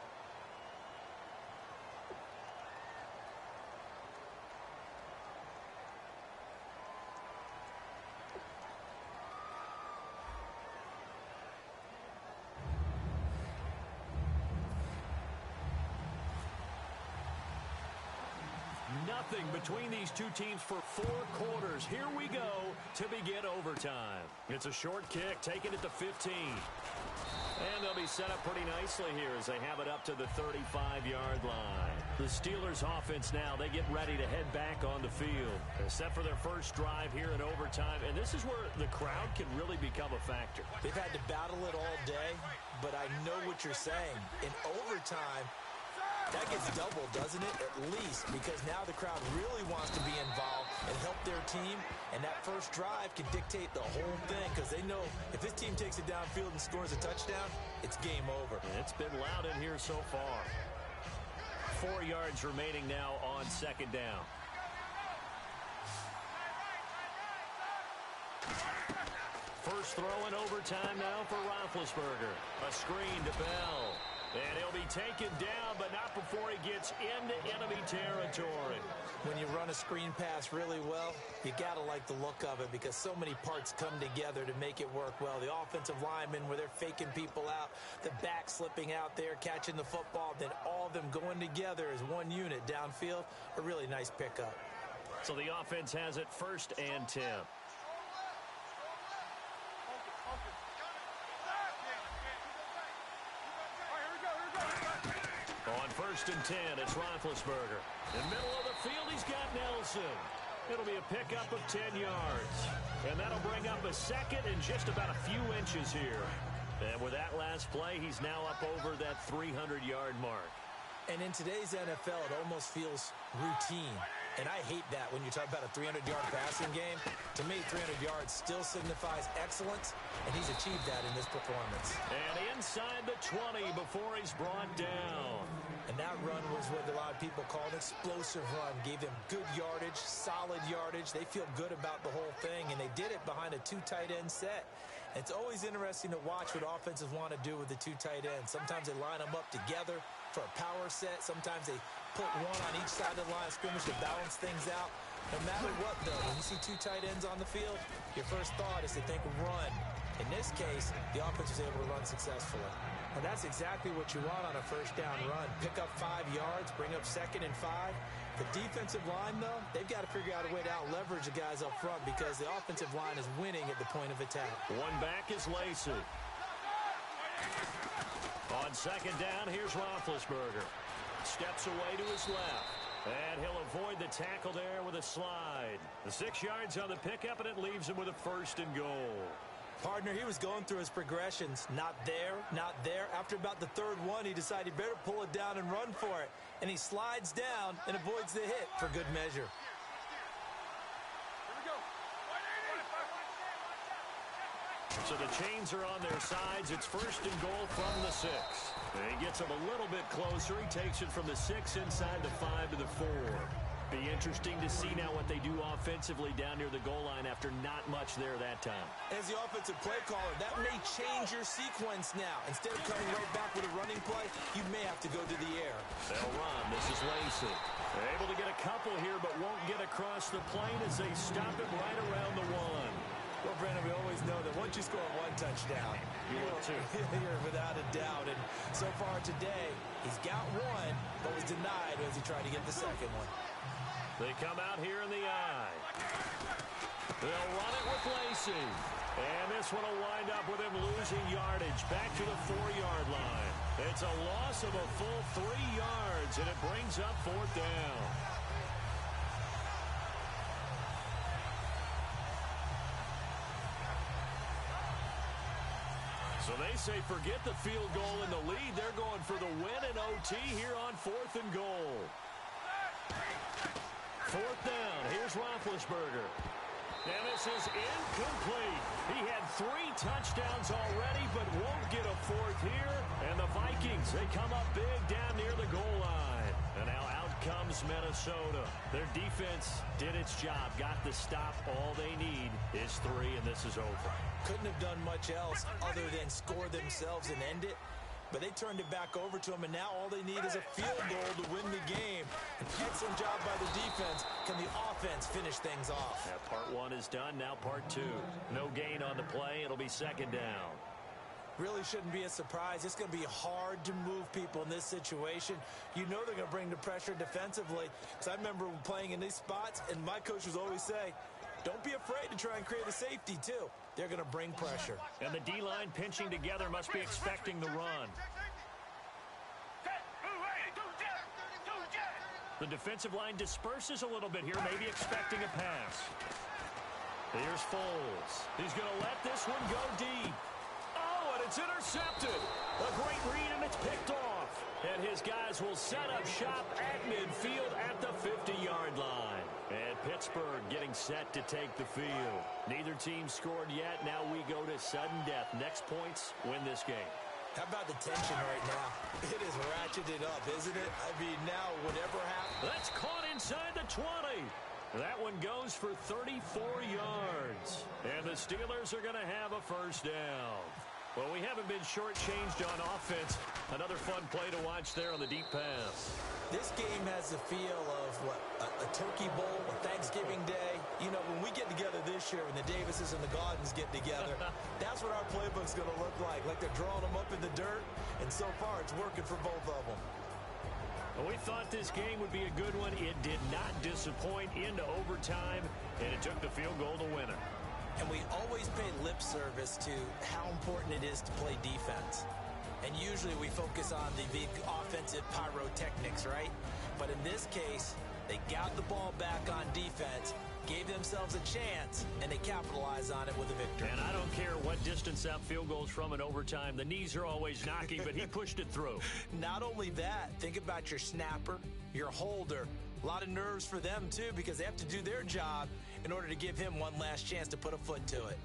Nothing between these two teams for 4 quarters. Here we go to begin overtime. It's a short kick taken at the 15. And they'll be set up pretty nicely here as they have it up to the 35-yard line. The Steelers offense now, they get ready to head back on the field. They're set for their first drive here in overtime, and this is where the crowd can really become a factor. They've had to battle it all day, but I know what you're saying. In overtime, that gets doubled, doesn't it? At least, because now the crowd really wants to be involved and help their team, and that first drive can dictate the whole thing because they know if this team takes it downfield and scores a touchdown, it's game over. It's been loud in here so far. 4 yards remaining now on second down. First throw in overtime now for Roethlisberger. A screen to Bell. And he'll be taken down, but not before he gets into enemy territory. When you run a screen pass really well, you got to like the look of it because so many parts come together to make it work well. The offensive linemen, where they're faking people out, the back slipping out there, catching the football, then all of them going together as one unit downfield. A really nice pickup. So the offense has it 1st and 10. On 1st and 10, it's Roethlisberger. In the middle of the field, he's got Nelson. It'll be a pickup of 10 yards. And that'll bring up a second and just about a few inches here. And with that last play, he's now up over that 300-yard mark. And in today's NFL, it almost feels routine. And I hate that when you talk about a 300-yard passing game. To me, 300 yards still signifies excellence, and he's achieved that in this performance. And inside the 20 before he's brought down. And that run was what a lot of people call an explosive run. Gave them good yardage, solid yardage. They feel good about the whole thing, and they did it behind a 2 tight end set. It's always interesting to watch what offenses want to do with the 2 tight ends. Sometimes they line them up together for a power set. Sometimes they put one on each side of the line of scrimmage to balance things out. No matter what, though, when you see 2 tight ends on the field, your first thought is to think run. In this case, the offense was able to run successfully. And that's exactly what you want on a first down run. Pick up 5 yards, bring up 2nd and 5. The defensive line, though, they've got to figure out a way to out-leverage the guys up front because the offensive line is winning at the point of attack. One back is Lacey. On 2nd down, here's Roethlisberger. Steps away to his left. And he'll avoid the tackle there with a slide. The 6 yards on the pickup, and it leaves him with a 1st and goal. Partner, he was going through his progressions. Not there, not there. After about the 3rd one, he decided he better pull it down and run for it. And he slides down and avoids the hit for good measure. So the chains are on their sides. It's 1st and goal from the 6. And he gets him a little bit closer. He takes it from the 6 inside the 5 to the 4. Be interesting to see now what they do offensively down near the goal line after not much there that time. As the offensive play caller, that may change your sequence now. Instead of coming right back with a running play, you may have to go to the air. They'll run. This is Lacey. They're able to get a couple here, but won't get across the plane as they stop it right around the 1. Well, Brandon, we always know that once you score 1 touchdown, you're without a doubt. And so far today, he's got 1, but was denied as he tried to get the 2nd one. They come out here in the eye. They'll run it with Lacey. And this one will wind up with him losing yardage back to the 4-yard line. It's a loss of a full 3 yards, and it brings up 4th down. So they say forget the field goal in the lead. They're going for the win in OT here on 4th and goal. 4th down. Here's Roethlisberger. And this is incomplete. He had 3 touchdowns already, but won't get a 4th here. And the Vikings, they come up big down near the goal line. And now out comes Minnesota. Their defense did its job, got the stop. All they need is 3, and this is over. Couldn't have done much else other than score themselves and end it. But they turned it back over to them, and now all they need is a field goal to win the game. An excellent job by the defense. Can the offense finish things off? Yeah, part 1 is done, now part 2. No gain on the play. It'll be 2nd down. Really shouldn't be a surprise. It's going to be hard to move people in this situation. You know they're going to bring the pressure defensively. Because I remember playing in these spots, and my coach would always say, don't be afraid to try and create a safety, too. They're going to bring pressure. And the D-line pinching together must be expecting the run. The defensive line disperses a little bit here, maybe expecting a pass. Here's Foles. He's going to let this one go deep. Oh, and it's intercepted. A great read, and it's picked off. And his guys will set up shop at midfield at the 50-yard line. And Pittsburgh getting set to take the field. Neither team scored yet. Now we go to sudden death. Next points win this game. How about the tension right now? It is ratcheted up, isn't it? I mean, now whatever happens. That's caught inside the 20. That one goes for 34 yards. And the Steelers are going to have a 1st down. Well, we haven't been shortchanged on offense. Another fun play to watch there on the deep pass. This game has the feel of, what, a turkey bowl, a Thanksgiving day. You know, when we get together this year, when the Davises and the Gaudens get together, that's what our playbook's going to look like they're drawing them up in the dirt, and so far it's working for both of them. Well, we thought this game would be a good one. It did not disappoint into overtime, and it took the field goal to win it. And we always pay lip service to how important it is to play defense. And usually we focus on the big offensive pyrotechnics, right? But in this case, they got the ball back on defense, gave themselves a chance, and they capitalized on it with a victory. And I don't care what distance that field goes from in overtime. The knees are always knocking, but he pushed it through. Not only that, think about your snapper, your holder. A lot of nerves for them, too, because they have to do their job in order to give him one last chance to put a foot to it.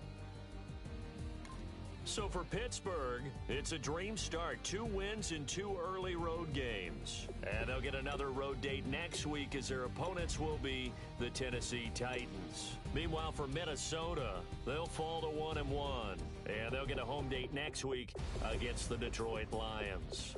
So for Pittsburgh, it's a dream start. 2 wins in 2 early road games. And they'll get another road date next week as their opponents will be the Tennessee Titans. Meanwhile, for Minnesota, they'll fall to 1-1. And they'll get a home date next week against the Detroit Lions.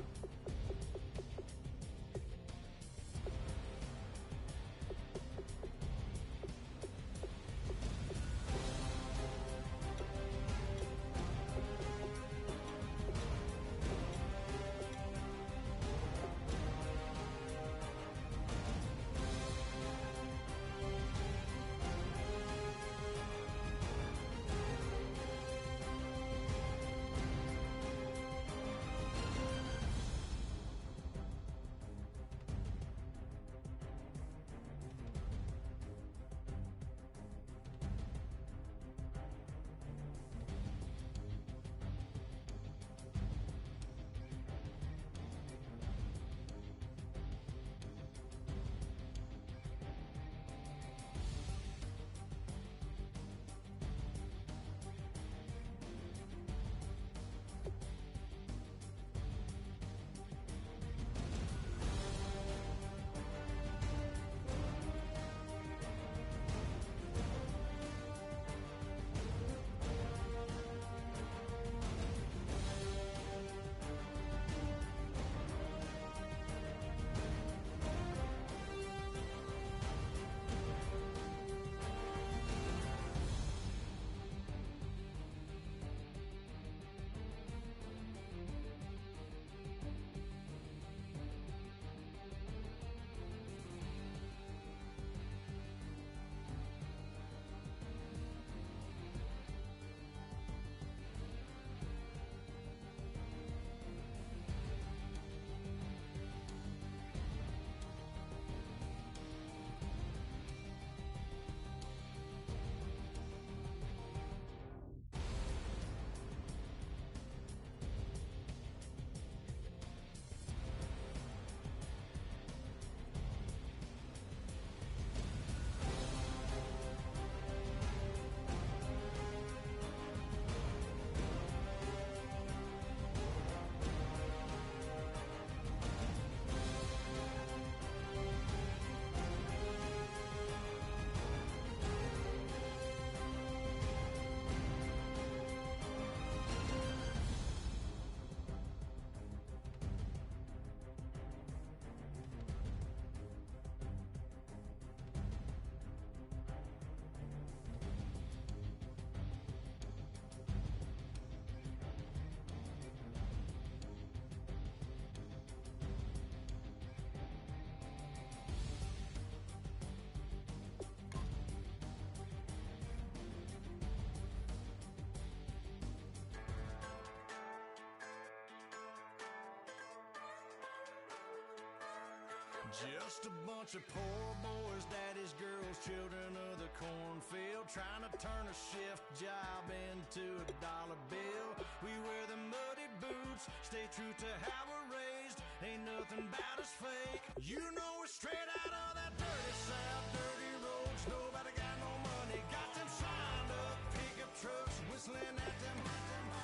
Just a bunch of poor boys, daddy's girls, children of the cornfield, trying to turn a shift job into a dollar bill. We wear the muddy boots, stay true to how we're raised. Ain't nothing about us fake. You know we're straight out of that dirty South, dirty roads. Nobody got no money, got them signed up pickup trucks, whistling at them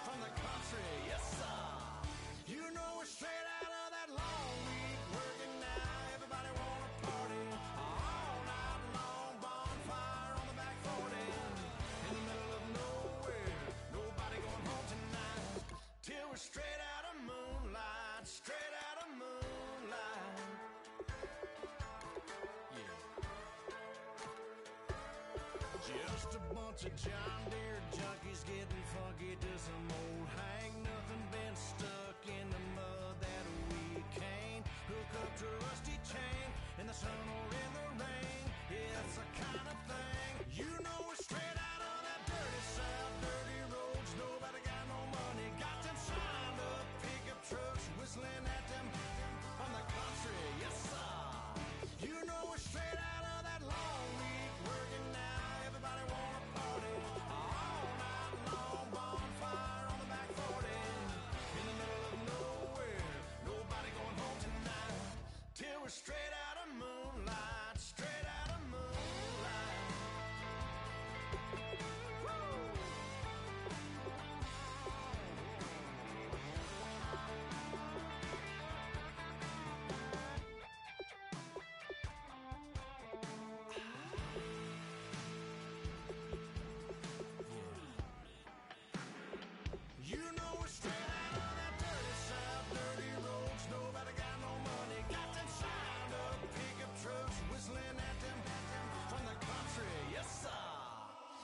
from the country. Yes, sir. You know we're straight out of that long week working now. Everybody wanna party all night long. Bonfire on the back 40 in the middle of nowhere. Nobody going home tonight till we're straight out of moonlight. Straight out of moonlight. Yeah. Just a bunch of John Deere junkies getting funky to some old hang. Nothing been stuck in the mud that we can't hook up to a rusty chain in the sun or in the rain. Yeah, it's the kind of thing. You know we're straight out of that dirty South, dirty roads. Nobody got no money, got them signed up pickup trucks, whistling at them from the country. Yes, sir. You know we're straight out of that long week working now. Everybody wanna party all night long. Bonfire on the back 40 in the middle of nowhere. Nobody going home tonight till we're straight out of moonlight. Straight out of moonlight. Woo! You know we're straight out of that dirty South, dirty roads. Nobody got no money, got them signed up pickup trucks, whistling at them from the country. Yes, sir.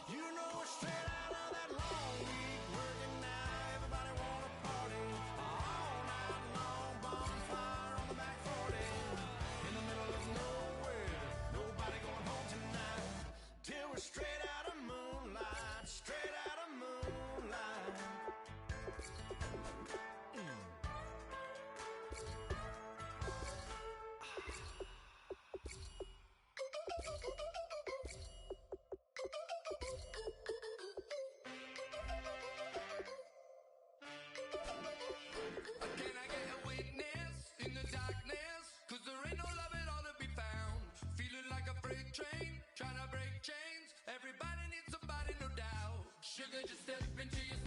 You know we're straight out of that long week working now. Everybody wanna party all night long. Bonfire on the back 40 in the middle of nowhere. Nobody going home tonight till we're straight out of moonlight. Straight out of moonlight. Can I get a witness in the darkness? 'Cause there ain't no love at all to be found. Feeling like a freight train, trying to break chains. Everybody needs somebody, no doubt. Sugar, just step into your